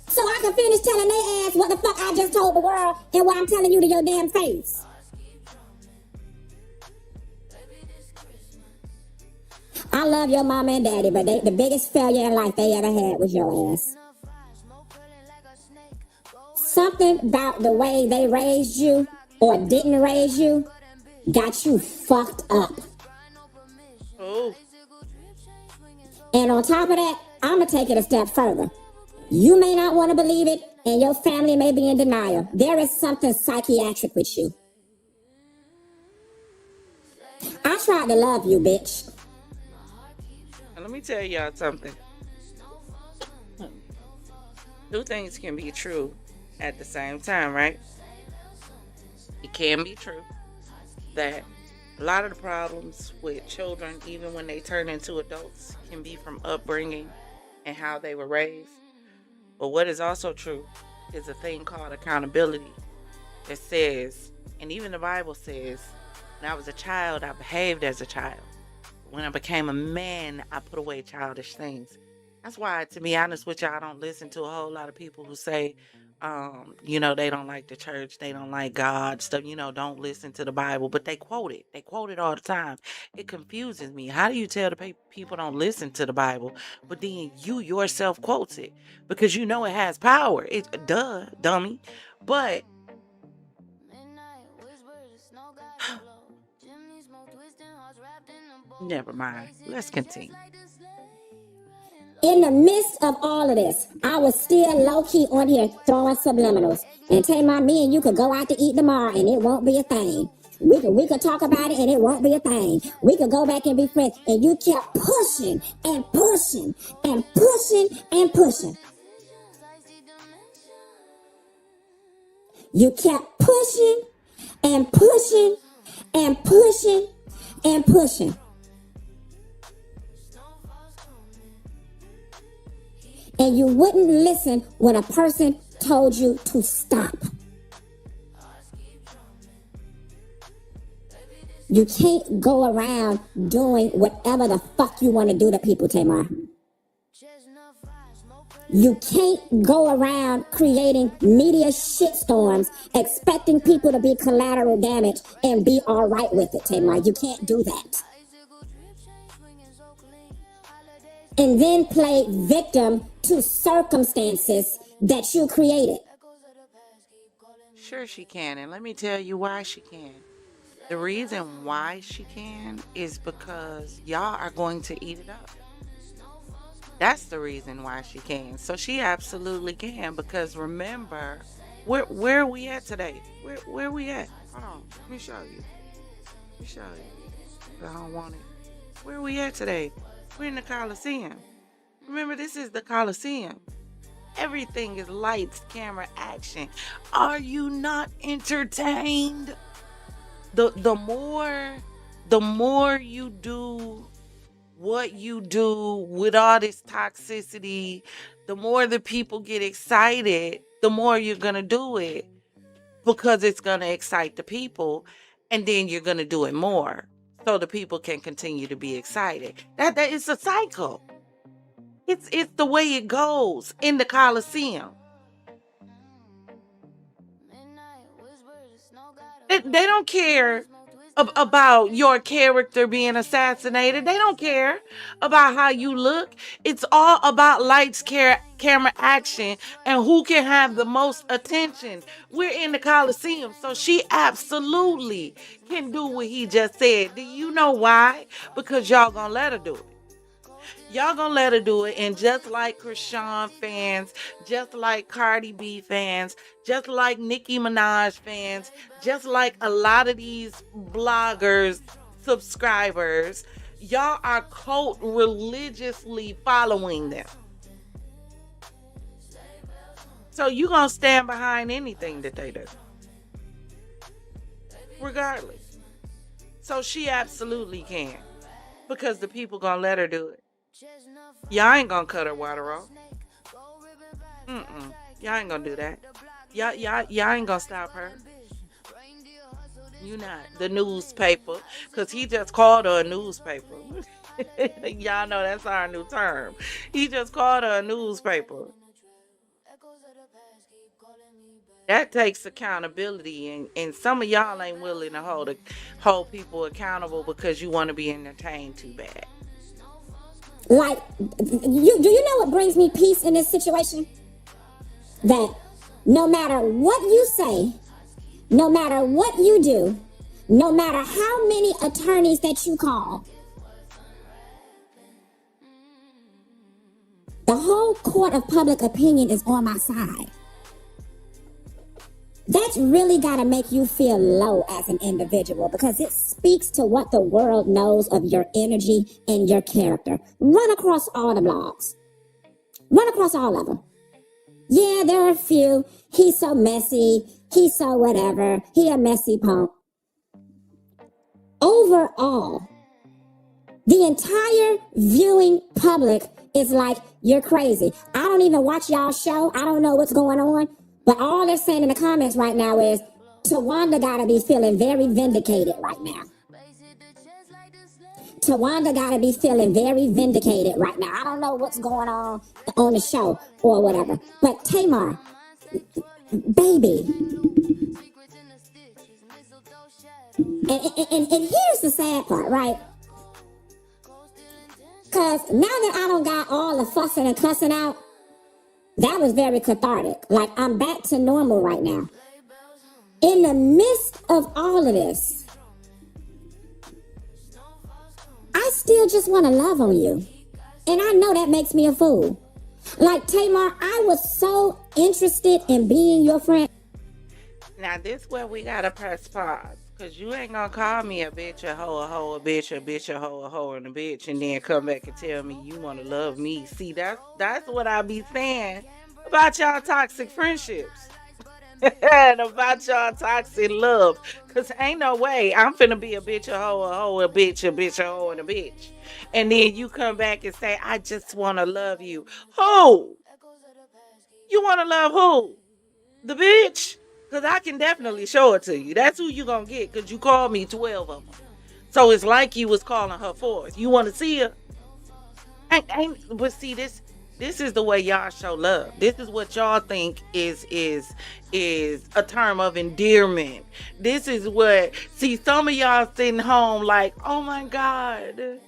So I can finish telling their ass what the fuck I just told the world and what I'm telling you to your damn face. I love your mama and daddy, but the biggest failure in life they ever had was your ass. Something about the way they raised you or didn't raise you got you fucked up. Oh. And on top of that, I'm going to take it a step further. You may not want to believe it, and your family may be in denial. There is something psychiatric with you. I tried to love you, bitch. Let me tell y'all something. Two things can be true at the same time, right? It can be true that a lot of the problems with children, even when they turn into adults, can be from upbringing and how they were raised. But what is also true is a thing called accountability that says, and even the Bible says, when I was a child, I behaved as a child. When I became a man, I put away childish things. That's why, to be honest with you, I don't listen to a whole lot of people who say, they don't like the church, they don't like God, stuff, don't listen to the Bible, but they quote it. They quote it all the time. It confuses me. How do you tell the people don't listen to the Bible, but then you yourself quotes it? Because it has power. It's dummy. But never mind. Let's continue. In the midst of all of this, I was still low-key on here throwing subliminals. And Tamar, me and you could go out to eat tomorrow and it won't be a thing. We could talk about it and it won't be a thing. We could go back and be friends. And you kept pushing and pushing and pushing and pushing. You kept pushing and pushing and pushing and pushing. And you wouldn't listen when a person told you to stop. You can't go around doing whatever the fuck you want to do to people, Tamar. You can't go around creating media shitstorms, expecting people to be collateral damage and be all right with it, Tamar. You can't do that. And then play victim to circumstances that you created. Sure she can, and let me tell you why she can. The reason why she can is because y'all are going to eat it up. That's the reason why she can. So she absolutely can, because remember, where are we at today? Where we at? Hold on, let me show you. Let me show you. I don't want it. Where are we at today? We're in the Coliseum. Remember, this is the Coliseum. Everything is lights, camera, action. Are you not entertained? The more you do what you do with all this toxicity, the more the people get excited, the more you're gonna do it, because it's gonna excite the people, and then you're gonna do it more so the people can continue to be excited. That is a cycle. It's the way it goes in the Coliseum. They don't care about your character being assassinated. They don't care about how you look. It's all about lights, camera, action, and who can have the most attention. We're in the Coliseum, so she absolutely can do what he just said. Do you know why? Because y'all gonna let her do it. Y'all gonna let her do it, and just like Krishan fans, just like Cardi B fans, just like Nicki Minaj fans, just like a lot of these bloggers, subscribers, y'all are cult religiously following them. So you gonna stand behind anything that they do, regardless. So she absolutely can, because the people gonna let her do it. Y'all ain't gonna cut her water off. Y'all ain't gonna do that. Y'all ain't gonna stop her. You not. The newspaper, because he just called her a newspaper. Y'all know that's our new term. He just called her a newspaper. That takes accountability, and some of y'all ain't willing to hold people accountable because you want to be entertained too bad. Like, do you know what brings me peace in this situation? That no matter what you say, no matter what you do, no matter how many attorneys that you call, the whole court of public opinion is on my side. That's really got to make you feel low as an individual, because it speaks to what the world knows of your energy and your character. Run across all the blogs. Run across all of them. Yeah, there are a few. He's so messy. He's so whatever. He a messy punk. Overall, the entire viewing public is like, you're crazy. I don't even watch y'all show. I don't know what's going on. But all they're saying in the comments right now is, Tawanda gotta be feeling very vindicated right now. Tawanda gotta be feeling very vindicated right now. I don't know what's going on the show or whatever. But Tamar, baby. And here's the sad part, right? Because now that I don't got all the fussing and cussing out, that was very cathartic. Like, I'm back to normal right now. In the midst of all of this, I still just want to love on you. And I know that makes me a fool. Like, Tamar, I was so interested in being your friend. Now, this where we got to press pause. Because you ain't going to call me a bitch, a hoe, a bitch, a bitch, a hoe, and a bitch, and then come back and tell me you want to love me. See, that's what I be saying about y'all toxic friendships. And about y'all toxic love. Because ain't no way I'm finna be a bitch, a hoe, a bitch, a hoe, and a bitch. And then you come back and say, I just want to love you. Who? You want to love who? The bitch? Because I can definitely show it to you. That's who you going to get, because you called me 12 of them. So it's like you was calling her fourth. You want to see her? But see, this is the way y'all show love. This is what y'all think is a term of endearment. This is what, see, some of y'all sitting home like, oh my God.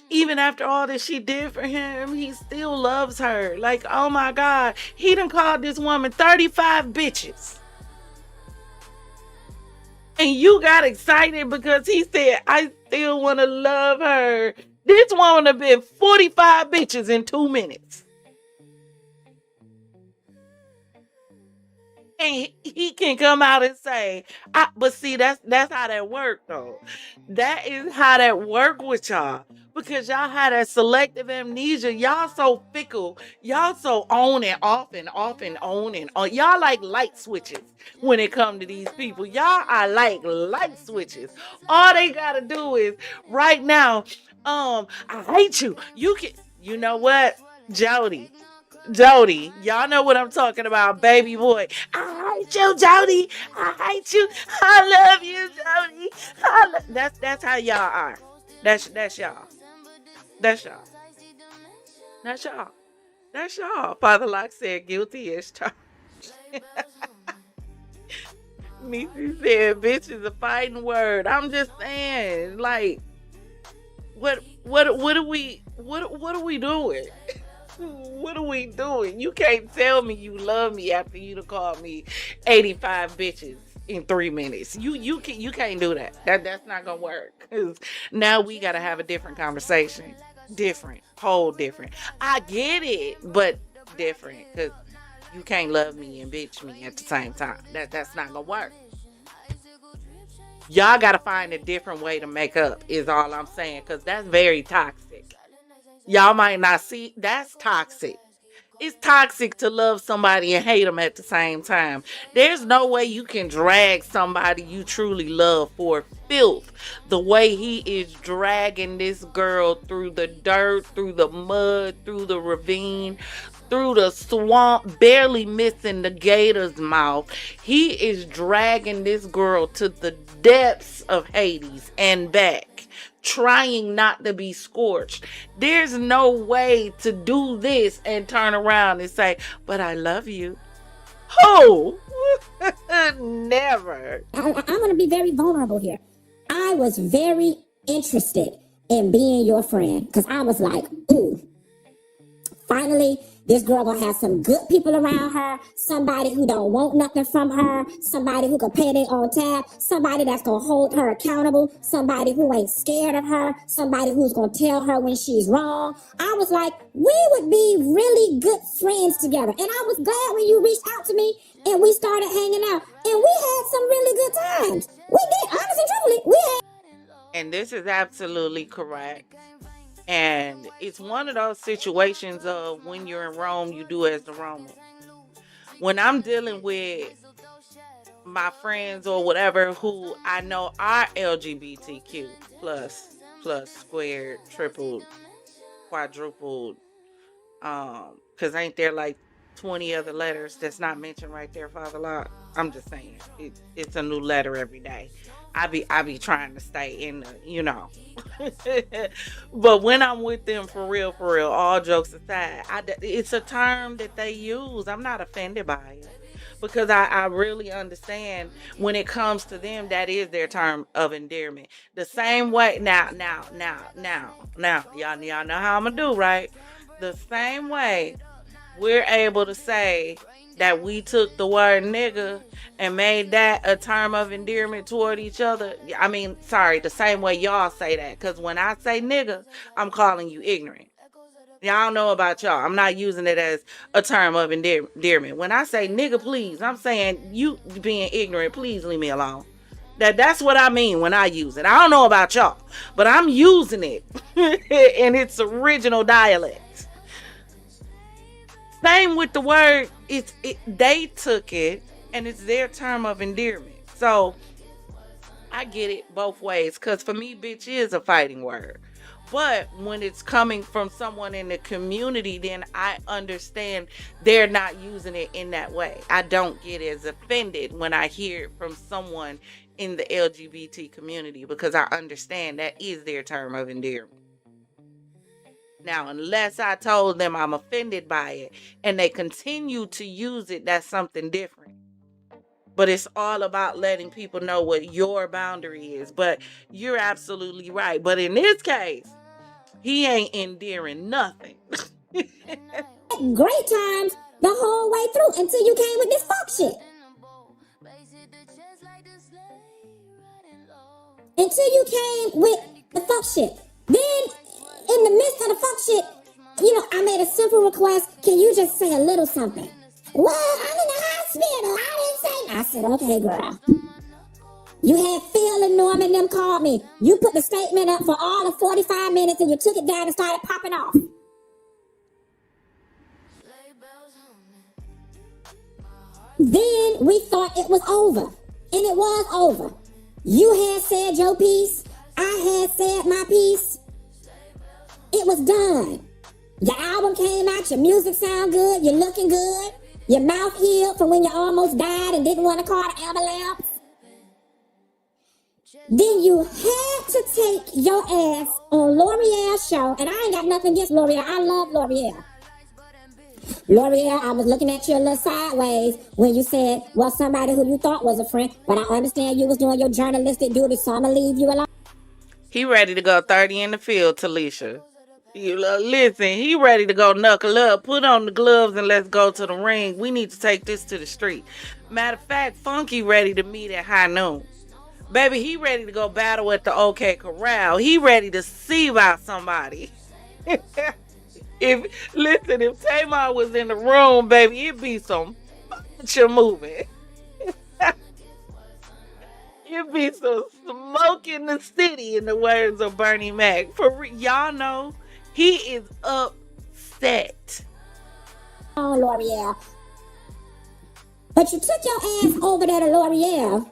Even after all that she did for him, he still loves her. Like, oh my God. He done called this woman 35 bitches. And you got excited because he said, I still want to love her. This woman have been 45 bitches in 2 minutes. And he can come out and say, but see, that's how that work though. That is how that work with y'all. Because y'all had that selective amnesia. Y'all so fickle. Y'all so on and off and off and on and on. Y'all like light switches when it come to these people. Y'all are like light switches. All they gotta do is right now, I hate you. You know what? Jody, y'all know what I'm talking about, baby boy. I hate you, Jody. I hate you. I love you, Jody. That's how y'all are. That's y'all. That's y'all. That's y'all. That's y'all. Father Locke said guilty as charged. Niecy said bitch is a fighting word. I'm just saying, like, what are we doing? What are we doing? You can't tell me you love me after you done called me 85 bitches in 3 minutes. You can't do that. That's not gonna work. 'Cause now we gotta have a different conversation. Whole different. I get it, but different. 'Cause you can't love me and bitch me at the same time. That's not gonna work. Y'all gotta find a different way to make up, is all I'm saying, because that's very toxic. Y'all might not see, that's toxic. It's toxic to love somebody and hate them at the same time. There's no way you can drag somebody you truly love for filth the way he is dragging this girl through the dirt, through the mud, through the ravine, through the swamp, barely missing the gator's mouth. He is dragging this girl to the depths of Hades and back, trying not to be scorched. There's no way to do this and turn around and say, but I love you. Who? Never. I'm going to be very vulnerable here. I was very interested in being your friend because I was like, ooh, finally, this girl gonna have some good people around her, somebody who don't want nothing from her, somebody who can pay their own tab, somebody that's gonna hold her accountable, somebody who ain't scared of her, somebody who's gonna tell her when she's wrong. I was like, we would be really good friends together. And I was glad when you reached out to me and we started hanging out. And we had some really good times. We did, honestly and truthfully, we had. And this is absolutely correct. And it's one of those situations of when you're in Rome, you do as the Roman. When I'm dealing with my friends or whatever who I know are LGBTQ plus squared, tripled, quadrupled, because ain't there like 20 other letters that's not mentioned right there, Father Locke? I'm just saying, it's a new letter every day. I be trying to stay in the, you know. But when I'm with them for real, all jokes aside, it's a term that they use. I'm not offended by it because I really understand when it comes to them, that is their term of endearment. The same way, now, y'all know how I'm gonna do, right? The same way we're able to say that we took the word nigga and made that a term of endearment toward each other. I mean, sorry, the same way y'all say that. Because when I say nigga, I'm calling you ignorant. Y'all know about y'all. I'm not using it as a term of endearment. When I say nigga, please, I'm saying you being ignorant, please leave me alone. That's what I mean when I use it. I don't know about y'all, but I'm using it in its original dialect. Same with the word, they took it and it's their term of endearment. So I get it both ways, because for me, bitch is a fighting word. But when it's coming from someone in the community, then I understand they're not using it in that way. I don't get as offended when I hear it from someone in the LGBT community, because I understand that is their term of endearment. Now, unless I told them I'm offended by it and they continue to use it, that's something different. But it's all about letting people know what your boundary is. But you're absolutely right. But in this case, he ain't endearing nothing. Great times the whole way through until you came with this fuck shit. Until you came with the fuck shit. Then in the midst of the fuck shit, I made a simple request. Can you just say a little something? Well, I'm in the hospital. I didn't say. I said, okay, girl. You had Phil and Norman them called me. You put the statement up for all of 45 minutes and you took it down and started popping off. Then we thought it was over. And it was over. You had said your piece. I had said my piece. It was done. Your album came out. Your music sound good. You're looking good. Your mouth healed from when you almost died and didn't want to call the ambulance. Then you had to take your ass on L'Oreal's show. And I ain't got nothing against L'Oreal. I love L'Oreal. L'Oreal, I was looking at you a little sideways when you said, well, somebody who you thought was a friend, but I understand you was doing your journalistic duty, so I'm going to leave you alone. He ready to go 30 in the field, Talisha. Listen, he ready to go knuckle up. Put on the gloves and let's go to the ring. We need to take this to the street. Matter of fact, Funky ready to meet at high noon. Baby, he ready to go battle at the OK Corral. He ready to see about somebody. If Tamar was in the room, baby, it'd be some furniture moving. It'd be some smoke in the city, in the words of Bernie Mac. Y'all know he is upset. Oh, L'Oreal. But you took your ass over there to L'Oreal.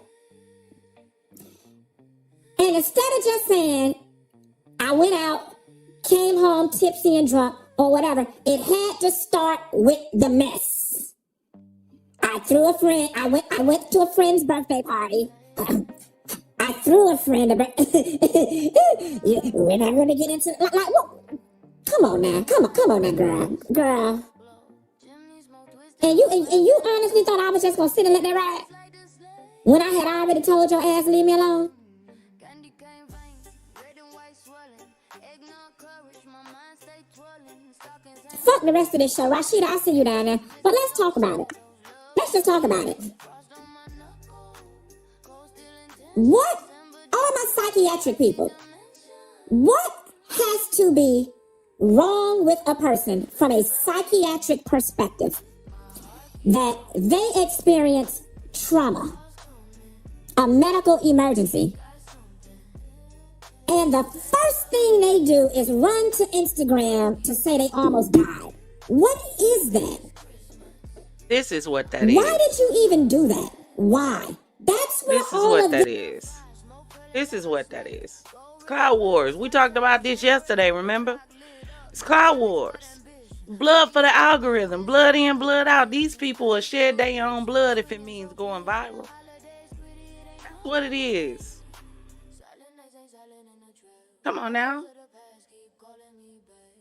And instead of just saying, I went out, came home tipsy and drunk, or whatever, it had to start with the mess. I went to a friend's birthday party. I threw a friend a we're not gonna get into well, come on now, girl. And you honestly thought I was just gonna sit and let that ride? When I had already told your ass leave me alone? Fuck the rest of this show. Rashida, I see you down there. But let's talk about it. Let's just talk about it. What? All my psychiatric people. What has to be wrong with a person from a psychiatric perspective that they experience trauma, a medical emergency, and the first thing they do is run to Instagram to say they almost died? What is that? This is what that is. Why did you even do that? Why? That's where This is what that is. This is what that is. It's Cloud Wars. We talked about this yesterday, remember? It's Cloud Wars. Blood for the algorithm. Blood in, blood out. These people will shed their own blood if it means going viral. That's what it is. Come on now.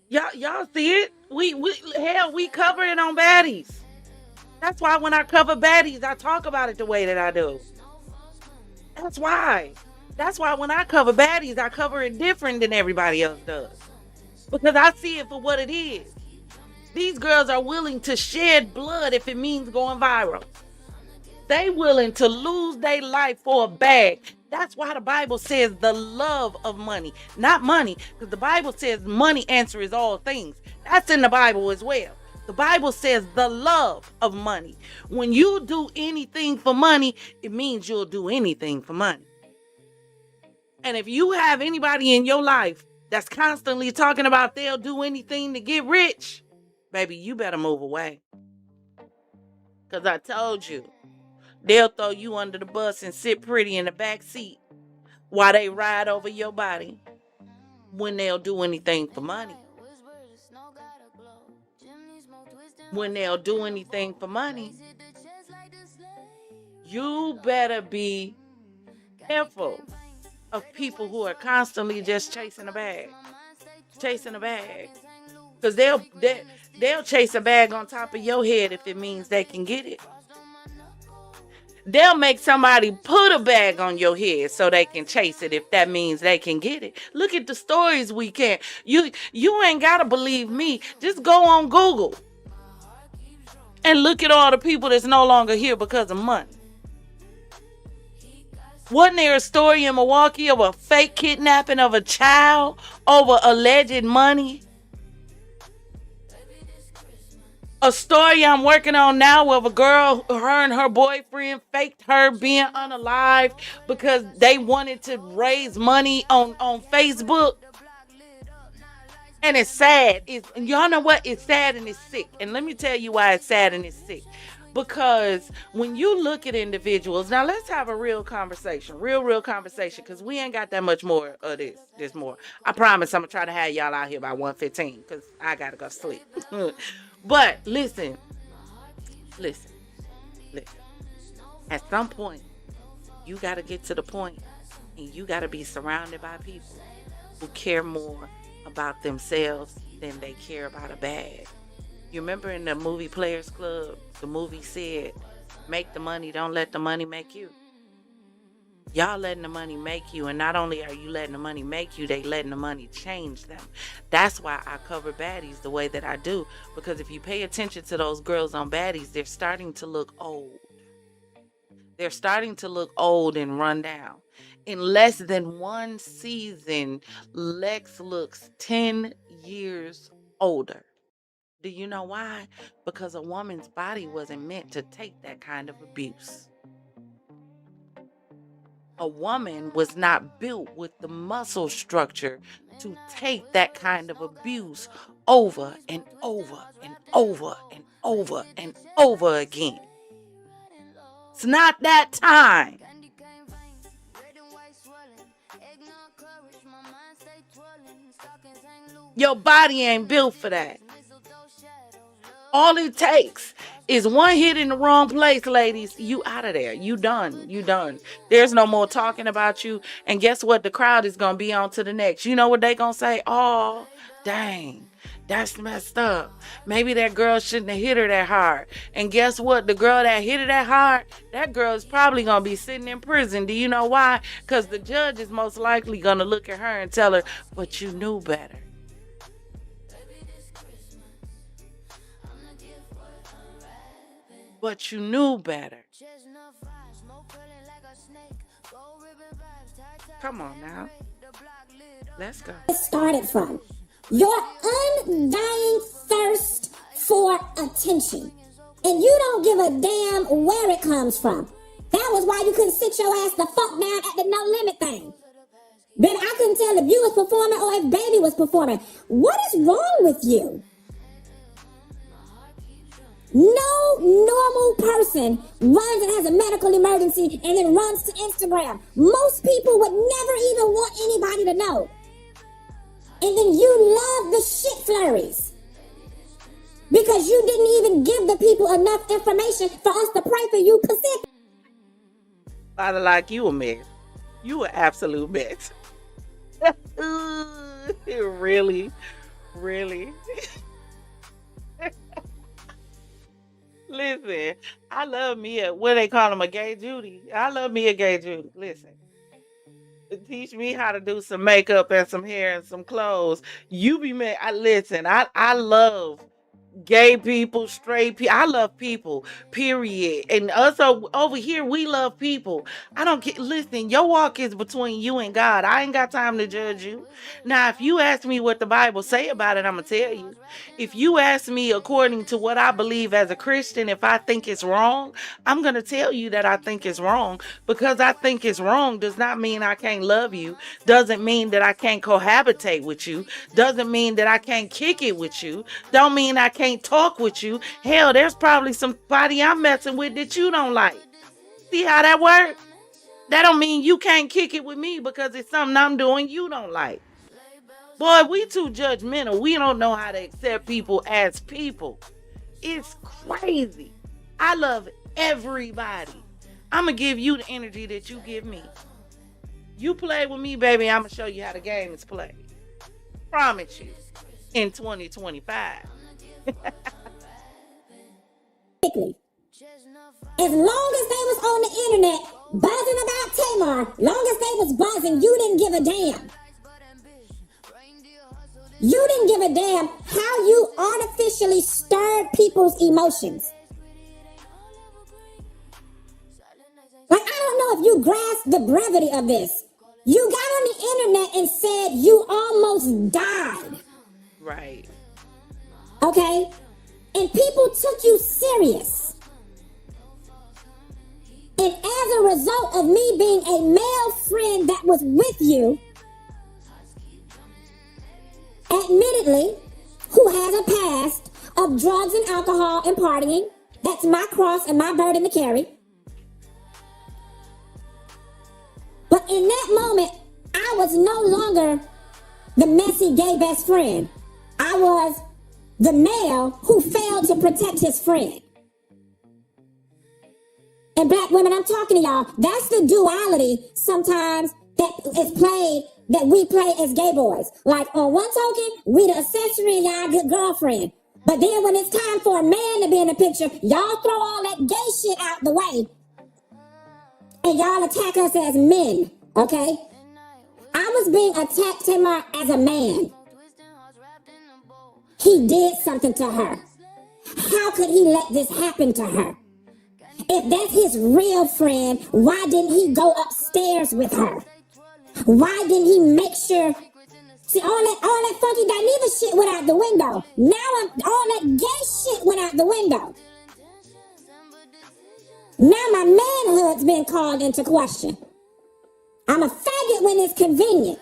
Y'all see it? We cover it on baddies. That's why when I cover baddies, I talk about it the way that I do. That's why. That's why when I cover baddies, I cover it different than everybody else does. Because I see it for what it is. These girls are willing to shed blood if it means going viral. They willing to lose their life for a bag. That's why the Bible says the love of money, not money, because the Bible says money answers all things. That's in the Bible as well. The Bible says the love of money. When you do anything for money, it means you'll do anything for money. And if you have anybody in your life that's constantly talking about they'll do anything to get rich, baby, you better move away. Because I told you. They'll throw you under the bus and sit pretty in the back seat while they ride over your body when they'll do anything for money. When they'll do anything for money, you better be careful of people who are constantly just chasing a bag. Chasing a bag. Because they'll chase a bag on top of your head if it means they can get it. They'll make somebody put a bag on your head so they can chase it if that means they can get it. Look at the stories we can. You ain't got to believe me. Just go on Google and look at all the people that's no longer here because of money. Wasn't there a story in Milwaukee of a fake kidnapping of a child over alleged money? A story I'm working on now of a girl, her and her boyfriend faked her being unalive because they wanted to raise money on Facebook. And it's sad. Y'all know what? It's sad and it's sick. And let me tell you why it's sad and it's sick. Because when you look at individuals, now let's have a real conversation, real conversation, because we ain't got that much more of this. There's more. I promise I'm going to try to have y'all out here by 1:15 because I got to go sleep. But listen. At some point, you got to get to the point and you got to be surrounded by people who care more about themselves than they care about a bag. You remember in the movie Players Club, the movie said, make the money, don't let the money make you. Y'all letting the money make you, and not only are you letting the money make you, they letting the money change them. That's why I cover baddies the way that I do, because if you pay attention to those girls on baddies, they're starting to look old. They're starting to look old and run down. In less than one season, Lex looks 10 years older. Do you know why? Because a woman's body wasn't meant to take that kind of abuse. A woman was not built with the muscle structure to take that kind of abuse over and over and over and over and over again. It's not that time. Your body ain't built for that. All it takes is one hit in the wrong place, ladies. You out of there. You done. There's no more talking about you. And guess what? The crowd is going to be on to the next. You know what they going to say? Oh, dang. That's messed up. Maybe that girl shouldn't have hit her that hard. And guess what? The girl that hit her that hard, that girl is probably going to be sitting in prison. Do you know why? Because the judge is most likely going to look at her and tell her, but you knew better. But you knew better. Come on now. Let's go. It started from your undying thirst for attention. And you don't give a damn where it comes from. That was why you couldn't sit your ass the fuck down at the No Limit thing. Then I couldn't tell if you was performing or if Baby was performing. What is wrong with you? No normal person runs and has a medical emergency and then runs to Instagram. Most people would never even want anybody to know. And then you love the shit flurries. Because you didn't even give the people enough information for us to pray for you Pacific. Father, like you a mess. You an absolute mess. Really? Listen, I love me what they call him, a gay Judy. I love me a gay Judy. Listen, teach me how to do some makeup and some hair and some clothes. You be mad. I love gay people, straight people. I love people, period. And also over here, we love people. I don't care. Listen, your walk is between you and God. I ain't got time to judge you. Now, if you ask me what the Bible say about it, I'm going to tell you. If you ask me according to what I believe as a Christian, if I think it's wrong, I'm going to tell you that I think it's wrong. Because I think it's wrong does not mean I can't love you. Doesn't mean that I can't cohabitate with you. Doesn't mean that I can't kick it with you. Don't mean I can't talk with you. Hell, there's probably somebody I'm messing with that you don't like. See how that works? That don't mean you can't kick it with me because it's something I'm doing you don't like. Boy, we too judgmental. We don't know how to accept people as people. It's crazy. I love everybody. I'm going to give you the energy that you give me. You play with me, baby, I'm going to show you how the game is played. Promise you. In 2025. As long as they was on the internet buzzing about Tamar, long as they was buzzing, you didn't give a damn. You didn't give a damn how you artificially stirred people's emotions. Like, I don't know if you grasp the brevity of this. You got on the internet and said you almost died. Right. Okay? And people took you serious. And as a result of me being a male friend that was with you, admittedly, who has a past of drugs and alcohol and partying, that's my cross and my burden to carry. But in that moment, I was no longer the messy gay best friend. I was the male who failed to protect his friend. And black women, I'm talking to y'all. That's the duality sometimes that is played, that we play as gay boys. Like, on one token, we the accessory and y'all good girlfriend. But then when it's time for a man to be in the picture, y'all throw all that gay shit out the way. And y'all attack us as men, okay? I was being attacked, Tamar, as a man. He did something to her. How could he let this happen to her? If that's his real friend, why didn't he go upstairs with her? Why didn't he make sure? See, all that Funky Dineva shit went out the window. Now all that gay shit went out the window. Now my manhood's been called into question. I'm a faggot when it's convenient.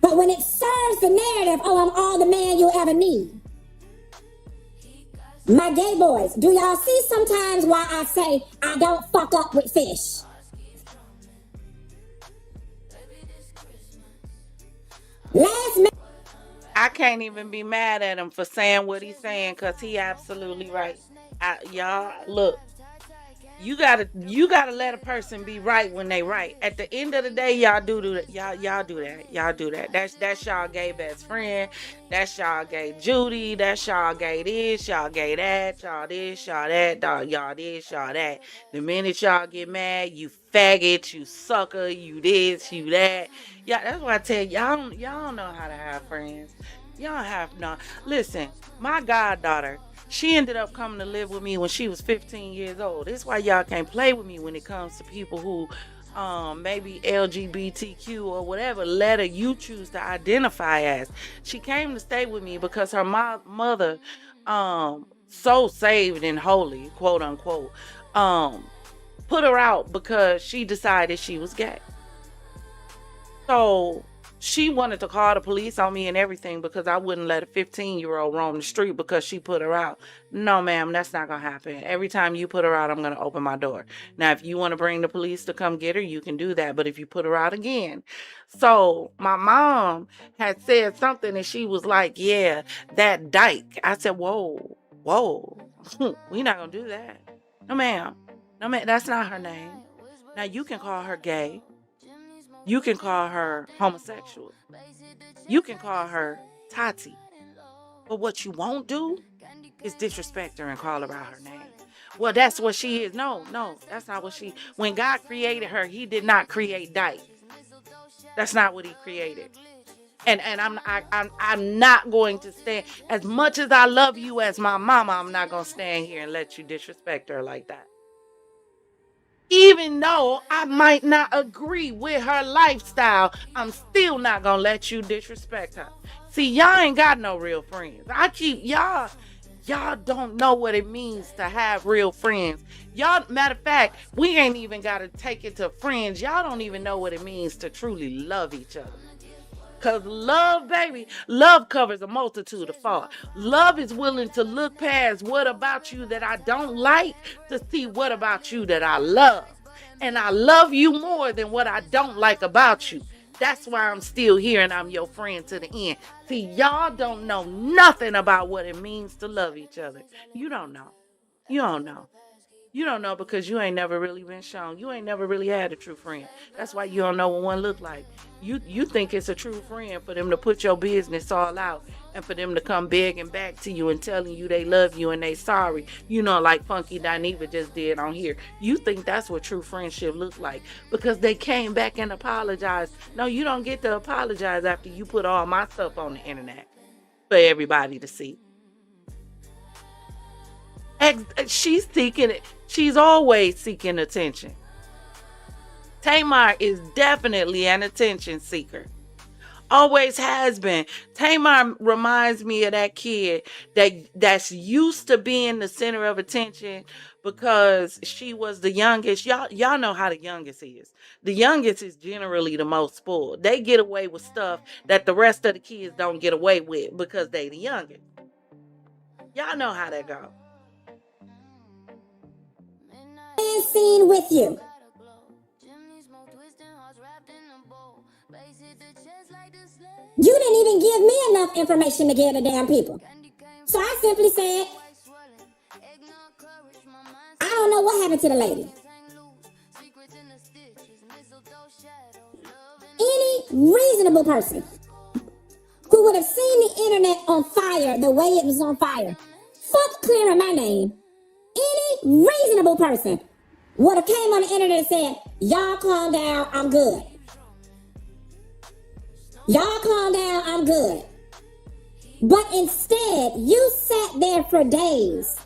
But when it serves the narrative, oh, I'm all the man you'll ever need. My gay boys, do y'all see sometimes why I say I don't fuck up with fish? I can't even be mad at him for saying what he's saying, because he absolutely right. Y'all, look, you gotta let a person be right when they right. At the end of the day, y'all do that. Y'all do that. Y'all do that. That's y'all gay best friend. That's y'all gay Judy. That's y'all gay this. Y'all gay that. Y'all this. Y'all that. Dog. Y'all this. Y'all that. The minute y'all get mad, you faggot. You sucker. You this. You that. Yeah, that's why I tell y'all don't know how to have friends. Y'all have no. Listen, my goddaughter, she ended up coming to live with me when she was 15 years old. That's why y'all can't play with me when it comes to people who maybe LGBTQ or whatever letter you choose to identify as. She came to stay with me because her mother, so saved and holy, quote unquote, put her out because she decided she was gay. So she wanted to call the police on me and everything because I wouldn't let a 15-year-old roam the street because she put her out. No, ma'am, that's not going to happen. Every time you put her out, I'm going to open my door. Now, if you want to bring the police to come get her, you can do that. But if you put her out again. So my mom had said something and she was like, yeah, that dyke. I said, whoa, we're not going to do that. No, ma'am. No, ma'am, that's not her name. Now, you can call her gay. You can call her homosexual. You can call her Tati. But what you won't do is disrespect her and call her out her name. Well, that's what she is. No, that's not what she. When God created her, he did not create Dyke. That's not what he created. And I'm not going to stand. As much as I love you as my mama, I'm not going to stand here and let you disrespect her like that. Even though I might not agree with her lifestyle, I'm still not going to let you disrespect her. See, y'all ain't got no real friends. Y'all don't know what it means to have real friends. Y'all, matter of fact, we ain't even got to take it to friends. Y'all don't even know what it means to truly love each other. Because love, baby, love covers a multitude of faults. Love is willing to look past what about you that I don't like to see what about you that I love. And I love you more than what I don't like about you. That's why I'm still here and I'm your friend to the end. See, y'all don't know nothing about what it means to love each other. You don't know. You don't know. You don't know because you ain't never really been shown. You ain't never really had a true friend. That's why you don't know what one look like. You think it's a true friend for them to put your business all out and for them to come begging back to you and telling you they love you and they sorry. You know, like Funky Dineva just did on here. You think that's what true friendship looks like because they came back and apologized. No, you don't get to apologize after you put all my stuff on the internet for everybody to see. She's seeking it. She's always seeking attention. Tamar is definitely an attention seeker. Always has been. Tamar reminds me of that kid that's used to being the center of attention because she was the youngest. Y'all know how the youngest is. The youngest is generally the most spoiled. They get away with stuff that the rest of the kids don't get away with because they the youngest. Y'all know how that go. And seen with you. You didn't even give me enough information to give the damn people. So I simply said, I don't know what happened to the lady. Any reasonable person who would have seen the internet on fire the way it was on fire, fuck clearing my name, any reasonable person would have came on the internet and said, y'all calm down, I'm good. Y'all calm down, I'm good. But instead, you sat there for days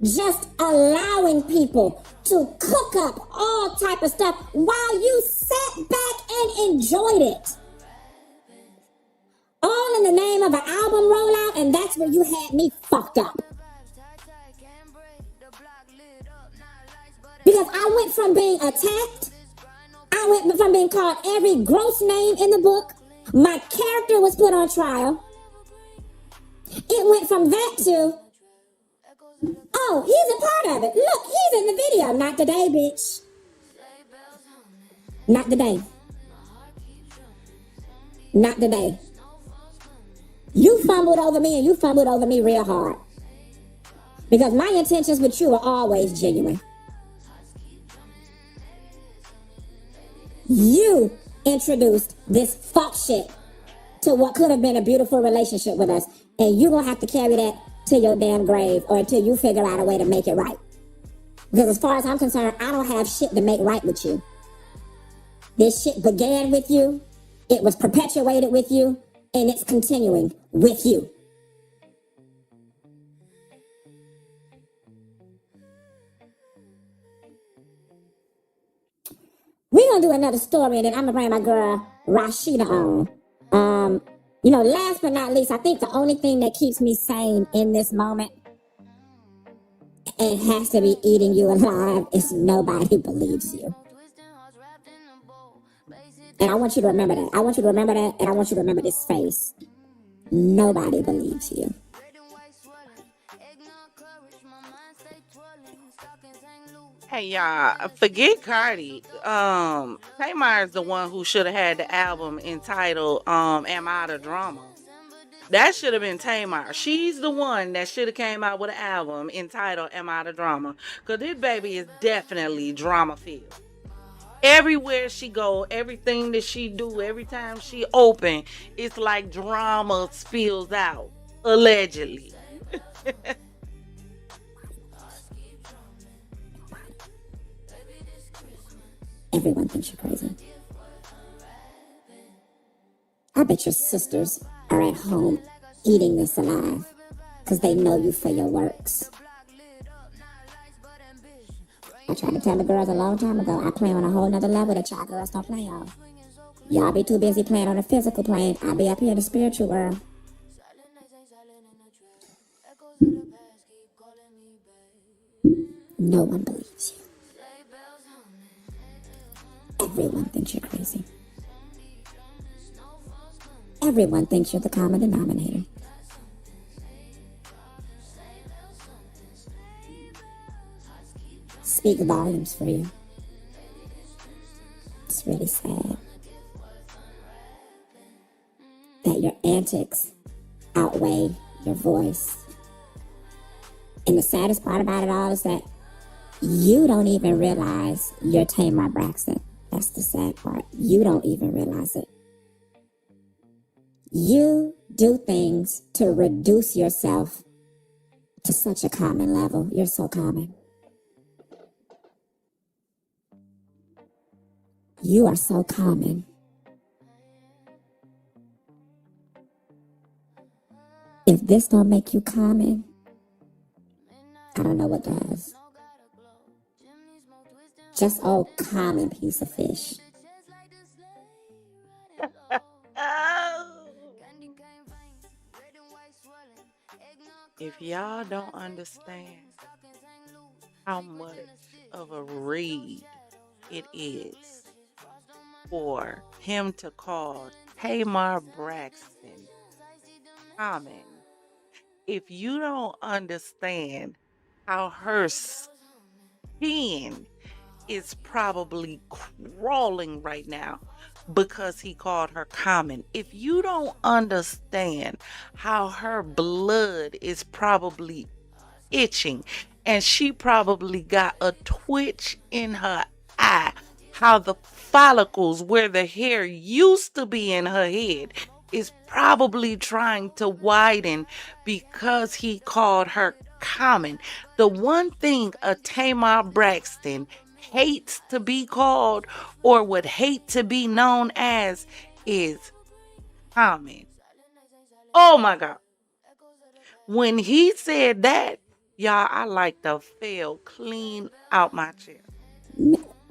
just allowing people to cook up all type of stuff while you sat back and enjoyed it. All in the name of an album rollout, and that's where you had me fucked up. Because I went from being attacked, I went from being called every gross name in the book. My character was put on trial. It went from that to, oh, he's a part of it. Look, he's in the video. Not today, bitch. Not today. Not today. You fumbled over me, and you fumbled over me real hard. Because my intentions with you are always genuine. You introduced this fuck shit to what could have been a beautiful relationship with us. And you're going to have to carry that to your damn grave or until you figure out a way to make it right. Because as far as I'm concerned, I don't have shit to make right with you. This shit began with you. It was perpetuated with you. And it's continuing with you. We're going to do another story, and then I'm going to bring my girl Rashida on. Last but not least, I think the only thing that keeps me sane in this moment and has to be eating you alive is nobody believes you. And I want you to remember that. I want you to remember that, and I want you to remember this face. Nobody believes you. Hey y'all, forget Cardi. Tamar is the one who should have had the album entitled Am I the Drama? That should have been Tamar. She's the one that should have came out with an album entitled Am I the Drama? Because this baby is definitely drama filled. Everywhere she go, everything that she do, every time she open, it's like drama spills out. Allegedly. Everyone thinks you're crazy. I bet your sisters are at home eating this alive because they know you for your works. I tried to tell the girls a long time ago, I play on a whole nother level that y'all girls don't play on. Y'all be too busy playing on the physical plane. I'll be up here in the spiritual world. No one believes you. Everyone thinks you're crazy. Everyone thinks you're the common denominator. Speak volumes for you. It's really sad that your antics outweigh your voice. And the saddest part about it all is that you don't even realize you're Tamar Braxton. That's the sad part. You don't even realize it. You do things to reduce yourself to such a common level. You're so common. You are so common. If this don't make you common, I don't know what does. Just old common piece of fish. Oh. If y'all don't understand how much of a read it is for him to call Tamar Braxton common, if you don't understand how her skin is probably crawling right now because he called her common, if you don't understand how her blood is probably itching and she probably got a twitch in her eye, how the follicles where the hair used to be in her head is probably trying to widen because he called her common. The one thing a Tamar Braxton hates to be called or would hate to be known as is common. Oh my God. When he said that, y'all, I like to fell clean out my chair.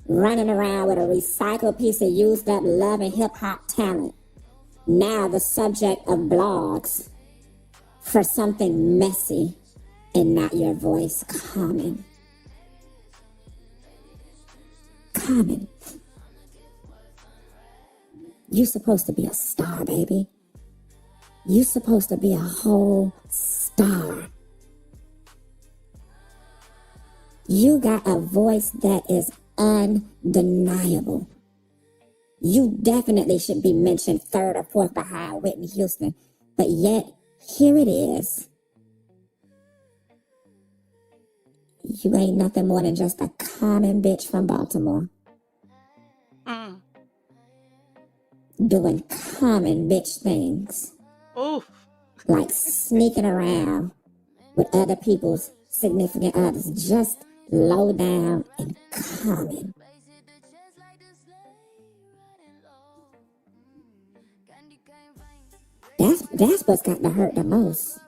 Running around with a recycled piece of used up love and hip hop talent. Now the subject of blogs for something messy and not your voice. Common. Common. You supposed to be a star, baby. You supposed to be a whole star. You got a voice that is undeniable. You definitely should be mentioned third or fourth behind Whitney Houston, but yet here it is. You ain't nothing more than just a common bitch from Baltimore. Doing common bitch things. Oof. Like sneaking around with other people's significant others. Just low down and common. That's what's got to hurt the most.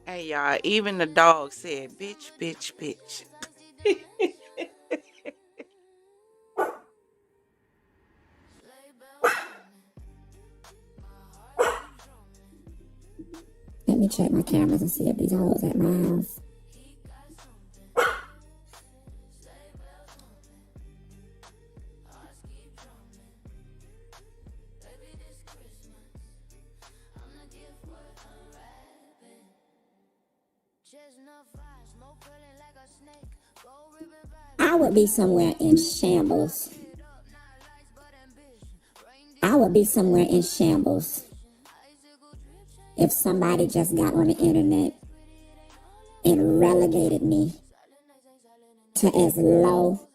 Hey y'all, even the dog said, bitch, bitch, bitch. Let me check my cameras and see if these hoes at my house. I would be somewhere in shambles. I would be somewhere in shambles if somebody just got on the internet and relegated me to as low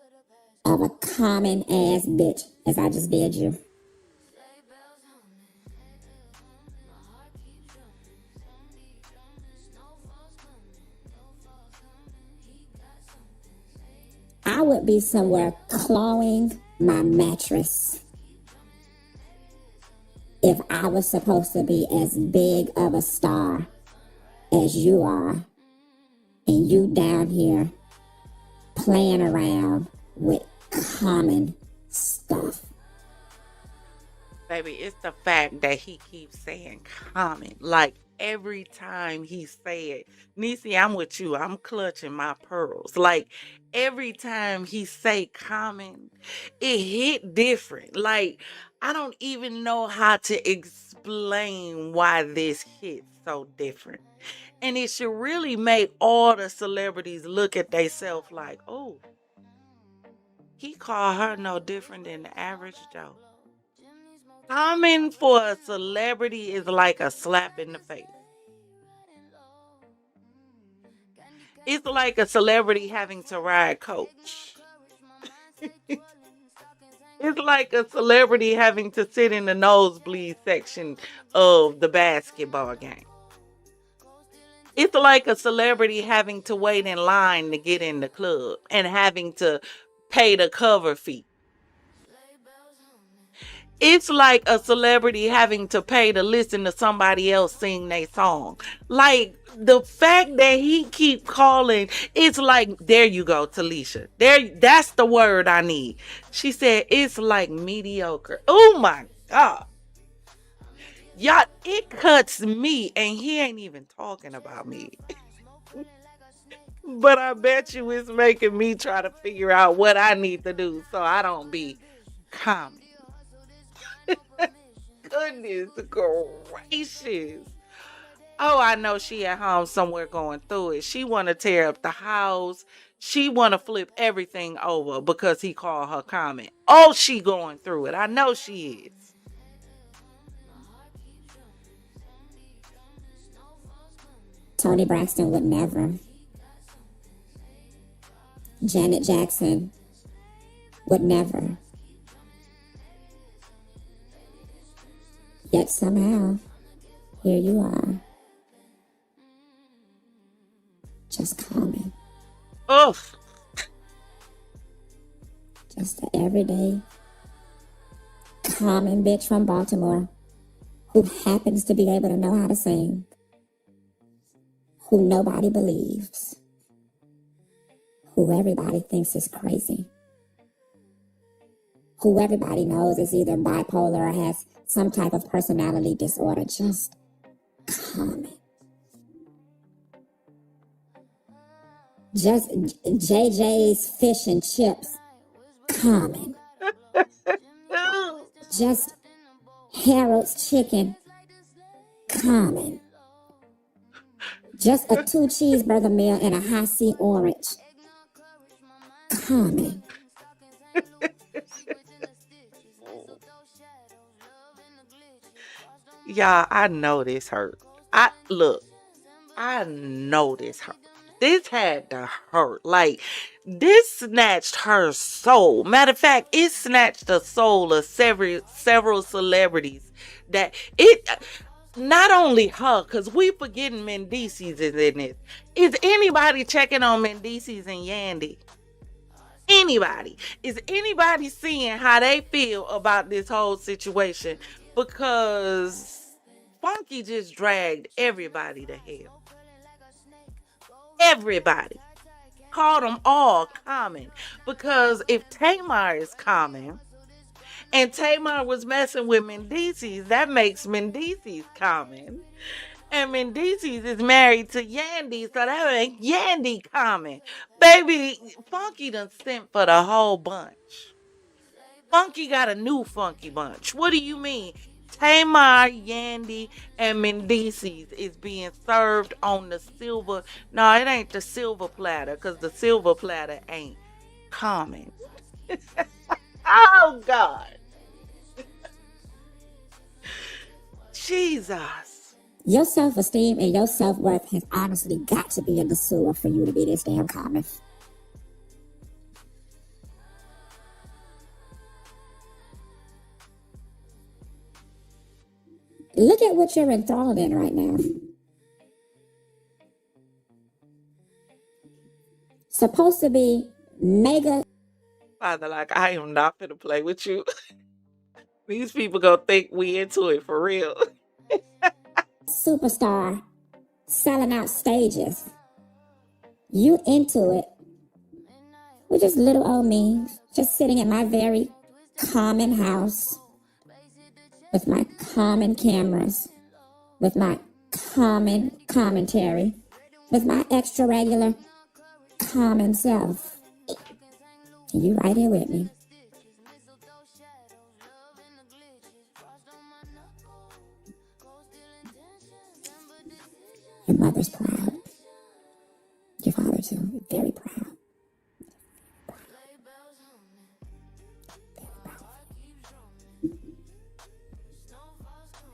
of a common ass bitch as I just did you. I would be somewhere clawing my mattress if I was supposed to be as big of a star as you are, and you down here playing around with common stuff. Baby, it's the fact that he keeps saying common. Like every time he say it, Niecy, I'm with you. I'm clutching my pearls. Like every time he say common, it hit different. Like I don't even know how to explain why this hits so different. And it should really make all the celebrities look at themselves like, oh, he called her no different than the average Joe. Common for a celebrity is like a slap in the face. It's like a celebrity having to ride coach. It's like a celebrity having to sit in the nosebleed section of the basketball game. It's like a celebrity having to wait in line to get in the club and having to pay the cover fee. It's like a celebrity having to pay to listen to somebody else sing their song. Like, the fact that he keep calling, it's like, there you go, Talisha. That's the word I need. She said, it's like mediocre. Oh my God. Y'all, it cuts me, and he ain't even talking about me. But I bet you it's making me try to figure out what I need to do so I don't be common. Goodness gracious. Oh, I know she at home somewhere going through it. She want to tear up the house. She want to flip everything over because he called her comment. Oh, she going through it. I know she is. Toni Braxton would never. Janet Jackson would never. Yet somehow, here you are. Just common. Oh. Just an everyday, common bitch from Baltimore who happens to be able to know how to sing, who nobody believes, who everybody thinks is crazy, who everybody knows is either bipolar or has some type of personality disorder. Just common. Just JJ's fish and chips. Common. Just Harold's chicken. Common. Just a 2 cheeseburger meal and a high C orange. Common. Y'all, I know this hurt. I know this hurt. This had to hurt. Like, this snatched her soul. Matter of fact, it snatched the soul of several celebrities. That it, not only her, because we forgetting Mendices is in this. Is anybody checking on Mendices and Yandy? Anybody? Is anybody seeing how they feel about this whole situation? Because Funky just dragged everybody to hell. Everybody. Called them all common. Because if Tamar is common, and Tamar was messing with Mendices, that makes Mendices common. And Mendices is married to Yandy, so that makes Yandy common. Baby, Funky done sent for the whole bunch. Funky got a new Funky bunch. What do you mean? Tamar, Yandy, and Mendices is being served on the silver. No, it ain't the silver platter, because the silver platter ain't common. Oh, God. Jesus. Your self-esteem and your self-worth has honestly got to be in the sewer for you to be this damn common. Look at what you're enthralled in right now. Supposed to be mega. Father, like, I am not finna play with you. These people gonna think we into it for real. Superstar selling out stages. You into it. With just little old me, just sitting in my very common house with my common cameras, with my common commentary, with my extra regular common self. And you right here with me. Your mother's proud. Your father too. Very proud.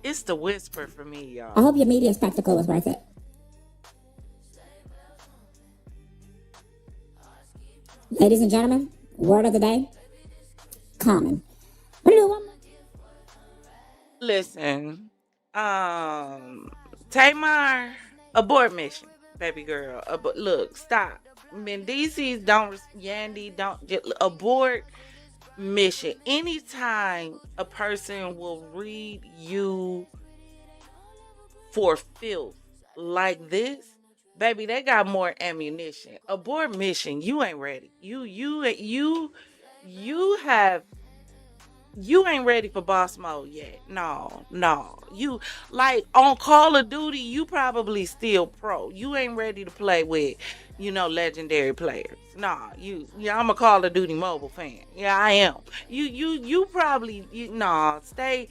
It's the whisper for me, y'all. I hope your media spectacle was worth it. Ladies and gentlemen, word of the day, common. Listen, Tamar, abort mission, baby girl. Look, stop. Mendices don't, Yandy don't, abort. mission. Anytime a person will read you for filth like this, baby, they got more ammunition. Abort mission. You ain't ready. You ain't ready for boss mode yet. No. You like on Call of Duty, you probably still pro. You ain't ready to play with, legendary players. Nah, I'm a Call of Duty mobile fan. Yeah, I am. You probably stay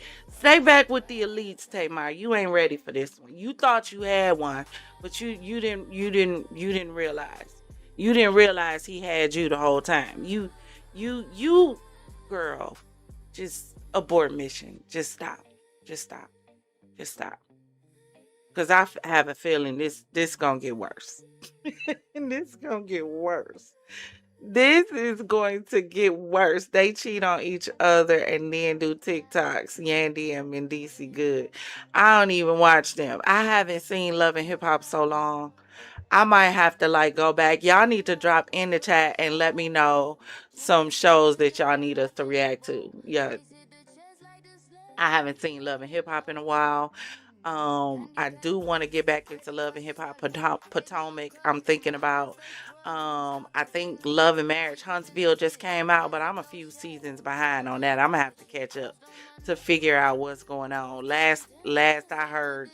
back with the elites, Tamar. You ain't ready for this one. You thought you had one, but you didn't realize. You didn't realize he had you the whole time. You girl. Just abort mission. Just stop. Because I have a feeling this gonna get worse. This gonna get worse. This is going to get worse. They cheat on each other and then do TikToks. Yandy and Mendici good. I don't even watch them. I haven't seen Love and Hip Hop so long. I might have to go back. Y'all need to drop in the chat and let me know some shows that y'all need us to react to. Yeah. I haven't seen Love and Hip Hop in a while. I do want to get back into Love and Hip Hop Potomac. I'm thinking about I think Love and Marriage Huntsville just came out, but I'm a few seasons behind on that. I'm gonna have to catch up to figure out what's going on. Last I heard,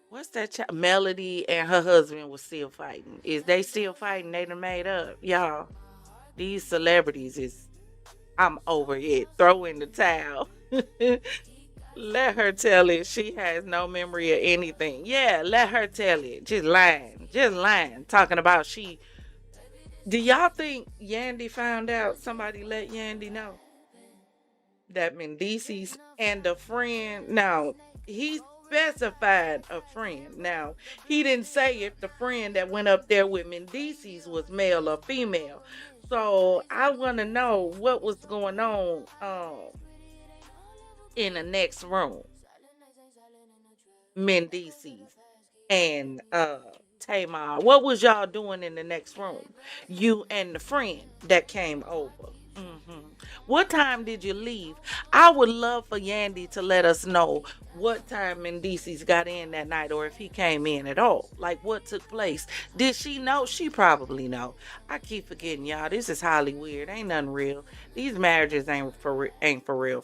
what's that Melody and her husband was still fighting. Is they still fighting? They done made up. Y'all, these celebrities I'm over it. Throw in the towel. Let her tell it. She has no memory of anything. Yeah, let her tell it. Just lying. Talking about Do y'all think Yandy found out? Somebody let Yandy know that Mendicis and a friend. Now, he specified a friend. Now, he didn't say if the friend that went up there with Mendicis was male or female. So I want to know what was going on in the next room. Mendicis and Tamar. What was y'all doing in the next room? You and the friend that came over. What time did you leave? I would love for Yandy to let us know what time Mendicis got in that night, or if he came in at all. Like, what took place? Did she know? She probably know. I keep forgetting, y'all. This is highly weird. Ain't nothing real. These marriages ain't for real. Ain't for real.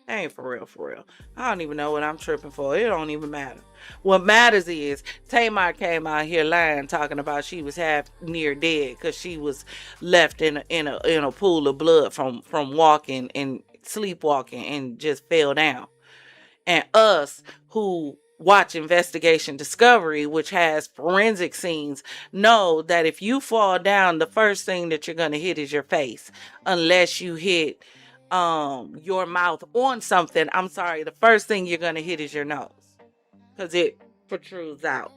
Ain't for real. I don't even know what I'm tripping for. It don't even matter. What matters is Tamar came out here lying, talking about she was half near dead because she was left in a pool of blood from walking and sleepwalking and just fell down. And us who watch Investigation Discovery, which has forensic scenes, know that if you fall down, the first thing that you're gonna hit is your face, unless you hit your mouth on something. I'm sorry, the first thing you're gonna hit is your nose because it protrudes out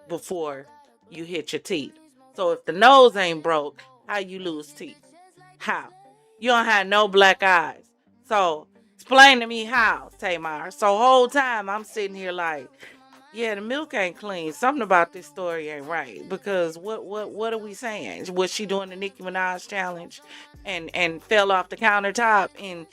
before you hit your teeth. So if the nose ain't broke, how you lose teeth? How? You don't have no black eyes. So explain to me how, Tamar. So whole time I'm sitting here like, yeah, the milk ain't clean. Something about this story ain't right. Because what are we saying? Was she doing the Nicki Minaj challenge and fell off the countertop in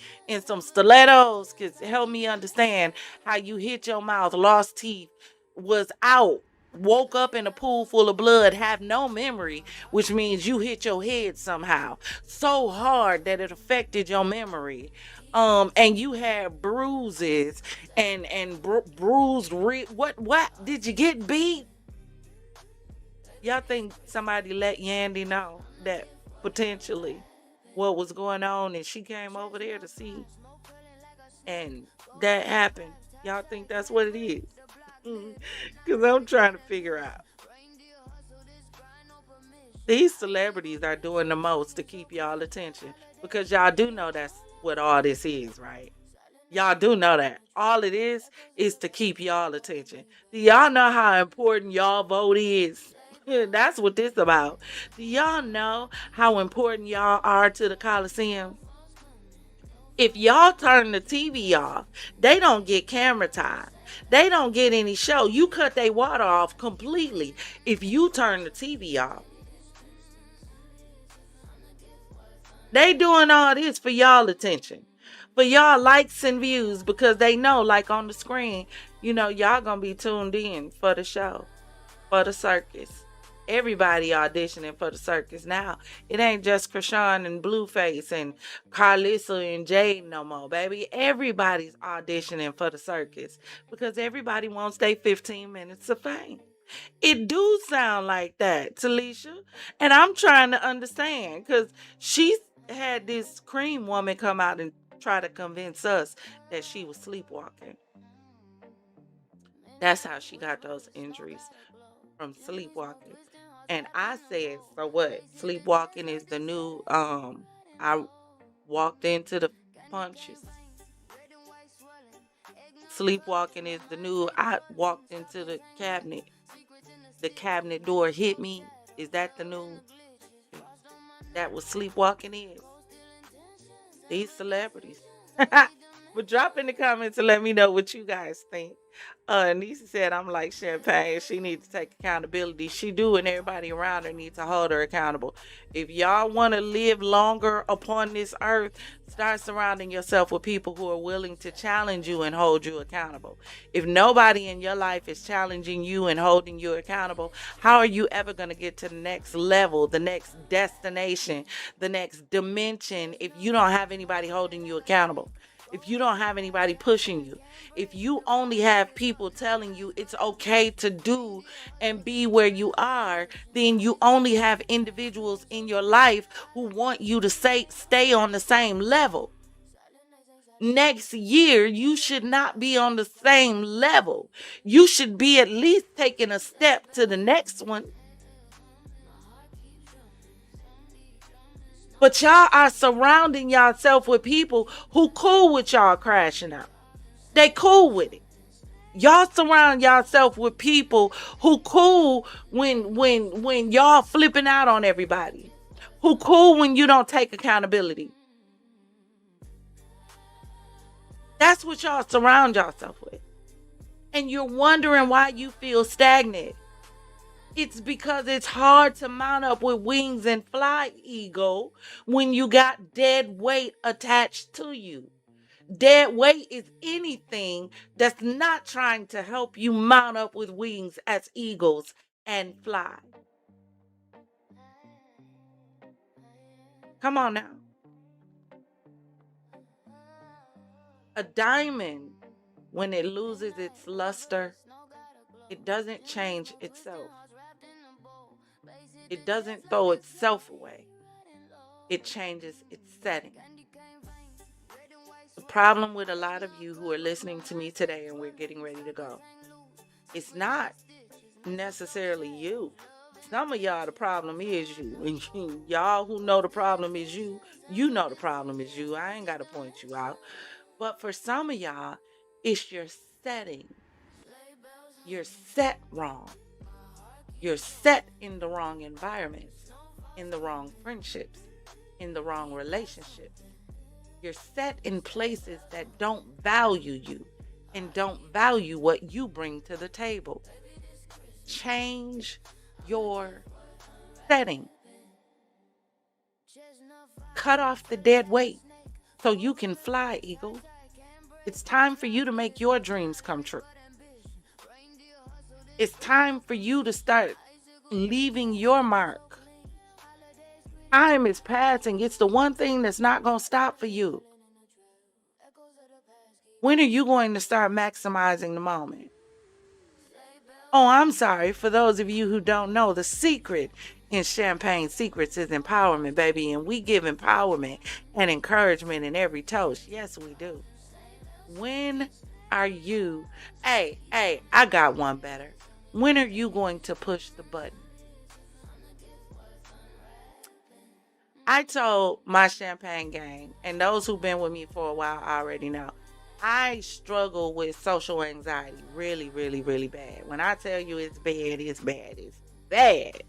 some stilettos? Because help me understand how you hit your mouth, lost teeth, was out, woke up in a pool full of blood, have no memory, which means you hit your head somehow so hard that it affected your memory. And you had bruises and bruised what did you get beat? Y'all think somebody let Yandy know that potentially what was going on and she came over there to see and that happened? Y'all think that's what it is? Because I'm trying to figure out. These celebrities are doing the most to keep y'all attention, because y'all do know that's what all this is, right? Y'all do know that all it is to keep y'all attention. Do y'all know how important y'all vote is? That's what this about. Do y'all know how important y'all are to the Coliseum? If y'all turn the TV off, they don't get camera time. They don't get any show. You cut their water off completely if you turn the TV off. They doing all this for y'all attention, for y'all likes and views, because they know, like on the screen, y'all gonna be tuned in for the show, for the circus. Everybody auditioning for the circus now. It ain't just Krishan and Blueface and Carlissa and Jade no more, baby. Everybody's auditioning for the circus because everybody wants their 15 minutes of fame. It do sound like that, Talisha. And I'm trying to understand, because she had this cream woman come out and try to convince us that she was sleepwalking. That's how she got those injuries, from sleepwalking. And I said, so what? Sleepwalking is the new, I walked into the punches. Sleepwalking is the new, I walked into the cabinet door hit me. Is that the new, that what sleepwalking is? These celebrities. But drop in the comments and let me know what you guys think. Nisa said, I'm like Champagne. She needs to take accountability. She do, and everybody around her needs to hold her accountable. If y'all want to live longer upon this earth, start surrounding yourself with people who are willing to challenge you and hold you accountable. If nobody in your life is challenging you and holding you accountable, how are you ever going to get to the next level, the next destination, the next dimension, if you don't have anybody holding you accountable? If you don't have anybody pushing you, if you only have people telling you it's okay to do and be where you are, then you only have individuals in your life who want you to stay on the same level. Next year, you should not be on the same level. You should be at least taking a step to the next one. But y'all are surrounding yourself with people who cool with y'all crashing out. They cool with it. Y'all surround yourself with people who cool when y'all flipping out on everybody. Who cool when you don't take accountability. That's what y'all surround yourself with. And you're wondering why you feel stagnant. It's because it's hard to mount up with wings and fly, ego, when you got dead weight attached to you. Dead weight is anything that's not trying to help you mount up with wings as eagles and fly. Come on now. A diamond, when it loses its luster, it doesn't change itself. It doesn't throw itself away. It changes its setting. The problem with a lot of you who are listening to me today, and we're getting ready to go, it's not necessarily you. Some of y'all, the problem is you. And y'all who know the problem is you, you know the problem is you. I ain't got to point you out. But for some of y'all, it's your setting. You're set wrong. You're set in the wrong environments, in the wrong friendships, in the wrong relationships. You're set in places that don't value you and don't value what you bring to the table. Change your setting. Cut off the dead weight so you can fly, eagle. It's time for you to make your dreams come true. It's time for you to start leaving your mark. Time is passing. It's the one thing that's not going to stop for you. When are you going to start maximizing the moment? Oh, I'm sorry. For those of you who don't know, the secret in Champagne Secrets is empowerment, baby. And we give empowerment and encouragement in every toast. Yes, we do. When are you... Hey, I got one better. When are you going to push the button? I told my Champagne gang, and those who've been with me for a while already know, I struggle with social anxiety really, really, really bad. When I tell you it's bad, it's bad. It's bad.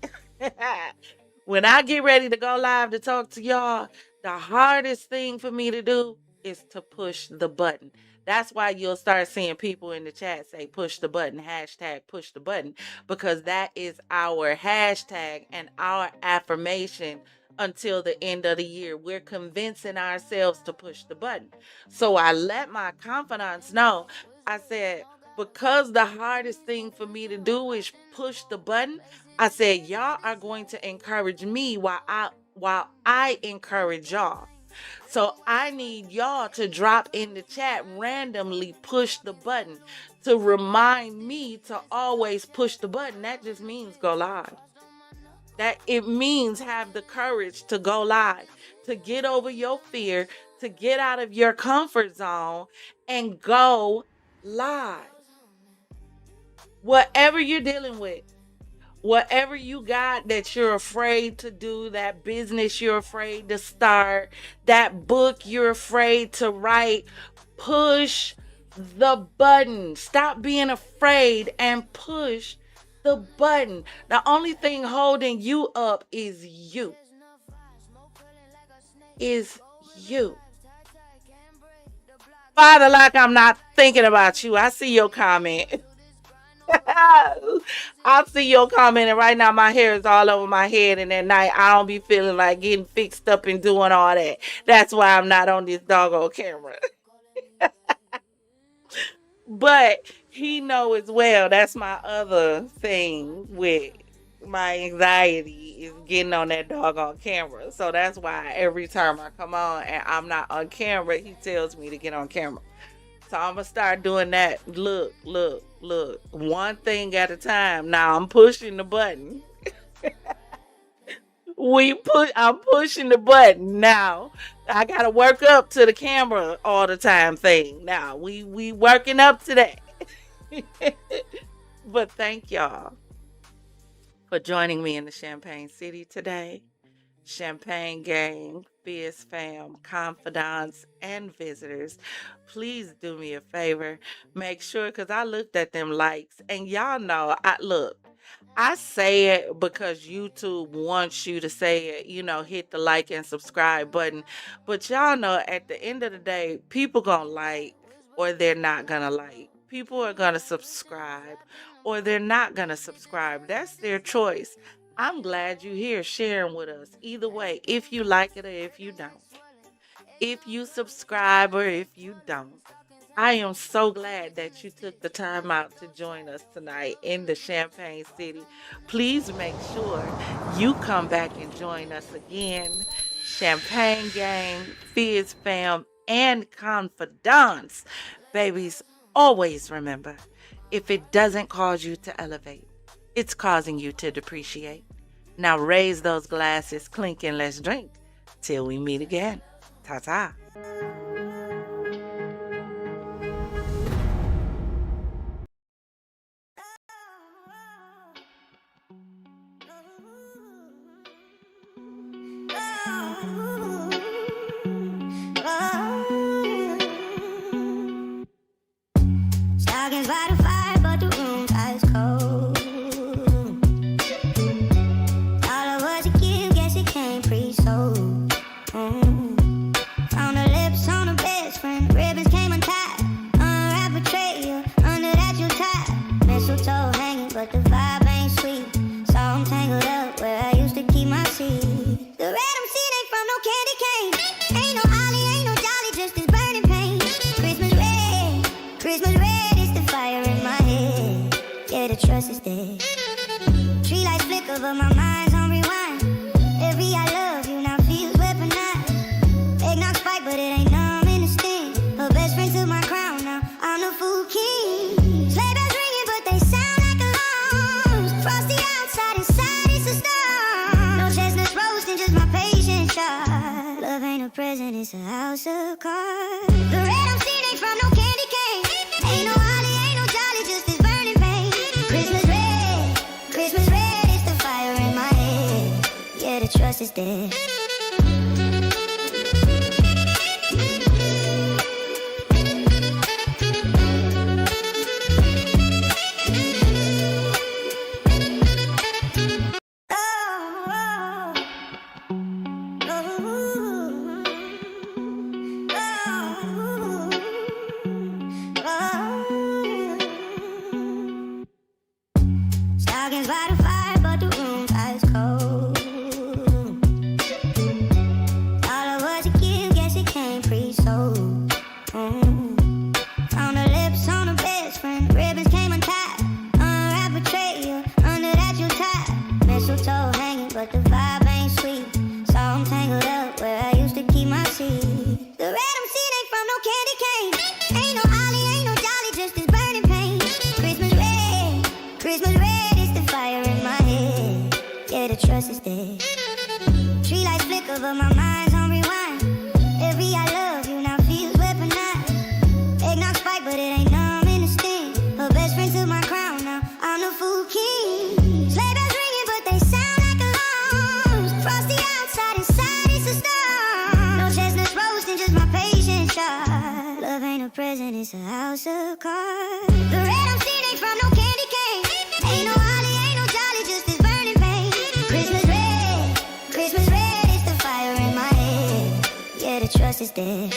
When I get ready to go live to talk to y'all, the hardest thing for me to do is to push the button. That's why you'll start seeing people in the chat say push the button, hashtag push the button, because that is our hashtag and our affirmation until the end of the year. We're convincing ourselves to push the button. So I let my confidants know. I said, because the hardest thing for me to do is push the button, I said, y'all are going to encourage me while I encourage y'all. So I need y'all to drop in the chat, randomly push the button to remind me to always push the button. That just means go live. That it means have the courage to go live, to get over your fear, to get out of your comfort zone and go live. Whatever you're dealing with, whatever you got that you're afraid to do, that business you're afraid to start, that book you're afraid to write, push the button. Stop being afraid and push the button. The only thing holding you up is you. Is you. Father, like I'm not thinking about you. I see your comment. I see your comment, and right now my hair is all over my head, and at night I don't be feeling like getting fixed up and doing all that. That's why I'm not on this doggone camera. But he know as well, that's my other thing with my anxiety is getting on that doggone camera. So that's why every time I come on and I'm not on camera, he tells me to get on camera. So I'm going to start doing that. Look. One thing at a time. Now I'm pushing the button. I'm pushing the button. Now I got to work up to the camera all the time thing. Now we working up to that. But thank y'all for joining me in the Champagne City today. Champagne Gang, FizzFam, Confidants, and visitors, please do me a favor. Make sure, because I looked at them likes, and y'all know, I say it because YouTube wants you to say it, hit the like and subscribe button. But y'all know, at the end of the day, people gonna like or they're not gonna like. People are gonna subscribe or they're not gonna subscribe. That's their choice. I'm glad you're here sharing with us. Either way, if you like it or if you don't. If you subscribe or if you don't. I am so glad that you took the time out to join us tonight in the Champagne City. Please make sure you come back and join us again. Champagne Gang, FizzFam, and Confidants. Babies, always remember, if it doesn't cause you to elevate, it's causing you to depreciate. Now raise those glasses, clink, and let's drink till we meet again. Ta-ta. Stockings by the fire, but the room's ice cold. All of us a gift, guess it came pre-sold. Found the lips on the best friend, ribbons came untied. Unwrap betrayal, under that you tied. Mistletoe hanging, but the vibe ain't sweet. So I'm tangled up where I used to keep my seat. The red I'm seeing ain't from no candy cane. Ain't no ollie, ain't no dolly, just this burning pain. Christmas red is the fire in my head. Yeah, the trust is dead. Tree lights flicker, but my mind's on rewind. Every I love you now feels weaponized. Eggnog spike, but it ain't numb in the sting. Her best friend took my crown, now I'm the fool king. Sleigh bells ringing, but they sound like alarms. Frosty outside, inside it's a storm. No chestnuts roasting, just my patience sharp. Love ain't a present, it's a house of cards. The red I'm seeing ain't from no candy cane. Ain't no holly, ain't no jolly, just this burning pain. Christmas red is the fire in my head. Yeah, the trust is dead. Stockings by the fire, but the room's ice cold. trust is there. Tree lights flicker, but my mind's on rewind. Every I love you now feels weaponized. Eggnog spike, but it ain't numb in the sting. Her best friend took my crown, now I'm the fool king. Sleigh bells ringing, but they sound like alarms. Frosty outside, inside it's a storm. No chestnuts roasting, just my patience sharp. Love ain't a present, it's a house of cards. The red I'm seeing ain't from no candy cane. Ain't no holly, ain't no jolly, just this burning pain. Christmas red, it's the fire in my head. Yeah, the trust is there.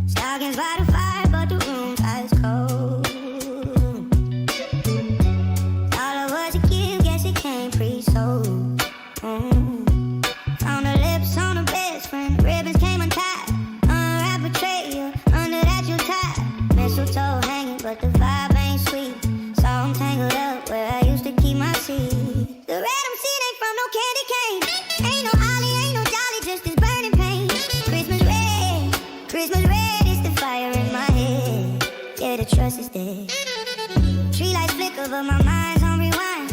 Stockings by the fire, but the room's ice cold. All of us a gift, guess it came pre-sold. Found the lips on the best friend, ribbons came untied. Unwrap a tray, under that you tied. Mistletoe hanging, but the vibe ain't sweet. So I'm tangled up where I used to keep my seed. The red I'm seeing ain't from no candy cane. Ain't no holly, ain't no jolly, just this burning pain. Christmas red, it's the fire in my head. Yeah, the trust is there. Tree lights flicker, but my mind's on rewind.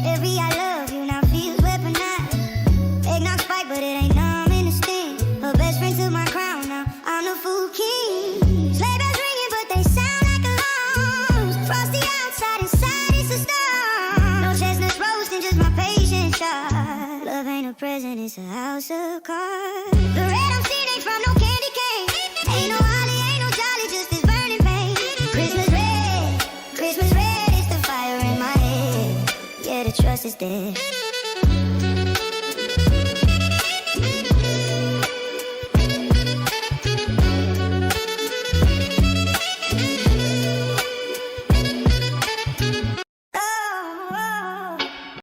Every I love you now feels weaponized. Eggnog spike, but it ain't numb in the sting. Her best friend took my crown, now I'm the fool king. Sleigh bells ringing, but they sound like alarms. Frosty outside, inside it's a storm. No chestnuts roasting, just my patience sharp. Love ain't a present, it's a house of cards. The red I'm seeing ain't from no candy cane. Ain't no holly, ain't no jolly, just this burning pain. Christmas red, it's the fire in my head. Yeah, the trust is there.